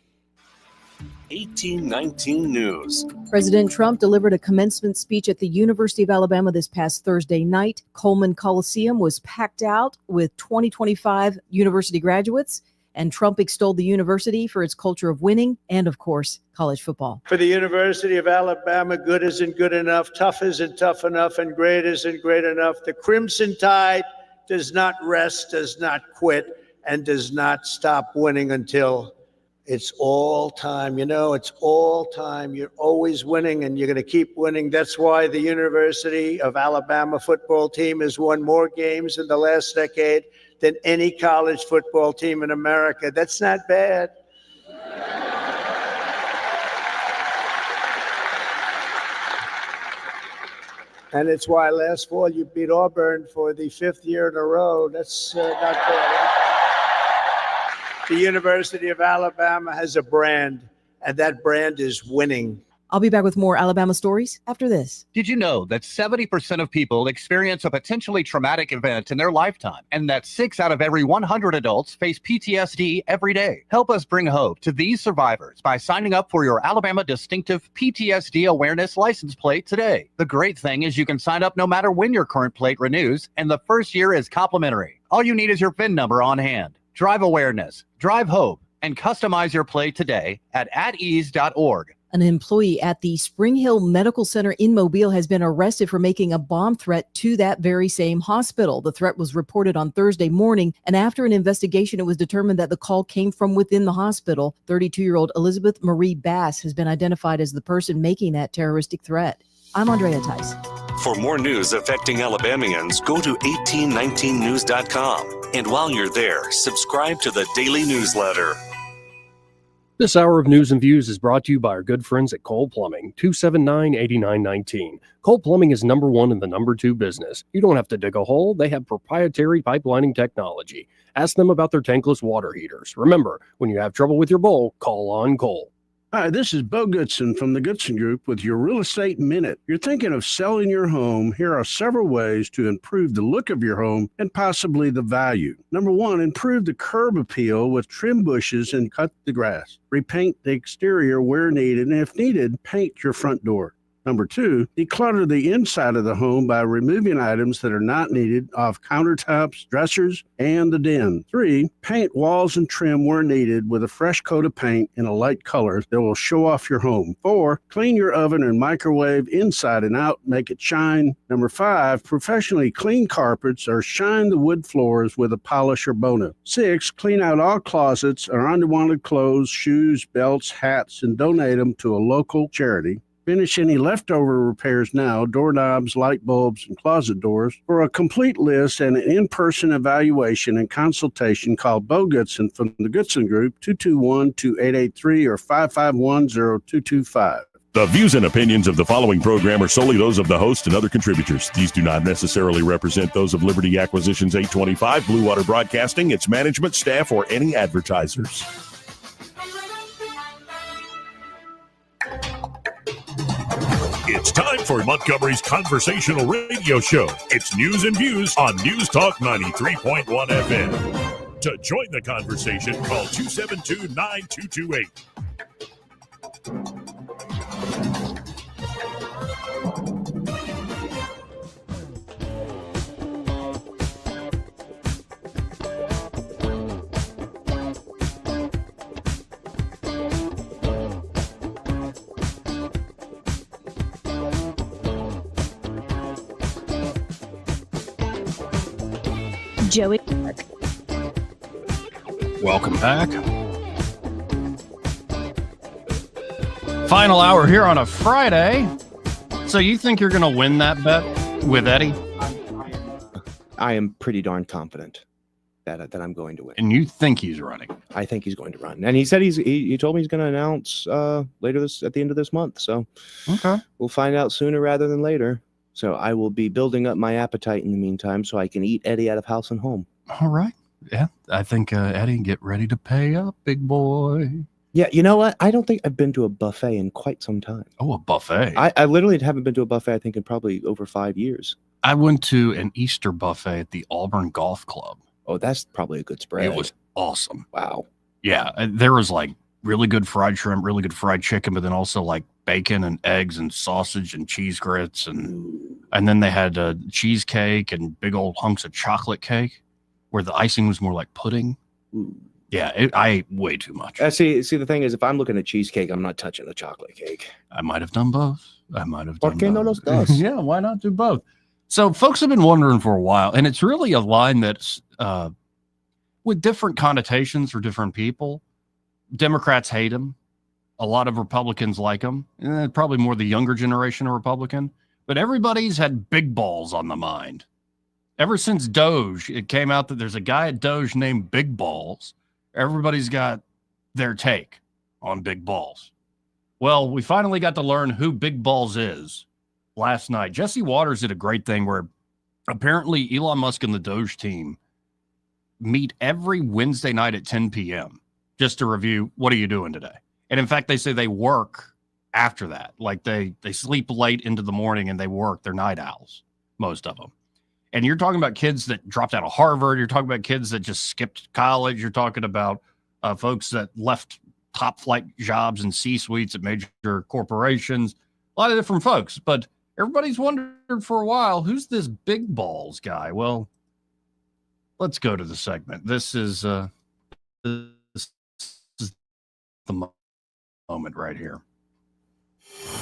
1819 News. President Trump delivered a commencement speech at the University of Alabama this past Thursday night. Coleman Coliseum was packed out with 2025 university graduates, and Trump extolled the university for its culture of winning and, of course, college football. For the University of Alabama, good isn't good enough, tough isn't tough enough, and great isn't great enough. The Crimson Tide does not rest, does not quit, and does not stop winning until it's all time. You know, it's all time. You're always winning, and you're going to keep winning. That's why the University of Alabama football team has won more games in the last decade than any college football team in America. That's not bad. And it's why last fall you beat Auburn for the 5th year in a row. That's not bad. The University of Alabama has a brand, and that brand is winning. I'll be back with more Alabama stories after this. Did you know that 70% of people experience a potentially traumatic event in their lifetime, and that 6 out of every 100 adults face PTSD every day? Help us bring hope to these survivors by signing up for your Alabama Distinctive PTSD Awareness license plate today. The great thing is you can sign up no matter when your current plate renews, and the first year is complimentary. All you need is your VIN number on hand. Drive awareness, drive hope, and customize your plate today at ease.org. An employee at the Spring Hill Medical Center in Mobile has been arrested for making a bomb threat to that very same hospital. The threat was reported on Thursday morning, and after an investigation, it was determined that the call came from within the hospital. 32-year-old Elizabeth Marie Bass has been identified as the person making that terroristic threat. I'm Andrea Tice. For more news affecting Alabamians, go to 1819news.com. And while you're there, subscribe to the daily newsletter. This hour of News and Views is brought to you by our good friends at Cole Plumbing, 279-8919. Cole Plumbing is number one in the number two business. You don't have to dig a hole. They have proprietary pipelining technology. Ask them about their tankless water heaters. Remember, when you have trouble with your bowl, call on Cole. Hi, this is Bo Goodson from the Goodson Group with your Real Estate Minute. You're thinking of selling your home. Here are several ways to improve the look of your home and possibly the value. Number one, improve the curb appeal with trim bushes and cut the grass. Repaint the exterior where needed, and if needed, paint your front door. Number two, declutter the inside of the home by removing items that are not needed off countertops, dressers, and the den. Three, paint walls and trim where needed with a fresh coat of paint in a light color that will show off your home. Four, clean your oven and microwave inside and out, make it shine. Number five, professionally clean carpets or shine the wood floors with a polish or bona. Six, clean out all closets or unwanted clothes, shoes, belts, hats, and donate them to a local charity. Finish any leftover repairs now, doorknobs, light bulbs, and closet doors. For a complete list and an in-person evaluation and consultation, call Bo Goodson from the Goodson Group, 221-2883 or 551-0225. The views and opinions of the following program are solely those of the host and other contributors. These do not necessarily represent those of Liberty Acquisitions 825, Blue Water Broadcasting, its management, staff, or any advertisers. It's time for Montgomery's conversational radio show. It's News and Views on News Talk 93.1 FM. To join the conversation, call 272-9228. Joey Clark. Welcome back. Final hour here on a Friday. So you think you're going to win that bet with Eddie? I am pretty darn confident that I'm going to win. And you think he's running? I think he's going to run. And he said he told me he's going to announce later at the end of this month. So okay, we'll find out sooner rather than later. So I will be building up my appetite in the meantime so I can eat Eddie out of house and home. All right. Yeah, I think Eddie, get ready to pay up, big boy. Yeah, you know what? I don't think I've been to a buffet in quite some time. Oh, a buffet. I literally haven't been to a buffet, I think, in probably over 5 years. I went to an Easter buffet at the Auburn Golf Club. Oh, that's probably a good spread. It was awesome. Wow. Yeah, there was like really good fried shrimp, really good fried chicken, but then also like bacon and eggs and sausage and cheese grits. And then they had cheesecake and big old hunks of chocolate cake where the icing was more like pudding. Ooh. Yeah, I ate way too much. See, the thing is, if I'm looking at cheesecake, I'm not touching the chocolate cake. I might have done both. ¿Por qué no los dos? Yeah, why not do both? So folks have been wondering for a while, and it's really a line that's with different connotations for different people. Democrats hate him. A lot of Republicans like him. And probably more the younger generation of Republican. But everybody's had big balls on the mind. Ever since Doge, it came out that there's a guy at Doge named Big Balls. Everybody's got their take on big balls. Well, we finally got to learn who Big Balls is last night. Jesse Waters did a great thing where apparently Elon Musk and the Doge team meet every Wednesday night at 10 p.m. just to review, what are you doing today? And in fact, they say they work after that. Like they sleep late into the morning and they work. They're night owls, most of them. And you're talking about kids that dropped out of Harvard. You're talking about kids that just skipped college. You're talking about folks that left top flight jobs and C-suites at major corporations. A lot of different folks. But everybody's wondered for a while, who's this Big Balls guy? Well, let's go to the segment. This is the moment right here.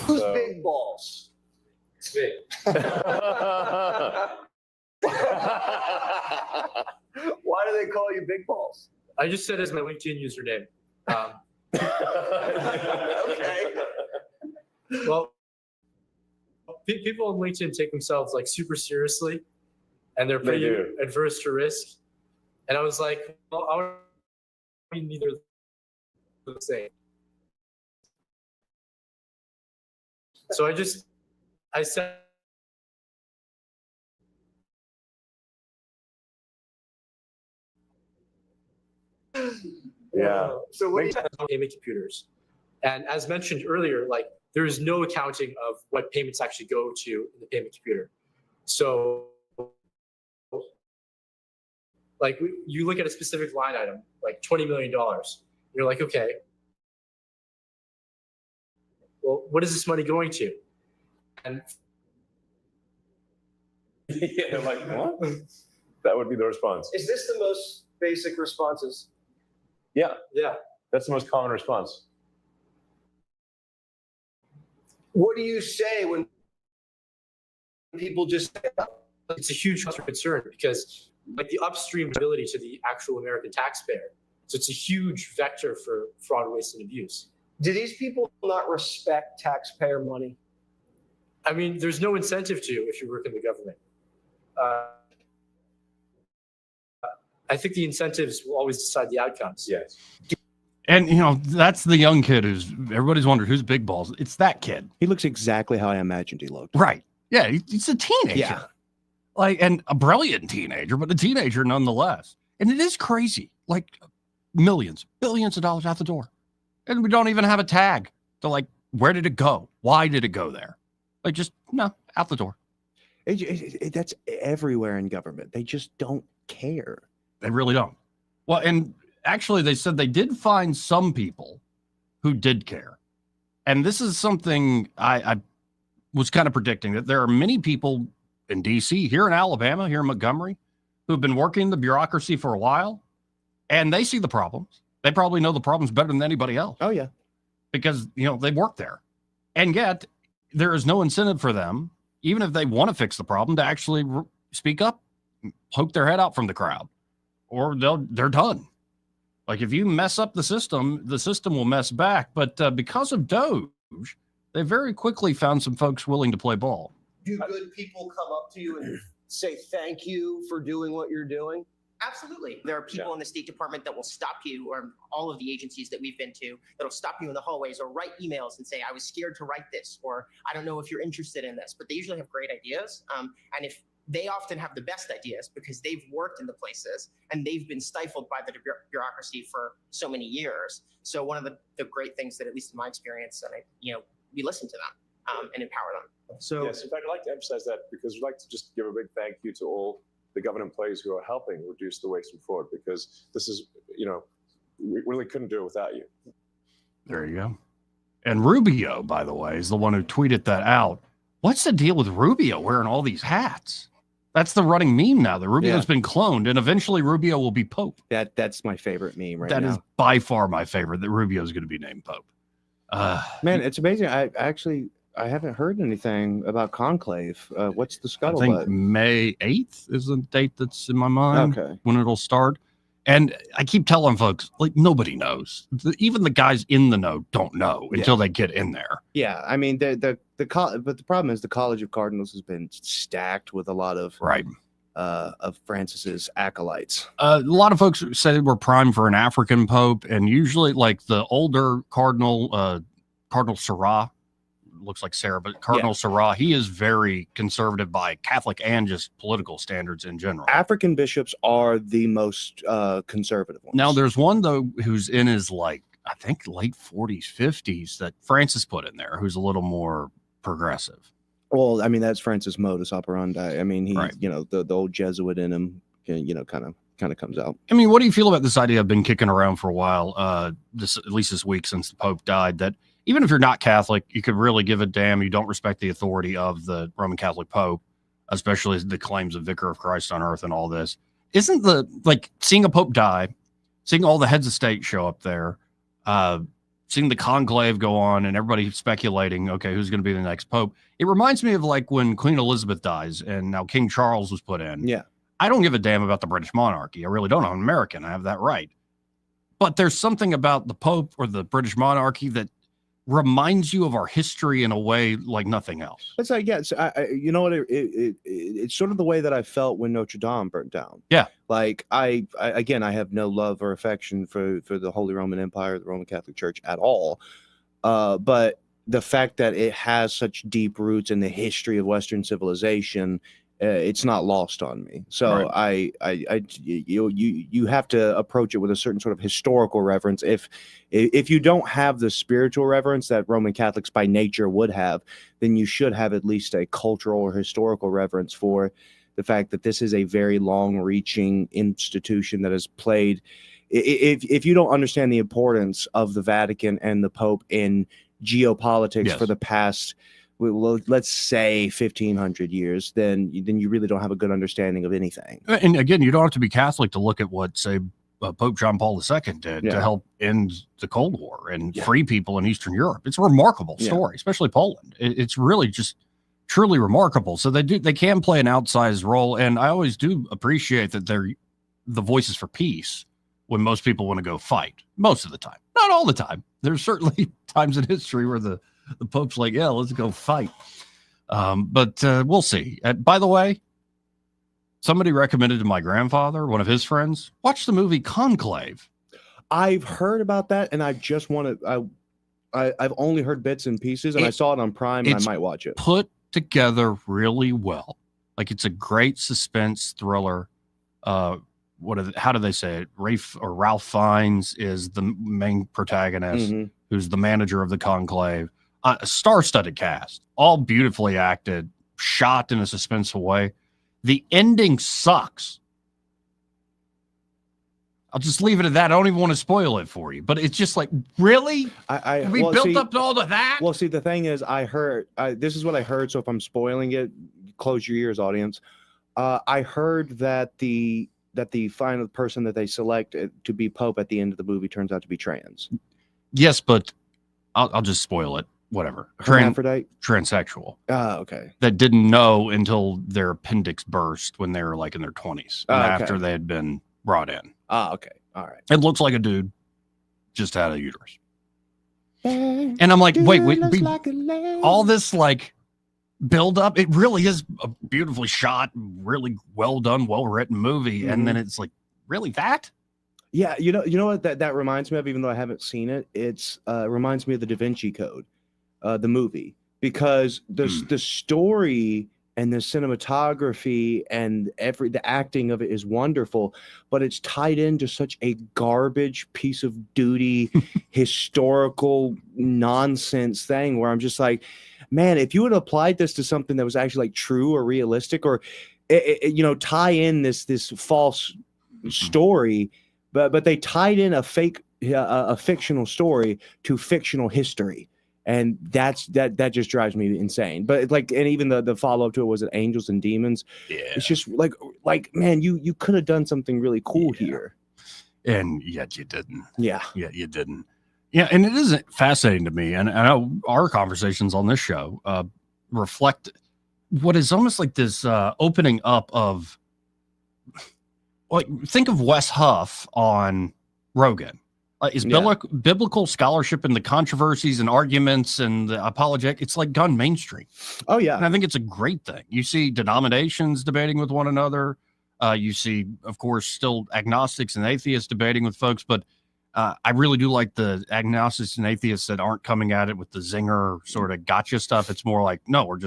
Who's big balls? It's big. Why do they call you big balls? I just said as my LinkedIn username. Okay. Well, people on LinkedIn take themselves like super seriously, and they're pretty adverse to risk. And I was like, well, I would be neither the same. So I said. Yeah. So what do you payment computers? And as mentioned earlier, like there is no accounting of what payments actually go to in the payment computer. So like you look at a specific line item, like $20 million. You're like, okay, well, what is this money going to? And yeah, like what? That would be the response. Is this the most basic responses? Yeah. Yeah. That's the most common response. What do you say when people just say, it's a huge concern because like the upstream ability to the actual American taxpayer. So it's a huge vector for fraud, waste, and abuse. do these people not respect taxpayer money? I mean, there's no incentive to if you work in the government. I think the incentives will always decide the outcomes. Yes. And, that's the young kid who's everybody's wondering who's big balls. It's that kid. He looks exactly how I imagined he looked. Right. Yeah. He's a teenager. Yeah. And a brilliant teenager, but a teenager nonetheless. And it is crazy. Like millions, billions of dollars out the door. And we don't even have a tag to where did it go? Why did it go there? No, out the door. That's everywhere in government. They just don't care. They really don't. Well, and actually they said they did find some people who did care. And this is something I was kind of predicting, that there are many people in DC, here in Alabama, here in Montgomery, who've been working the bureaucracy for a while, and they see the problems. They probably know the problems better than anybody else. Oh, yeah. Because, they work there. And yet there is no incentive for them, even if they want to fix the problem, to actually speak up, poke their head out from the crowd, or they're done. Like if you mess up the system will mess back. But because of Doge, they very quickly found some folks willing to play ball. Do good people come up to you and say thank you for doing what you're doing? Absolutely. There are people in the State Department that will stop you, or all of the agencies that we've been to, that'll stop you in the hallways or write emails and say, I was scared to write this, or I don't know if you're interested in this. But they usually have great ideas. And if they often have the best ideas because they've worked in the places and they've been stifled by the bureaucracy for so many years. So one of the great things that, at least in my experience, and we listen to them and empower them. So yes, in fact, I'd like to emphasize that because we'd like to just give a big thank you to all the government employees who are helping reduce the waste and fraud, because this is, we really couldn't do it without you. There you go. And Rubio, by the way, is the one who tweeted that out. What's the deal with Rubio wearing all these hats? That's the running meme now. The Rubio's been cloned, and eventually Rubio will be Pope. That's my favorite meme right now. That is by far my favorite, that Rubio's going to be named Pope. Man, it's amazing. I haven't heard anything about Conclave. What's the scuttlebutt? I think May 8th is the date that's in my mind. Okay. When it'll start. And I keep telling folks, nobody knows. Even the guys in the know don't know until they get in there. Yeah, I mean, but the problem is the College of Cardinals has been stacked with a lot of of Francis's acolytes. A lot of folks say we're primed for an African pope, and usually the older Cardinal Sarah, looks like Sarah, but Cardinal Sarah, he is very conservative by Catholic and just political standards in general. African bishops are the most conservative ones. Now, there's one, though, who's in his, I think, late 40s, 50s that Francis put in there, who's a little more progressive. Well, I mean, that's Francis' modus operandi. I mean, he, the old Jesuit in him, kind of comes out. I mean, what do you feel about this idea I've been kicking around for a while, at least this week since the Pope died, that even if you're not Catholic, you could really give a damn. You don't respect the authority of the Roman Catholic Pope, especially the claims of Vicar of Christ on earth and all this. Isn't seeing a Pope die, seeing all the heads of state show up there, seeing the conclave go on and everybody speculating, okay, who's going to be the next pope. It reminds me of like when Queen Elizabeth dies and now King Charles was put in. Yeah. I don't give a damn about the British monarchy. I really don't. I'm American. I have that right. But there's something about the Pope or the British monarchy that reminds you of our history in a way like nothing else. It's like, yeah, you know what? It's sort of the way that I felt when Notre Dame burnt down. Yeah. Like I have no love or affection for the Holy Roman Empire, the Roman Catholic Church at all. But the fact that it has such deep roots in the history of Western civilization, it's not lost on me. So right. You have to approach it with a certain sort of historical reverence. If you don't have the spiritual reverence that Roman Catholics by nature would have, then you should have at least a cultural or historical reverence for the fact that this is a very long-reaching institution that has played. If you don't understand the importance of the Vatican and the Pope in geopolitics for the past, well, let's say 1,500 years, then you really don't have a good understanding of anything. And again, you don't have to be Catholic to look at what, say, Pope John Paul II did to help end the Cold War and free people in Eastern Europe. It's a remarkable story, especially Poland. It's really just truly remarkable. So they can play an outsized role, and I always do appreciate that they're the voices for peace when most people want to go fight. Most of the time, not all the time. There's certainly times in history where the Pope's like, yeah, let's go fight. But we'll see. By the way, somebody recommended to my grandfather, one of his friends, watch the movie Conclave. I've heard about that, and I just want to. I've only heard bits and pieces, and I saw it on Prime, and I might watch it. Put together really well. Like, it's a great suspense thriller. How do they say it? Ralph Fiennes is the main protagonist, who's the manager of the Conclave. A star-studded cast, all beautifully acted, shot in a suspenseful way. The ending sucks. I'll just leave it at that. I don't even want to spoil it for you, but it's just like, really? We built up to all of that? Well, see, the thing is, this is what I heard, so if I'm spoiling it, close your ears, audience. I heard that the final person that they select to be Pope at the end of the movie turns out to be trans. Yes, but I'll just spoil it. Whatever. Hermaphrodite? Transsexual. Okay. That didn't know until their appendix burst when they were like in their 20s after they had been brought in. Okay. All right. It looks like a dude just had a uterus. And I'm like, wait, all this like build up, it really is a beautifully shot, really well done, well written movie. And then it's like, really that? Yeah, you know what that reminds me of, even though I haven't seen it. It's reminds me of the Da Vinci Code, the movie, because the story and the cinematography and the acting of it is wonderful, but it's tied into such a garbage piece of duty historical nonsense thing where I'm just like, man, if you had applied this to something that was actually like true or realistic, or tie in this false story. But they tied in a fictional story to fictional history, and that just drives me insane. But and even the follow up to it, was it Angels and Demons? Yeah, it's just like man, you could have done something really cool here, and yet you didn't. Yeah, you didn't. Yeah, and it is fascinating to me, and I know our conversations on this show reflect what is almost like this opening up of. Like, think of Wes Huff on Rogan. Is biblical scholarship and the controversies and arguments and the apologetic, it's like gone mainstream. Oh, yeah. And I think it's a great thing. You see denominations debating with one another. You see, of course, still agnostics and atheists debating with folks. But I really do like the agnostics and atheists that aren't coming at it with the zinger sort of gotcha stuff. It's more like, no,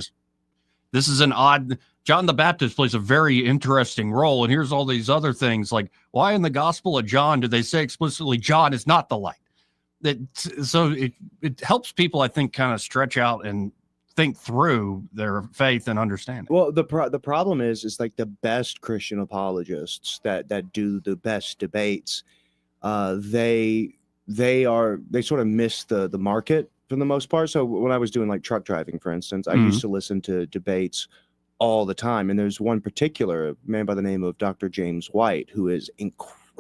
this is an odd. John the Baptist plays a very interesting role. And here's all these other things, like why in the Gospel of John did they say explicitly John is not the light? So it helps people, I think, kind of stretch out and think through their faith and understanding. Well, the problem is like the best Christian apologists that do the best debates, they sort of miss the market for the most part. So when I was doing like truck driving, for instance, I used to listen to debates all the time. And there's one particular man by the name of Dr. James White, who is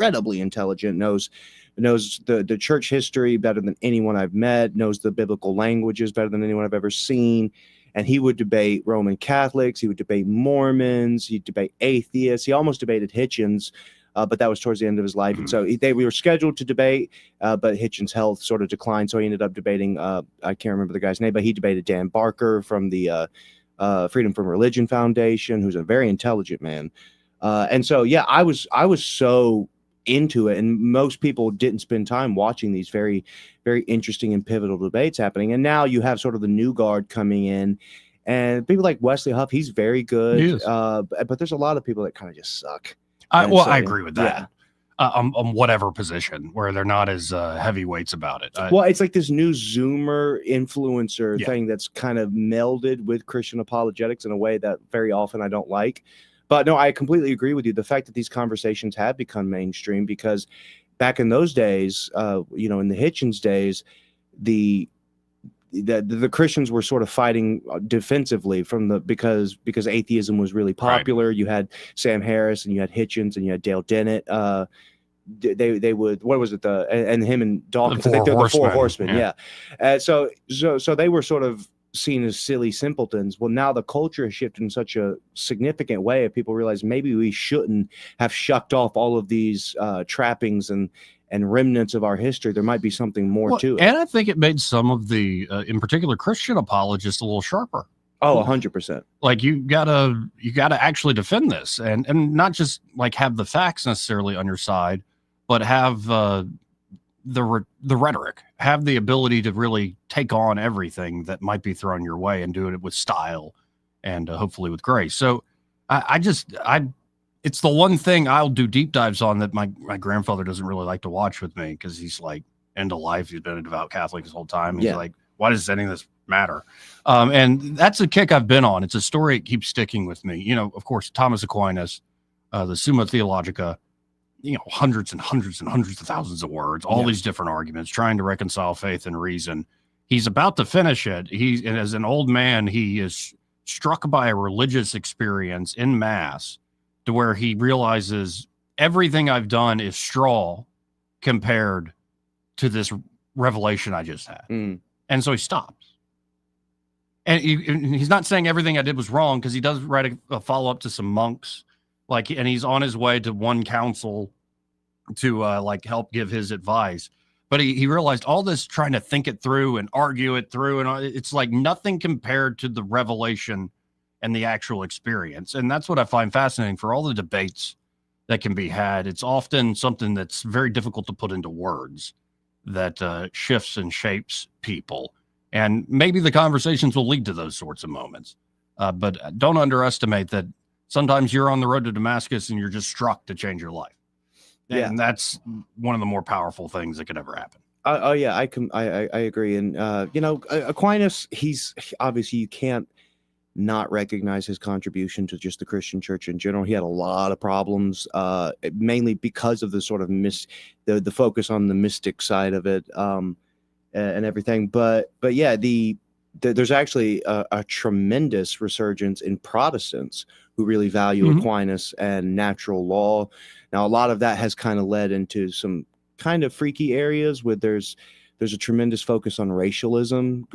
incredibly intelligent, knows the church history better than anyone I've met, knows the biblical languages better than anyone I've ever seen. And he would debate Roman Catholics, he would debate Mormons, he'd debate atheists. He almost debated Hitchens, but that was towards the end of his life. And so we were scheduled to debate, but Hitchens' health sort of declined. So he ended up debating, I can't remember the guy's name, but he debated Dan Barker from the Freedom from Religion Foundation, who's a very intelligent man. And so, yeah, I was so into it, and most people didn't spend time watching these very, very interesting and pivotal debates happening. And now you have sort of the new guard coming in, and people like Wesley Huff, he's very good, but there's a lot of people that kind of just suck. I agree with that. On whatever position where they're not as heavyweights about it. Well, it's like this new Zoomer influencer thing that's kind of melded with Christian apologetics in a way that very often I don't like. But no, I completely agree with you. The fact that these conversations have become mainstream, because back in those days, in the Hitchens days, the Christians were sort of fighting defensively because atheism was really popular. Right. You had Sam Harris, and you had Hitchens, and you had Dale Dennett. They would, what was it, and him and Dawkins, the Four Horsemen. Yeah. So they were sort of seen as silly simpletons. Well, now the culture has shifted in such a significant way. People realize maybe we shouldn't have shucked off all of these trappings and remnants of our history. There might be something more to it. And I think it made some of the, in particular, Christian apologists a little sharper. Oh, 100%. Like you gotta actually defend this, and not just like have the facts necessarily on your side, but have the rhetoric, have the ability to really take on everything that might be thrown your way and do it with style and hopefully with grace. So it's the one thing I'll do deep dives on that my grandfather doesn't really like to watch with me, because he's like end of life. He's been a devout Catholic his whole time. He's like, why does any of this matter? And that's a kick I've been on. It's a story that keeps sticking with me. Of course, Thomas Aquinas, the Summa Theologica, hundreds and hundreds and hundreds of thousands of words, all these different arguments, trying to reconcile faith and reason. He's about to finish it. And as an old man, he is struck by a religious experience in Mass to where he realizes everything I've done is straw compared to this revelation I just had. And so he stops. And he's not saying everything I did was wrong, because he does write a follow-up to some monks. And he's on his way to one council to help give his advice. But he realized all this trying to think it through and argue it through, and it's like nothing compared to the revelation and the actual experience. And that's what I find fascinating. For all the debates that can be had, it's often something that's very difficult to put into words, that shifts and shapes people. And maybe the conversations will lead to those sorts of moments. But don't underestimate that sometimes you're on the road to Damascus and you're just struck to change your life. And that's one of the more powerful things that could ever happen. I agree. And, Aquinas, he's obviously, you can't not recognize his contribution to just the Christian church in general. He had a lot of problems, mainly because of the sort of the focus on the mystic side of it, and everything. But yeah, there's actually a tremendous resurgence in Protestants who really value Aquinas and natural law. Now, a lot of that has kind of led into some kind of freaky areas where there's a tremendous focus on racialism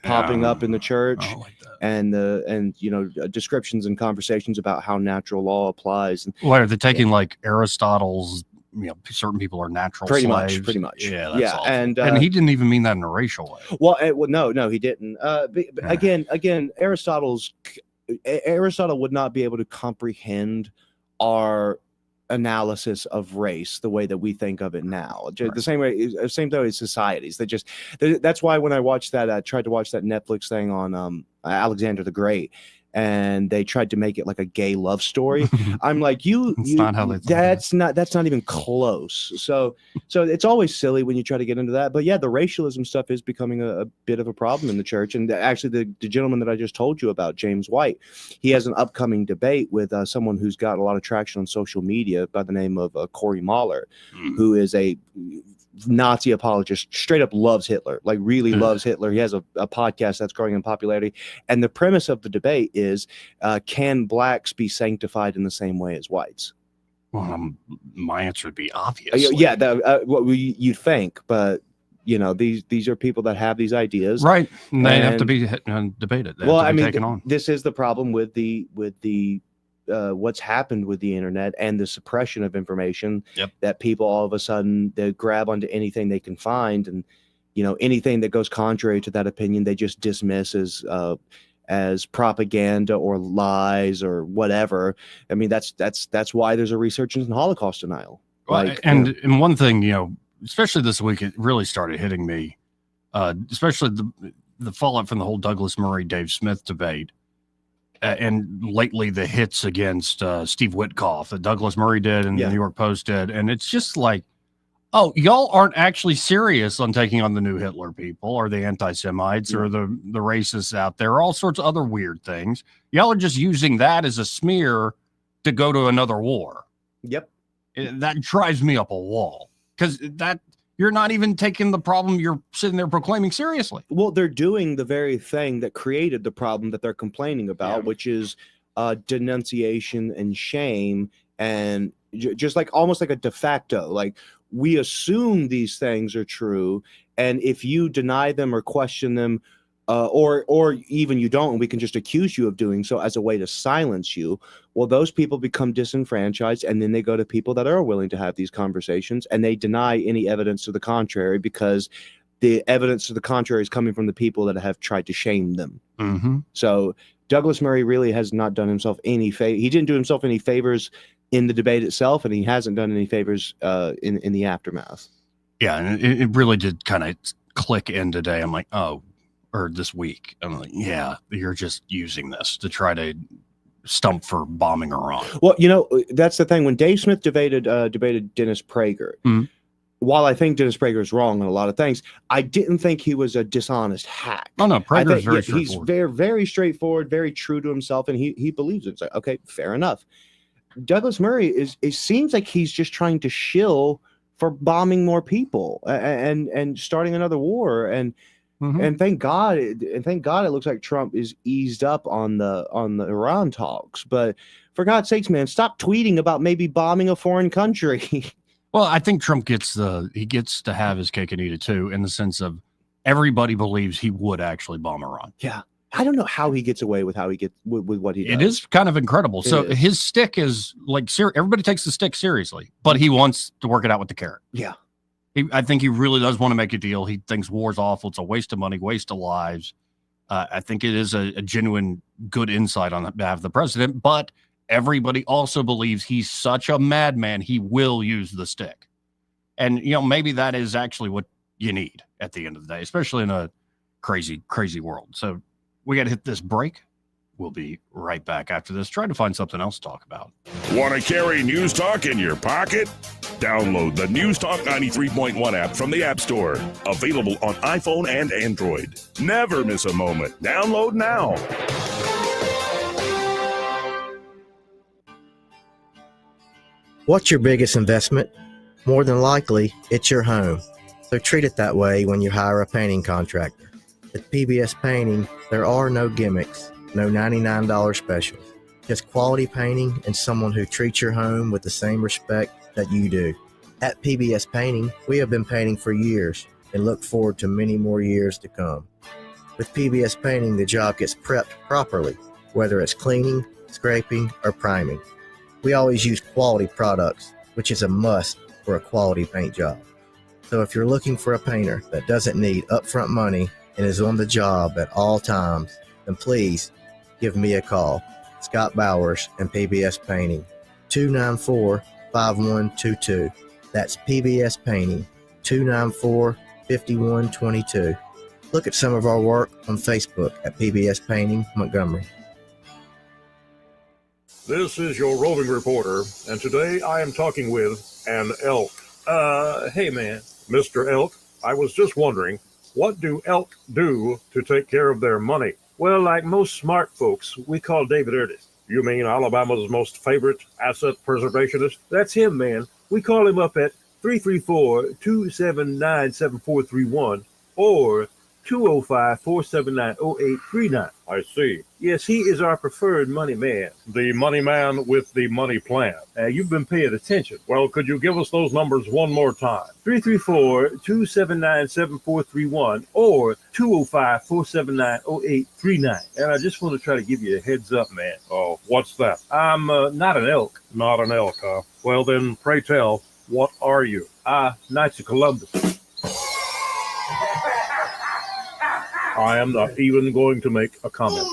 popping up in the church, and descriptions and conversations about how natural law applies. Well, are they taking like Aristotle's? Certain people are natural slaves. Pretty much. Yeah, that's awful. And he didn't even mean that in a racial way. Well, no, he didn't. Again, Aristotle would not be able to comprehend our analysis of race the way that we think of it now. The same way as societies. That's why when I watched that, I tried to watch that Netflix thing on Alexander the Great, and they tried to make it like a gay love story. I'm like, that's not even close. So it's always silly when you try to get into that. But yeah, the racialism stuff is becoming a bit of a problem in the church. And actually, the gentleman that I just told you about, James White, he has an upcoming debate with someone who's got a lot of traction on social media by the name of Corey Mahler, who is a Nazi apologist, straight up loves Hitler, like really loves Hitler. He has a podcast that's growing in popularity. And the premise of the debate is, can blacks be sanctified in the same way as whites? Well, my answer would be obvious. You'd think, but these are people that have these ideas, right? And they have to be debated. They have to be taken on. This is the problem with the what's happened with the internet and the suppression of information. That people all of a sudden they grab onto anything they can find, and anything that goes contrary to that opinion they just dismiss as propaganda or lies or whatever. I mean, that's why there's a resurgence in Holocaust denial. Well, and one thing, especially this week, it really started hitting me, especially the fallout from the whole Douglas Murray, Dave Smith debate. And lately the hits against Steve Witkoff that Douglas Murray did and the New York Post did. And it's just like, oh, y'all aren't actually serious on taking on the new Hitler people or the anti-Semites or the racists out there, all sorts of other weird things. Y'all are just using that as a smear to go to another war. Yep. That drives me up a wall because you're not even taking the problem you're sitting there proclaiming seriously. Well, they're doing the very thing that created the problem that they're complaining about, which is denunciation and shame, and just like almost like a de facto, like we assume these things are true, and if you deny them or question them, or even you don't, and we can just accuse you of doing so as a way to silence you. Well, those people become disenfranchised, and then they go to people that are willing to have these conversations, and they deny any evidence to the contrary because the evidence to the contrary is coming from the people that have tried to shame them. Mm-hmm. So Douglas Murray really has not done himself any favor. He didn't do himself any favors in the debate itself, and he hasn't done any favors in the aftermath. Yeah, and it really did kind of click in today. I'm like, or this week. I'm like, yeah, you're just using this to try to stump for bombing Iran. Well, that's the thing. When Dave Smith debated Dennis Prager, while I think Dennis Prager is wrong on a lot of things, I didn't think he was a dishonest hack. Oh no, Prager is very straightforward. He's very, very straightforward, very true to himself, and he believes it. It's like, okay, fair enough. Douglas Murray it seems like he's just trying to shill for bombing more people and starting another war, and thank God it looks like Trump is eased up on the Iran talks. But for God's sakes, man, stop tweeting about maybe bombing a foreign country. Well, I think Trump gets to have his cake and eat it too, in the sense of everybody believes he would actually bomb Iran. Yeah. I don't know how he gets away with with what he does. It is kind of incredible. So his stick is like, everybody takes the stick seriously, but he wants to work it out with the carrot. Yeah. I think he really does want to make a deal. He thinks war's awful. It's a waste of money, waste of lives. I think it is a genuine good insight on behalf of the president, but everybody also believes he's such a madman, he will use the stick. And, maybe that is actually what you need at the end of the day, especially in a crazy, crazy world. So we got to hit this break. We'll be right back after this, trying to find something else to talk about. Want to carry News Talk in your pocket? Download the News Talk 93.1 app from the App Store. Available on iPhone and Android. Never miss a moment. Download now. What's your biggest investment? More than likely, it's your home. So treat it that way when you hire a painting contractor. At PBS Painting, there are no gimmicks, no $99 specials. Just quality painting and someone who treats your home with the same respect that you do. At PBS Painting, we have been painting for years and look forward to many more years to come. With PBS Painting, the job gets prepped properly, whether it's cleaning, scraping, or priming. We always use quality products, which is a must for a quality paint job. So if you're looking for a painter that doesn't need upfront money and is on the job at all times, then please give me a call. Scott Bowers and PBS Painting, 294-5122. That's PBS Painting, 294-5122. Look at some of our work on Facebook at PBS Painting Montgomery. This is your roving reporter, and today I am talking with an elk. Hey man, Mr. Elk, I was just wondering, what do elk do to take care of their money? Well, like most smart folks, we call David Erdis. You mean Alabama's most favorite asset preservationist? That's him, man. We call him up at 334-279-7431 or 205-479-0839. I see. Yes, he is our preferred money man. The money man with the money plan. You've been paying attention. Well, could you give us those numbers one more time? 334-279-7431 or 205-479-0839. And I just want to try to give you a heads up, man. Oh, what's that? I'm not an elk. Not an elk, huh? Well, then, pray tell, what are you? Knights of Columbus. I am not even going to make a comment.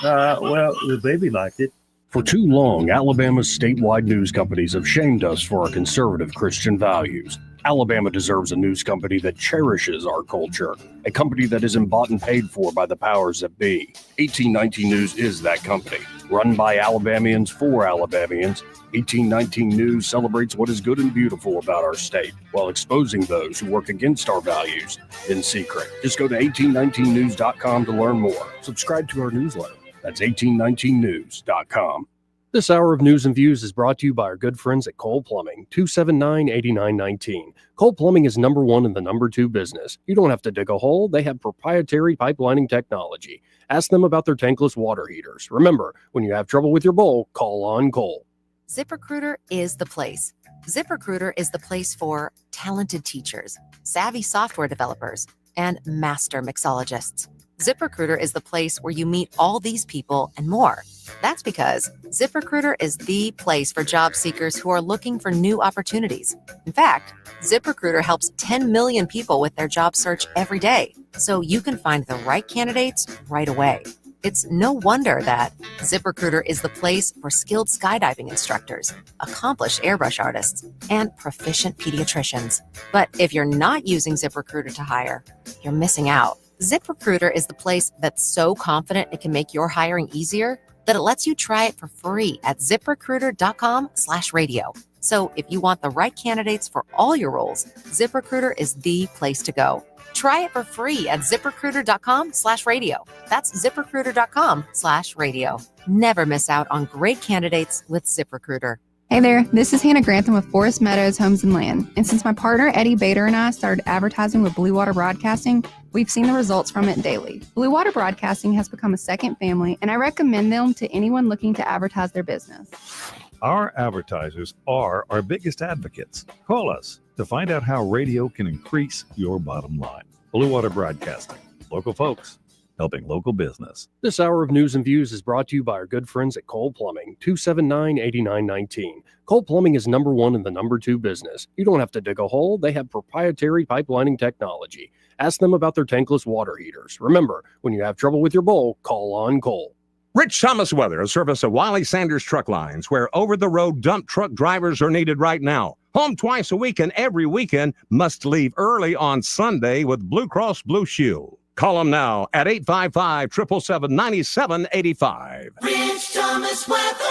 Well, the baby liked it. For too long, Alabama's statewide news companies have shamed us for our conservative Christian values. Alabama deserves a news company that cherishes our culture, a company that isn't bought and paid for by the powers that be. 1819 News is that company. Run by Alabamians for Alabamians, 1819 News celebrates what is good and beautiful about our state, while exposing those who work against our values in secret. Just go to 1819news.com to learn more. Subscribe to our newsletter. That's 1819news.com. This hour of News and Views is brought to you by our good friends at Cole Plumbing, 279-8919. Cole Plumbing is number one in the number two business. You don't have to dig a hole. They have proprietary pipelining technology. Ask them about their tankless water heaters. Remember, when you have trouble with your bowl, call on Cole. ZipRecruiter is the place. ZipRecruiter is the place for talented teachers, savvy software developers, and master mixologists. ZipRecruiter is the place where you meet all these people and more. That's because ZipRecruiter is the place for job seekers who are looking for new opportunities. In fact, ZipRecruiter helps 10 million people with their job search every day, so you can find the right candidates right away. It's no wonder that ZipRecruiter is the place for skilled skydiving instructors, accomplished airbrush artists, and proficient pediatricians. But if you're not using ZipRecruiter to hire, you're missing out. ZipRecruiter is the place that's so confident it can make your hiring easier that it lets you try it for free at ZipRecruiter.com/radio. So if you want the right candidates for all your roles, ZipRecruiter is the place to go. Try it for free at ZipRecruiter.com/radio. That's ZipRecruiter.com/radio. Never miss out on great candidates with ZipRecruiter. Hey there, this is Hannah Grantham with Forest Meadows Homes and Land. And since my partner Eddie Bader and I started advertising with Blue Water Broadcasting, we've seen the results from it daily. Blue Water Broadcasting has become a second family, and I recommend them to anyone looking to advertise their business. Our advertisers are our biggest advocates. Call us to find out how radio can increase your bottom line. Blue Water Broadcasting, local folks helping local business. This hour of News and Views is brought to you by our good friends at Cole Plumbing, 279-8919. Cole Plumbing is number one in the number two business. You don't have to dig a hole. They have proprietary pipelining technology. Ask them about their tankless water heaters. Remember, when you have trouble with your bowl, call on Cole. Rich Thomas Weather, a service of Wiley Sanders Truck Lines, where over-the-road dump truck drivers are needed right now. Home twice a week and every weekend, must leave early on Sunday with Blue Cross Blue Shield. Call them now at 855-777-9785. Rich Thomas Weather.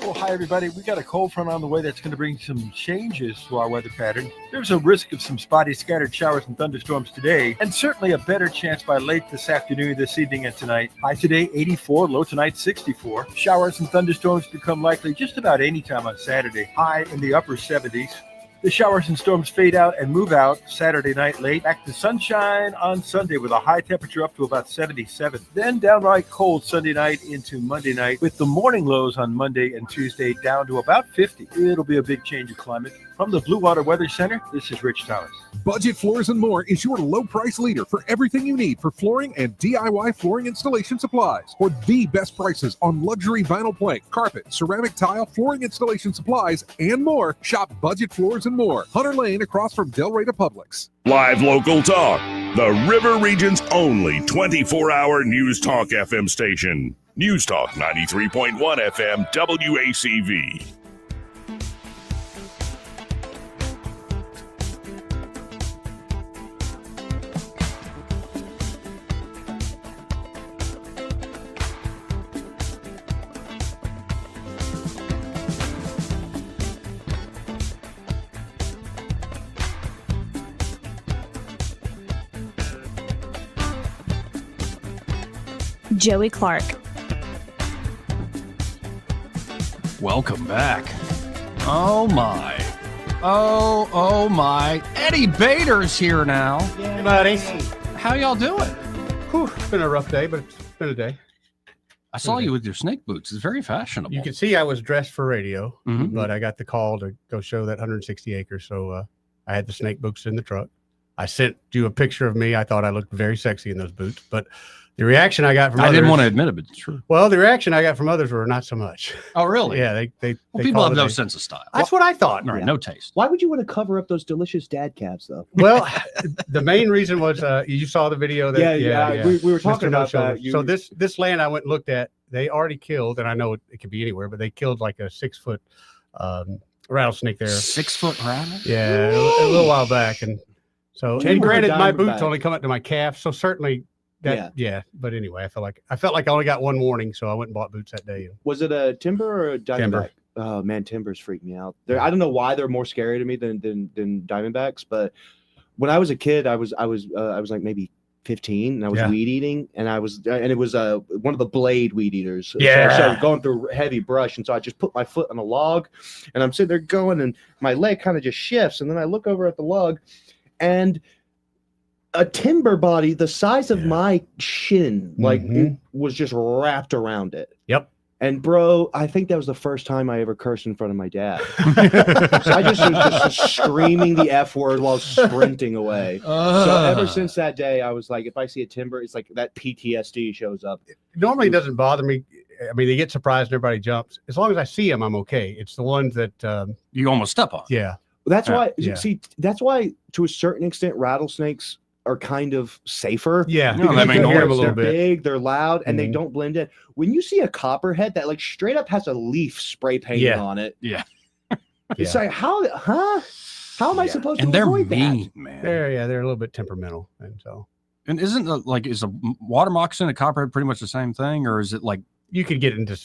Well, hi, everybody. We got a cold front on the way that's going to bring some changes to our weather pattern. There's a risk of some spotty scattered showers and thunderstorms today, and certainly a better chance by late this afternoon, this evening, and tonight. High today, 84, low tonight, 64. Showers and thunderstorms become likely just about any time on Saturday. High in the upper 70s. The showers and storms fade out and move out Saturday night late. Back to sunshine on Sunday with a high temperature up to about 77. Then downright cold Sunday night into Monday night with the morning lows on Monday and Tuesday down to about 50. It'll be a big change of climate. From the Blue Water Weather Center, this is Rich Thomas. Budget Floors and More is your low price leader for everything you need for flooring and DIY flooring installation supplies. For the best prices on luxury vinyl plank, carpet, ceramic tile, flooring installation supplies, and more, shop Budget Floors and More, Hunter Lane across from Del Rey to Publix. Live local talk, the River Region's only 24-hour News Talk FM station. News Talk 93.1 FM WACV. Joey Clark. Welcome back. Oh my. Oh my. Eddie Bader's here now. Hey, buddy. How y'all doing? Whew, it's been a rough day, but it's been a day. I saw you with your snake boots. It's very fashionable. You can see I was dressed for radio, Mhm. but I got the call to go show that 160 acres. So I had the snake boots in the truck. I sent you a picture of me. I thought I looked very sexy in those boots, but the reaction I got from I didn't others- want to admit it, but it's true. Well, the reaction I got from others were not so much. Oh, really? Yeah, they People called have it no a- sense of style. That's what I thought. All right, no taste. Why would you want to cover up those delicious dad calves, though? Well, the main reason was you saw the video that Yeah. We were talking Mr. No about that. Shoulder. So this land I went and looked at, they already killed, and I know it could be anywhere, but they killed like a 6-foot rattlesnake there. 6-foot rattle? Yeah, a little while back, and so Timber and granted, or my diamondback? boots only come up to my calf, so certainly that But anyway, I felt like I only got one warning, so I went and bought boots that day. Was it a timber or a diamondback? Timber. Oh man, timbers freak me out. I don't know why they're more scary to me than diamondbacks, but when I was a kid, I was like maybe 15, and I was weed eating, and it was one of the blade weed eaters. So I was going through heavy brush, and so I just put my foot on a log, and I'm sitting there going, and my leg kind of just shifts, and then I look over at the log, and a timber body the size of my shin, it was just wrapped around it. Yep. And bro, I think that was the first time I ever cursed in front of my dad. So I just was just screaming the F word while sprinting away. So ever since that day, I was like, if I see a timber, it's like that PTSD shows up. Normally it doesn't bother me. I mean, they get surprised and everybody jumps. As long as I see them, I'm okay. It's the ones that you almost step on. Yeah. That's why. Yeah. See, that's why to a certain extent, rattlesnakes are kind of safer. Yeah, because that makes they're a little bit. big, they're loud, and they Mhm. don't blend in. When you see a copperhead that like straight up has a leaf spray painted on it, Yeah. it's like how am I supposed And to they're avoid mean, that? man. They're a little bit temperamental, and so And isn't is a water moccasin and a copperhead pretty much the same thing, or is it like you could get into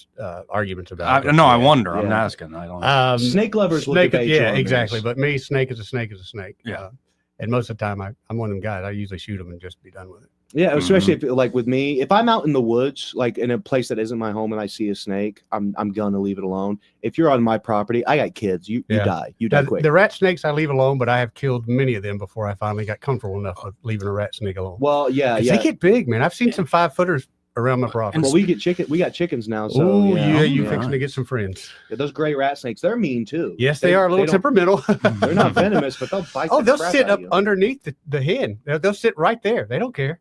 arguments about it. No, I Yeah. wonder. I'm Yeah. asking. I don't. Snake lovers will snake, debate you yeah, on exactly. this. But me, snake is a snake is a snake. Yeah. And most of the time, I'm one of them guys. I usually shoot them and just be done with it. Yeah, especially if like with me, if I'm out in the woods, like in a place that isn't my home, and I see a snake, I'm gonna leave it alone. If you're on my property, I got kids. You die. You die Now, quick. the rat snakes I leave alone, but I have killed many of them before I finally got comfortable enough with leaving a rat snake alone. Well, yeah. They get big, man. I've seen some 5-footers around my property. Well, we get chicken. We got chickens now. So Oh yeah, you yeah. fixing to get some friends. Yeah, those gray rat snakes, they're mean too. Yes, they are a little don't- temperamental. They're not venomous, but they'll bite. Oh, the they'll crap sit out up of you. underneath the hen. They'll sit right there. They don't care.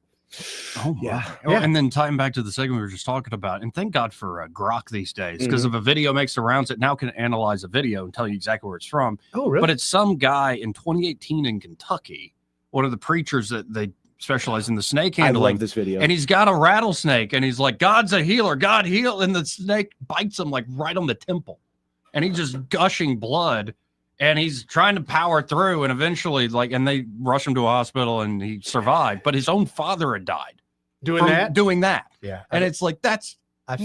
Oh yeah. And then tying back to the segment we were just talking about, and thank God for Grok these days, because Mm-hmm. if a video makes the rounds, it now can analyze a video and tell you exactly where it's from. Oh, really? But it's some guy in 2018 in Kentucky, one of the preachers that they specialize in the snake I handling. love this video. And he's got a rattlesnake, and he's like, "God's a healer, God heal," and the snake bites him like right on the temple, and he's just gushing blood. And he's trying to power through, and eventually, and they rush him to a hospital, and he survived. But his own father had died Doing that? Yeah. I- And it's like, I've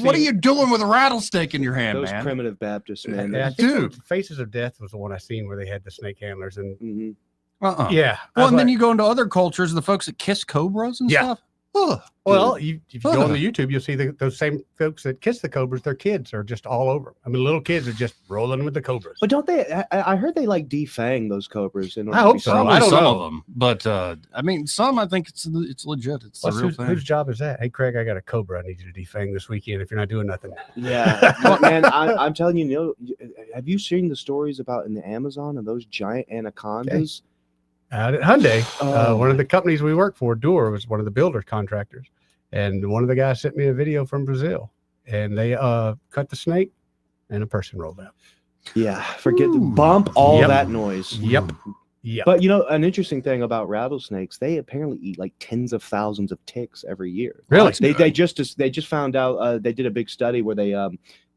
what are seen- you doing with a rattlesnake in your hand, Those man? primitive Baptists, man. Yeah, I think the Faces of Death was the one I seen where they had the snake handlers and Uh-uh. yeah. I Well, was and then like- you go into other cultures, the folks that kiss cobras and Yeah. stuff. Ugh. Well, if you go on Ugh. the YouTube, you'll see those same folks that kiss the cobras. Their kids are just all over. I mean, little kids are just rolling with the cobras. But don't they? I heard they like defang those cobras. In order I to hope be so. Probably I don't some know. of them, but I mean, some I think it's legit. It's the real Whose thing. job is that? Hey, Craig, I got a cobra. I need you to defang this weekend if you're not doing nothing. Yeah, but man, I'm telling you, have you seen the stories about in the Amazon of those giant anacondas? At Hyundai, Oh. one of the companies we work for, Doer, was one of the builder contractors. And one of the guys sent me a video from Brazil. And they cut the snake and a person rolled out. Yeah, forget the bump all Yep. that noise. Yep. Yep. But you know, an interesting thing about rattlesnakes, they apparently eat like tens of thousands of ticks every year. Really? They just found out. They did a big study where they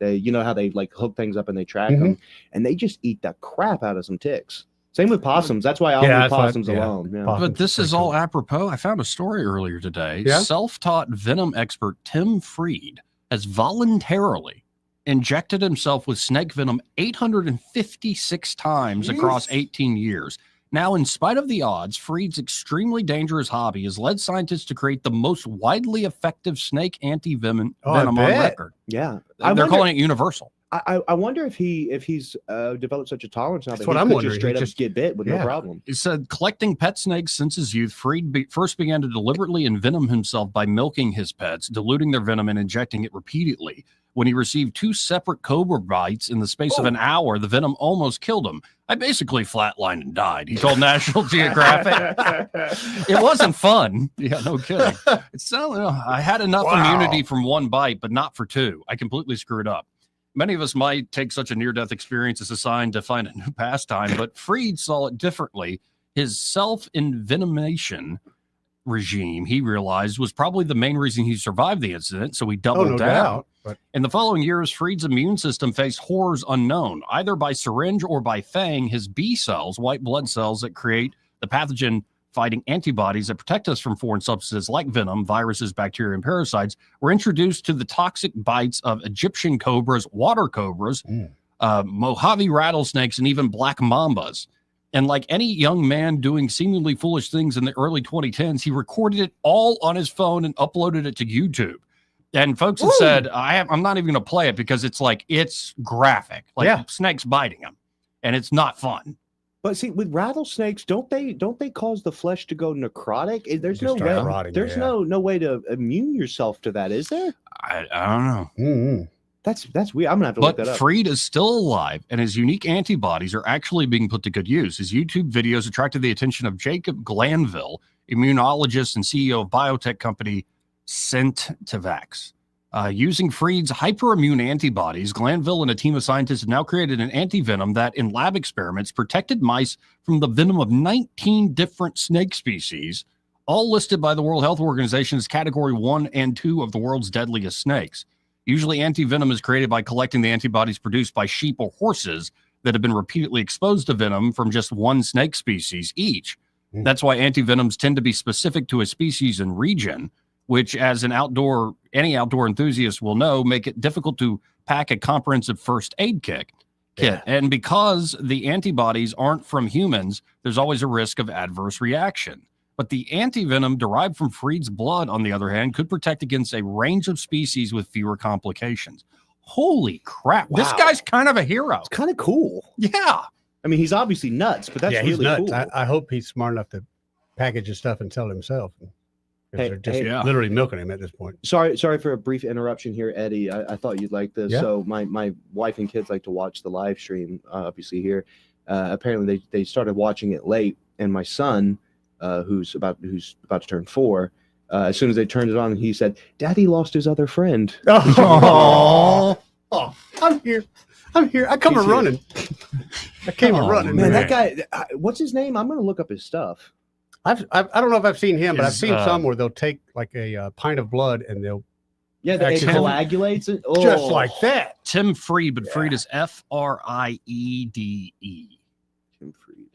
you know how they like hook things up and they track them, and they just eat the crap out of some ticks. Same with possums. That's why I'll leave possums alone. Yeah. But this is all apropos. I found a story earlier today. Yeah? Self-taught venom expert Tim Freed has voluntarily injected himself with snake venom 856 times across 18 years. Now, in spite of the odds, Freed's extremely dangerous hobby has led scientists to create the most widely effective snake anti-venom Oh, I venom on bet. record. Yeah. They're calling it universal. I wonder if he's developed such a tolerance now That's that what he I'm could wondering. just straight He up just- get bit with no problem. He said, collecting pet snakes since his youth, Freed first began to deliberately envenom himself by milking his pets, diluting their venom and injecting it repeatedly. When he received 2 separate cobra bites in the space of an hour, the venom almost killed him. I basically flatlined and died, he told National Geographic. It wasn't fun. Yeah, no kidding. I had enough immunity from 1 bite, but not for 2. I completely screwed up. Many of us might take such a near-death experience as a sign to find a new pastime, but Freed saw it differently. His self-envenomation regime, he realized, was probably the main reason he survived the incident, so he doubled no down. doubt, but- In the following years, Freed's immune system faced horrors unknown. Either by syringe or by fang, his B cells, white blood cells that create the pathogen-fighting antibodies that protect us from foreign substances like venom, viruses, bacteria, and parasites, were introduced to the toxic bites of Egyptian cobras, water cobras, Mojave rattlesnakes, and even black mambas. And like any young man doing seemingly foolish things in the early 2010s, he recorded it all on his phone and uploaded it to YouTube. And folks have said, I'm not even going to play it because it's graphic, snakes biting him, and it's not fun. But see, with rattlesnakes, don't they cause the flesh to go necrotic? There's no way. rotting, There's no way to immune yourself to that, is there? I don't know. Mm-hmm. That's weird. I'm gonna have to look that But up. Freed is still alive, and his unique antibodies are actually being put to good use. His YouTube videos attracted the attention of Jacob Glanville, immunologist and CEO of biotech company Centevax. Using Freed's hyperimmune antibodies, Glanville and a team of scientists have now created an antivenom that, in lab experiments, protected mice from the venom of 19 different snake species, all listed by the World Health Organization as Category 1 and 2 of the world's deadliest snakes. Usually, antivenom is created by collecting the antibodies produced by sheep or horses that have been repeatedly exposed to venom from just one snake species each. That's why antivenoms tend to be specific to a species and region, which, as any outdoor enthusiast will know, make it difficult to pack a comprehensive first aid kit. And because the antibodies aren't from humans, there's always a risk of adverse reaction. But the antivenom derived from Freed's blood, on the other hand, could protect against a range of species with fewer complications. Holy crap. Wow. This guy's kind of a hero. It's kind of cool. Yeah. I mean, he's obviously nuts, but that's he's really nuts. cool. I hope he's smart enough to package his stuff and sell it himself. 'Cause Hey, they're just hey. literally milking him at this point. Sorry for a brief interruption here, Eddie. I thought you'd like this. Yeah. So my wife and kids like to watch the live stream, obviously here. Apparently they started watching it late, and my son, who's about to turn 4, as soon as they turned it on, he said, "Daddy lost his other friend." Oh, I'm here. I come He's a here. running. I came a running. Man, that guy. What's his name? I'm gonna look up his stuff. I don't know if I've seen him, but I've Is, seen some where they'll take like a pint of blood and they'll Yeah, it actually- coagulates it. just Oh. like that. Tim Freed, but Freed is Friede. Tim Freed.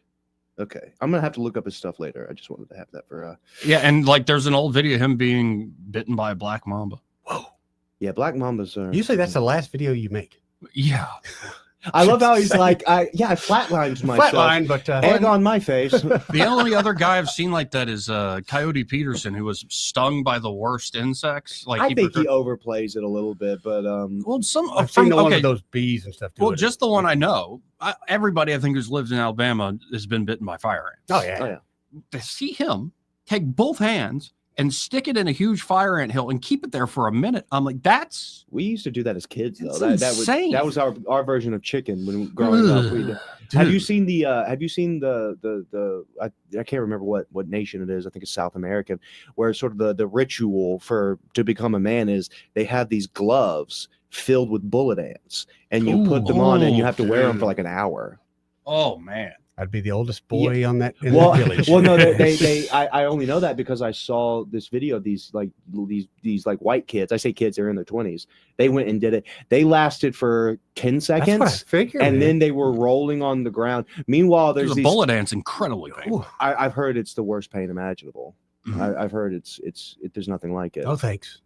Okay, I'm gonna have to look up his stuff later. I just wanted to have that for. Yeah, and there's an old video of him being bitten by a black mamba. Yeah, black mambas are. Usually that's the last video you make. Yeah. I love how he's like, I flatlined myself. Flatline, but egg on my face. The only other guy I've seen like that is Coyote Peterson, who was stung by the worst insects. I think he overplays it a little bit, but well, I've seen the one with those bees and stuff. Well, just the one I know. Everybody I think who's lived in Alabama has been bitten by fire ants. Oh yeah. To see him take both hands and stick it in a huge fire ant hill and keep it there for a minute, I'm like, that's. We used to do that as kids, though. That's That insane. was our version of chicken when growing up. Have you seen the I can't remember what nation it is. I think it's South American, where sort of the ritual to become a man is they have these gloves filled with bullet ants, and you put them on and you have to wear them for like an hour. Oh man. I'd be the oldest boy on that in Well, the village. well, no, I only know that because I saw this video of these white kids. I say kids, they're in their 20s. They went and did it. They lasted for 10 seconds. That's what I figured, and man. then they were rolling on the ground. Meanwhile, there's The these bullet ant's incredibly painful. I've heard it's the worst pain imaginable. Mhm. I've heard there's nothing like it. No thanks.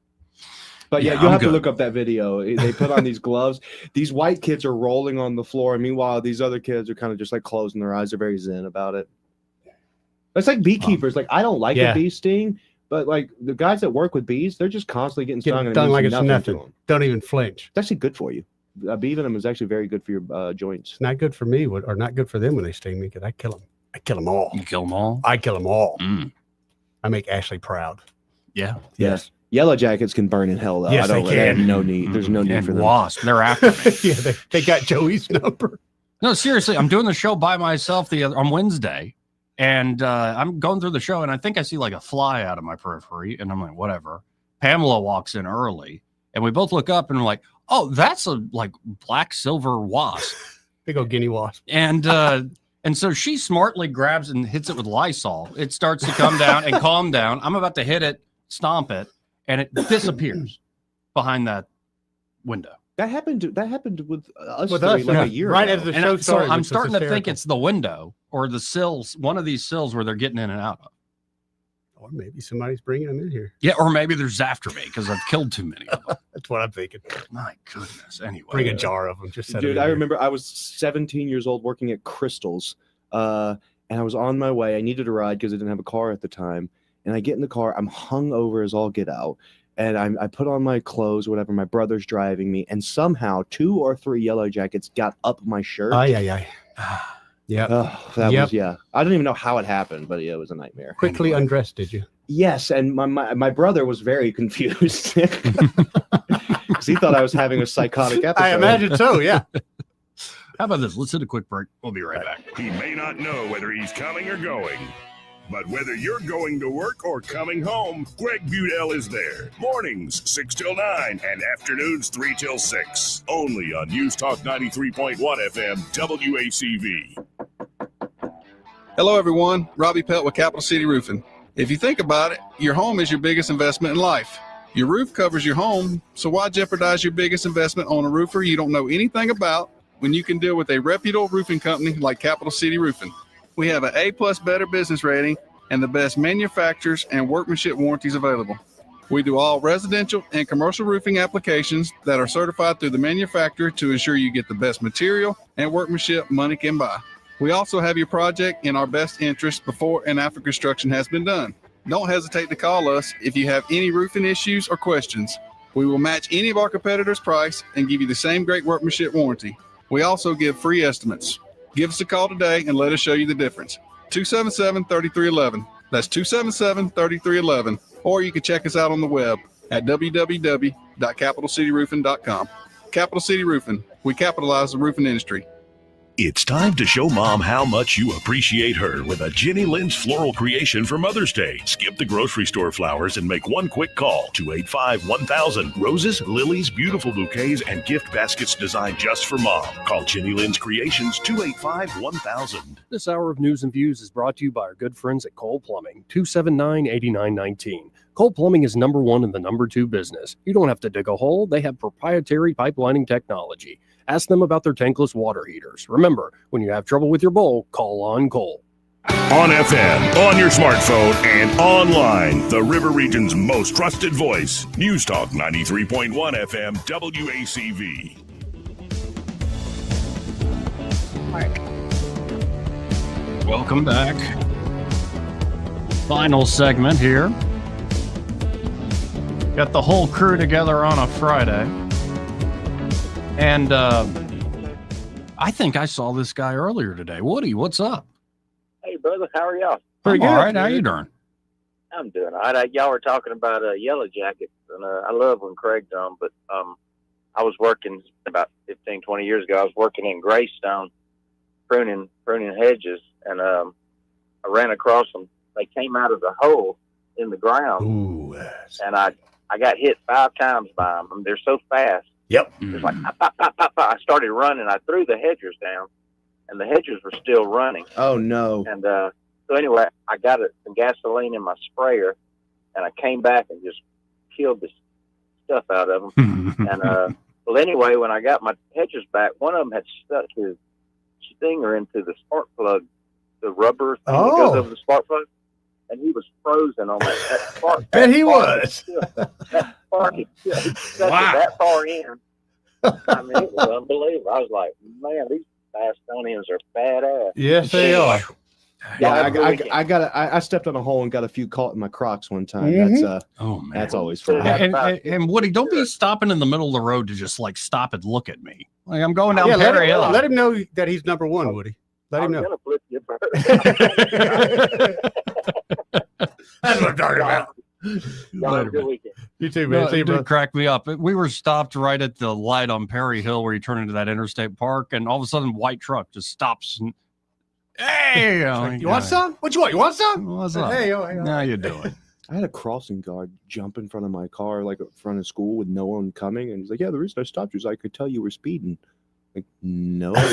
But yeah, Yeah, you'll I'm have to good. look up that video. They put on these gloves. These white kids are rolling on the floor, and meanwhile, these other kids are kind of just like closing their eyes. They're very zen about it. It's like beekeepers. Like I don't like Yeah. a bee sting, but like the guys that work with bees, they're just constantly getting stung. And it Done means like it's to nothing. them. Don't even flinch. It's actually good for you. Beaving them is actually very good for your joints. It's not good for me, or not good for them when they sting me, because I kill them. I kill them all. You kill them all? I kill them all. I make Ashley proud. Yeah. Yes. Yellow jackets can burn in hell, though. Yes, they They have can. no need. There's no need for them. Wasp. They're after me. Yeah, they got Joey's number. No, seriously, I'm doing the show by myself on Wednesday, and I'm going through the show, and I think I see like a fly out of my periphery, and I'm like, whatever. Pamela walks in early, and we both look up, and we're like, oh, that's a like black silver wasp. Big old guinea wasp. And so she smartly grabs and hits it with Lysol. It starts to come down and calm down. I'm about to hit it, stomp it, and it disappears behind that window. That happened with us With like us, a year right ago. as the And show so started. I'm which was starting to think hysterical. it's the window or the sills, one of these sills where they're getting in and out of. Or maybe somebody's bringing them in here. Yeah, or maybe there's after me because I've killed too many of them. That's what I'm thinking. My goodness. Anyway. Bring a jar of them. Just set Dude, them in I here. remember I was 17 years old working at Crystal's, and I was on my way. I needed a ride because I didn't have a car at the time. And I get in the car. I'm hung over as all get out. And I put on my clothes, whatever. My brother's driving me. And somehow 2 or 3 yellow jackets got up my shirt. Yeah. That was, yeah. I don't even know how it happened, but yeah, it was a nightmare. Quickly undressed, did you? Yes, and my brother was very confused because he thought I was having a psychotic episode. I imagine so, yeah. How about this? Let's hit a quick break. We'll be right back. He may not know whether he's coming or going, but whether you're going to work or coming home, Greg Budell is there. Mornings 6 till 9 and afternoons 3 till 6. Only on News Talk 93.1 FM WACV. Hello, everyone. Robbie Pelt with Capital City Roofing. If you think about it, your home is your biggest investment in life. Your roof covers your home, so why jeopardize your biggest investment on a roofer you don't know anything about when you can deal with a reputable roofing company like Capital City Roofing? We have an A+ Better Business rating and the best manufacturers and workmanship warranties available. We do all residential and commercial roofing applications that are certified through the manufacturer to ensure you get the best material and workmanship money can buy. We also have your project in our best interest before and after construction has been done. Don't hesitate to call us if you have any roofing issues or questions. We will match any of our competitors' price and give you the same great workmanship warranty. We also give free estimates. Give us a call today and let us show you the difference. 277-3311. That's 277-3311. Or you can check us out on the web at www.capitalcityroofing.com. Capital City Roofing. We capitalize the roofing industry. It's time to show Mom how much you appreciate her with a Jenny Lynn's floral creation for Mother's Day. Skip the grocery store flowers and make one quick call. 285-1000. Roses, lilies, beautiful bouquets, and gift baskets designed just for Mom. Call Jenny Lynn's Creations 285-1000. This hour of News and Views is brought to you by our good friends at Cole Plumbing, 279-8919. Cole Plumbing is number 1 in the number 2 business. You don't have to dig a hole. They have proprietary pipelining technology. Ask them about their tankless water heaters. Remember, when you have trouble with your bowl, call on Cole. On FM, on your smartphone, and online, the River Region's most trusted voice. News Talk 93.1 FM WACV. Welcome back. Final segment here. Got the whole crew together on a Friday. And I think I saw this guy earlier today. Woody, what's up? Hey, brother, how are y'all? I'm all right. How you doing? I'm doing all right. Y'all were talking about Yellow Jackets, and I love when Craig's on, but I was working about 15, 20 years ago. I was working in Greystone, pruning hedges, and I ran across them. They came out of the hole in the ground, and I got hit 5 times by them. I mean, they're so fast. Yep. It's like, pop, pop, pop, pop. I started running. I threw the hedgers down, and the hedgers were still running. Oh, no. And so anyway, I got some gasoline in my sprayer, and I came back and just killed the stuff out of them. And well, anyway, when I got my hedgers back, one of them had stuck his stinger into the spark plug, the rubber thing that goes over the spark plug, and he was frozen on that spark. Bet he was. That spark had stuck that far in. I mean, it was unbelievable. I was like, man, these Bostonians are badass. Yes, they are. I stepped on a hole and got a few caught in my Crocs one time. That's always fun. And Woody, don't be stopping in the middle of the road to just like stop and look at me. Like I'm going down Perry Hill. Let him know that he's number one, Woody. Let him know. Gonna flip you, bro. That's what I'm talking about. Later, man. You too, man. See you, It bro. did crack me up. We were stopped right at the light on Perry Hill where you turn into that interstate park, and all of a sudden, white truck just stops. And, hey, You want some? What you want? You want some? What's up? Hey, How you doing? I had a crossing guard jump in front of my car, like in front of school with no one coming. And he's like, yeah, the reason I stopped you is I could tell you were speeding. Like, no. If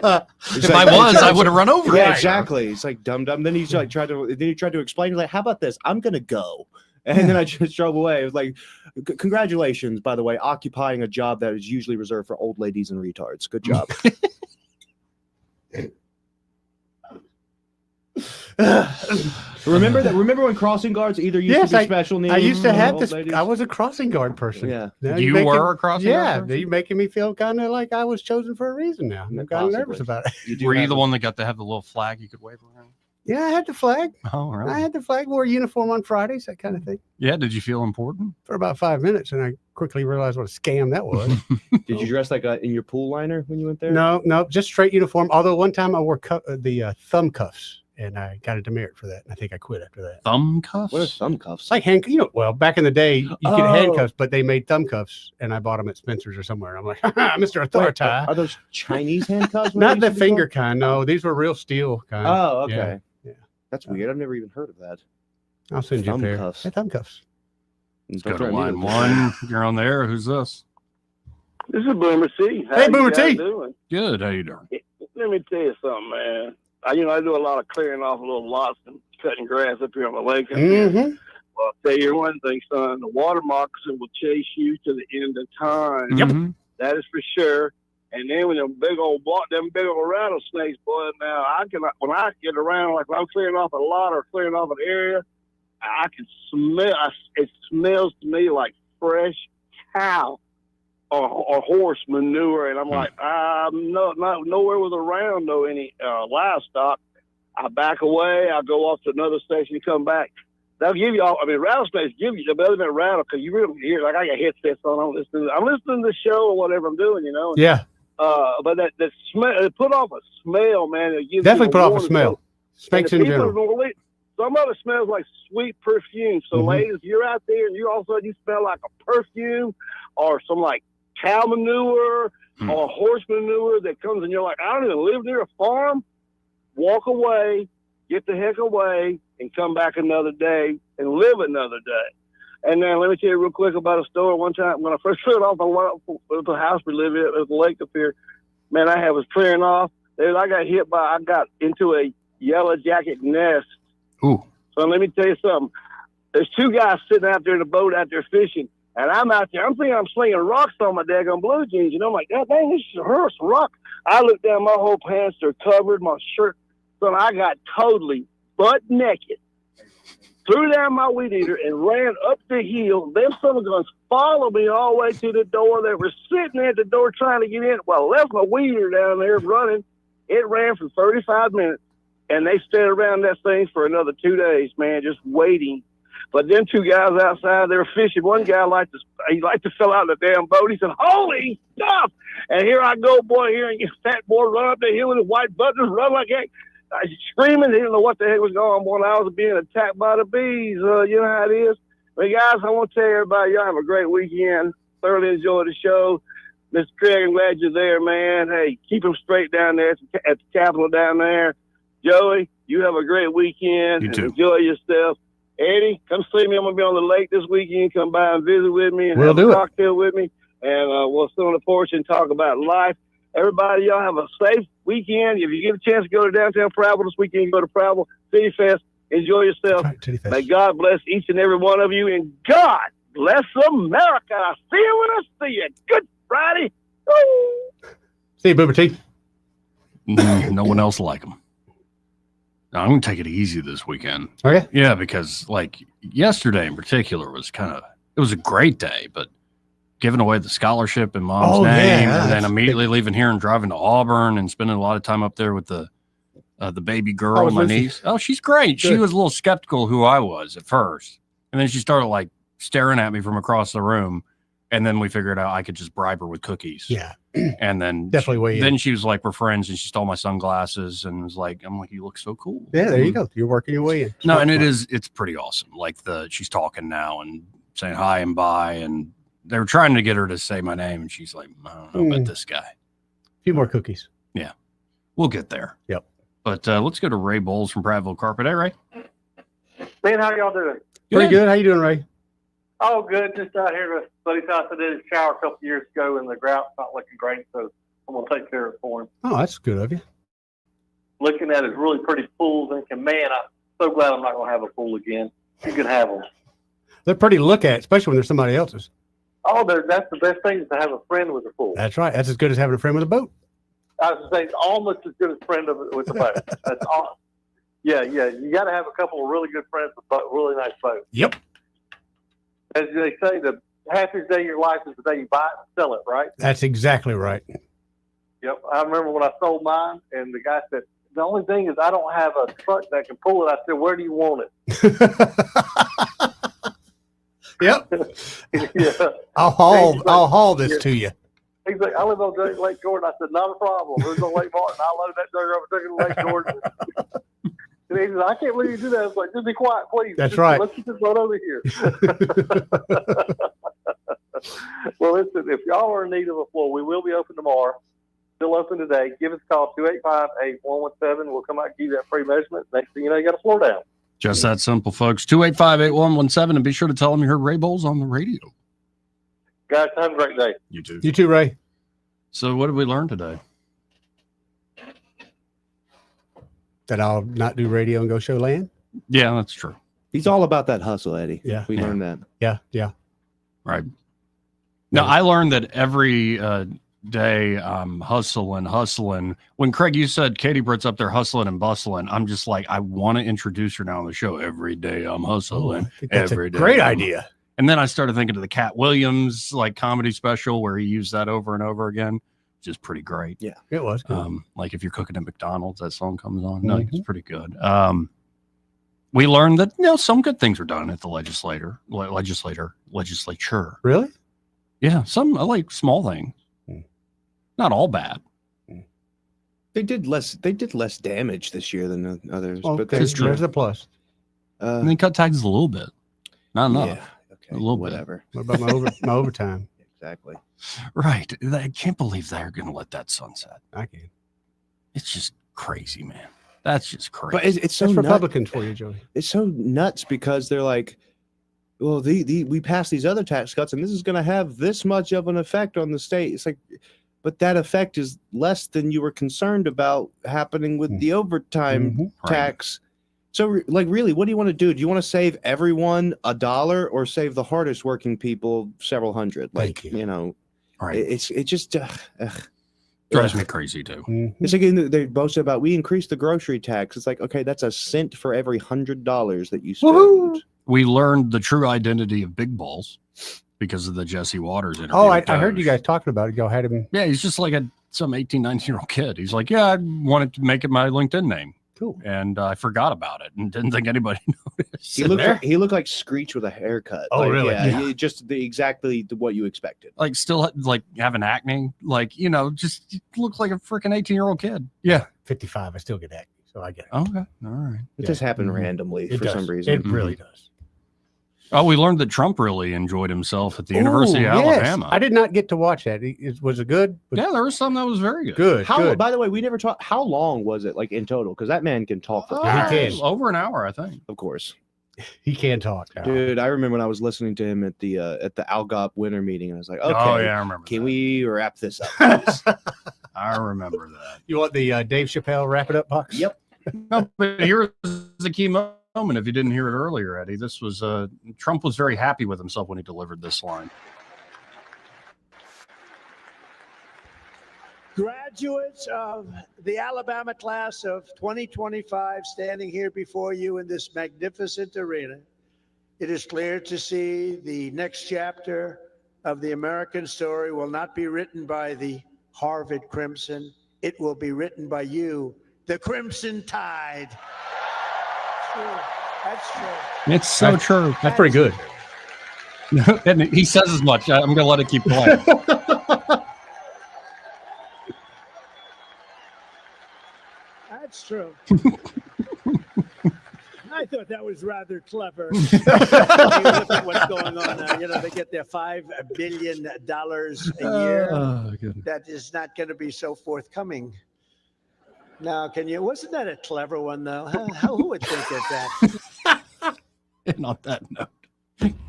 I was, I would have run over. Yeah, exactly. It's like dumb. Then he's like tried to explain. He's like, how about this? I'm going to go. And then I just drove away. It was like, congratulations, by the way, occupying a job that is usually reserved for old ladies and retards. Good job. Remember when crossing guards either used to be special needs? I used to have this. ladies? I was a crossing guard person. Yeah. Now You making- were a crossing guard Yeah, person? you're making me feel kind of like I was chosen for a reason now. I'm kind of nervous about it. Were you the one that got to have the little flag you could wave around? Yeah, I had the flag. Oh, really? I had the flag. Wore a uniform on Fridays, that kind of thing. Yeah. Did you feel important? For about 5 minutes, and I quickly realized what a scam that was. Did you dress like in your pool liner when you went there? No, just straight uniform. Although one time I wore the thumb cuffs, and I got a demerit for that. And I think I quit after that. Thumb cuffs? What are thumb cuffs? It's like well, back in the day, you get handcuffs, but they made thumb cuffs, and I bought them at Spencer's or somewhere. I'm like, Mr. Authority. Are those Chinese handcuffs? Not the finger kind. No, these were real steel kind. Oh, okay. Yeah. That's weird. I've never even heard of that. I'll send you a Thumb pair. cuffs. Hey, thumb cuffs. Let's go to line one. You're on there. Who's this? This is Boomer T. Hey, Boomer T. Doing? Good. How you doing? Let me tell you something, man. I do a lot of clearing off little lots and cutting grass up here on the lake. Up here. Well, I'll tell you one thing, son. The water moccasin will chase you to the end of time. Yep. That is for sure. And then when them big old rattlesnakes, boy, now when I get around, like when I'm clearing off a lot or clearing off an area, I can smell. It smells to me like fresh cow or horse manure, and I'm like, nowhere was around any livestock. I back away. I go off to another station. Come back. They'll give you all. I mean, rattlesnakes give you the better than rattle because you really hear. Like I got headsets on. I'm listening to the show or whatever I'm doing. Yeah. But that smell, it put off a smell, man. It gives Definitely you put off a warning. smell. Snakes in general. Some of it smells like sweet perfume. So, ladies, you're out there and you all of a sudden you smell like a perfume or some like cow manure or horse manure that comes and you're like, I don't even live near a farm. Walk away, get the heck away, and come back another day and live another day. And then let me tell you real quick about a story. One time when I first started off on the house we live in, there's a lake up here. Man, I was clearing off. I got into a yellow jacket nest. Ooh. So let me tell you something. There's two guys sitting out there in the boat out there fishing, and I'm out there. I'm thinking I'm slinging rocks on my daggone blue jeans, and I'm like, God dang, this is some rock. I look down, my whole pants are covered, my shirt. So I got totally butt naked, threw down my weed eater, and ran up the hill. Them some of guns followed me all the way to the door. They were sitting there at the door trying to get in. Well, I left my weed eater down there running. It ran for 35 minutes. And they stayed around that thing for another 2 days, man, just waiting. But then two guys outside, they were fishing. One guy liked to fill out the damn boat. He said, holy stuff! And here I go, boy, here, and this fat boy run up the hill with his white buttons, run like that. I was screaming, didn't know what the heck was going on. I was being attacked by the bees. You know how it is. But guys, I want to tell everybody, y'all have a great weekend. Thoroughly enjoy the show. Mr. Craig, I'm glad you're there, man. Hey, keep them straight down there at the Capitol down there. Joey, you have a great weekend. You too. Enjoy yourself. Eddie, come see me. I'm going to be on the lake this weekend. Come by and visit with me and We'll have do a it. cocktail with me. And we'll sit on the porch and talk about life. Everybody, y'all have a safe weekend. If you get a chance to go to downtown Prattville this weekend, go to Prattville City Fest. Enjoy yourself. May God bless each and every one of you. And God bless America. I'll see you when I see you. Good Friday. Woo! See you, Boomer T. No one else like him. I'm going to take it easy this weekend. Okay. Yeah, because like yesterday in particular was it was a great day, but giving away the scholarship in Mom's name and then immediately leaving here and driving to Auburn and spending a lot of time up there with the the baby girl, my niece. Oh, she's great. She was a little skeptical who I was at first. And then she started like staring at me from across the room. And then we figured out I could just bribe her with cookies. Yeah. And then Definitely she was like, we're friends, and she stole my sunglasses and was like, I'm like, you look so cool. Yeah, there you go. You're working your way in. No, and it's pretty awesome. Like she's talking now and saying hi and bye. And they were trying to get her to say my name. And she's like, I don't know about this guy. A few more cookies. Yeah. We'll get there. Yep. But let's go to Ray Bowles from Prattville Carpet. Hey, Ray. Man, how y'all doing? Pretty good. How you doing, Ray? Oh, good. Just out here at buddy's house. I did a shower a couple years ago, and the grout's not looking great, so I'm going to take care of it for him. Oh, that's good of you. Looking at his really pretty pools, thinking, man, I'm so glad I'm not going to have a pool again. You can have them. They're pretty to look at, especially when they're somebody else's. Oh, that's the best thing is to have a friend with a pool. That's right. That's as good as having a friend with a boat. I was saying it's almost as good as a friend with a boat. That's all. Yeah. You got to have a couple of really good friends with a really nice boat. Yep. As they say, the happiest day of your life is the day you buy it and sell it, right? That's exactly right. Yep. I remember when I sold mine, and the guy said, the only thing is I don't have a truck that can pull it. I said, where do you want it? Yep. Yeah. I'll haul this to you. He's like, I live on Lake Jordan. I said, not a problem. We're on Lake Martin. I load that dirt over to Lake Jordan. And he said, I can't believe you do that. I was like, just be quiet, please. That's right. Let's get this right over here. Well, listen, if y'all are in need of a floor, we will be open tomorrow. Still open today. Give us a call, 285-8117. We'll come out and give you that free measurement. Next thing you know, you got a floor down. Just that simple, folks. 285-8117, and be sure to tell them you heard Ray Bowles on the radio. Guys, have a great day. You too. You too, Ray. So what did we learn today? That I'll not do radio and go show land? Yeah, that's true. He's all about that hustle, Eddie. Yeah. We learned that. Yeah. Right. Now, I learned that every day I'm hustling. When Craig, you said Katie Britt's up there hustling and bustling, I'm just like, I want to introduce her now on the show. Every day I'm hustling. That's every a day great I'm- idea. And then I started thinking of the Cat Williams like comedy special where he used that over and over again, which is pretty great. Yeah, it was good. Like if you're cooking at McDonald's, that song comes on. No, it's pretty good. We learned that some good things were done at the legislature. Really? Yeah, some like small things. Not all bad. They did less damage this year than others. Okay, but that's true. There's a plus. And they cut taxes a little bit. Not enough. Yeah, okay, a little whatever. What about my overtime? Exactly. Right. I can't believe they're going to let that sunset. I can. It's just crazy, man. That's just crazy. But it's so That's nuts. Republicans for you, Joey. It's so nuts because they're like, well, we passed these other tax cuts, and this is going to have this much of an effect on the state. It's like, but that effect is less than you were concerned about happening with the overtime tax. So, like, really, what do you want to do? Do you want to save everyone $1 or save the hardest working people several hundred? Like, right. It just drives me crazy too. It's like they boast about we increased the grocery tax. It's like, okay, that's a cent for every $100 that you spend. Woohoo! We learned the true identity of Big Balls because of the Jesse Waters interview. Oh, I heard you guys talking about it. Y'all had him. Yeah, he's just like some 18, 19-year-old kid. He's like, yeah, I wanted to make it my LinkedIn name. Cool. And I forgot about it and didn't think anybody noticed. He looked like Screech with a haircut. Oh, really? Yeah. Just exactly what you expected. Like still like having acne, like, just looks like a freaking 18-year-old kid. Yeah. 55. I still get acne, so I get it. Okay. All right. It just happened randomly It for does. some reason. It really does. Oh, we learned that Trump really enjoyed himself at the University of Yes. Alabama. I did not get to watch that. Was it good? Yeah, there was some that was very good. Good. How? By the way, we never talked. How long was it, like in total? Because that man can talk for he can. Over an hour, I think. Of course, he can talk. Now. Dude, I remember when I was listening to him at the Algop winter meeting, and I was like, okay, Oh, yeah, I remember Can we wrap this up, please? I remember that. You want the Dave Chappelle wrap it up box? Yep. No, but here's the key moment. If you didn't hear it earlier, Eddie, this was Trump was very happy with himself when he delivered this line. Graduates of the Alabama class of 2025 standing here before you in this magnificent arena, it is clear to see the next chapter of the American story will not be written by the Harvard Crimson. It will be written by you, the Crimson Tide. True. That's true. It's so true. That's pretty good. And he says as much. I'm going to let it keep playing. That's true. I thought that was rather clever. You look at what's going on now. You know, they get their $5 billion a year. That is not going to be so forthcoming. Now, wasn't that a clever one, though? Who would think of that? And on that note,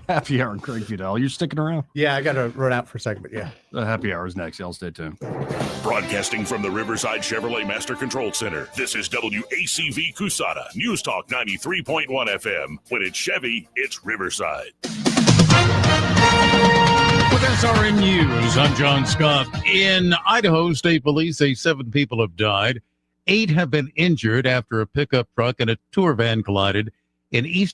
happy hour and Craig Fidel. You're sticking around? Yeah, I got to run out for a second, but yeah. The happy hour is next. Y'all stay tuned. Broadcasting from the Riverside Chevrolet Master Control Center, this is WACV Cusada, News Talk 93.1 FM. When it's Chevy, it's Riverside. With SRN News, I'm John Scott. In Idaho, state police say 7 people have died. 8 have been injured after a pickup truck and a tour van collided in east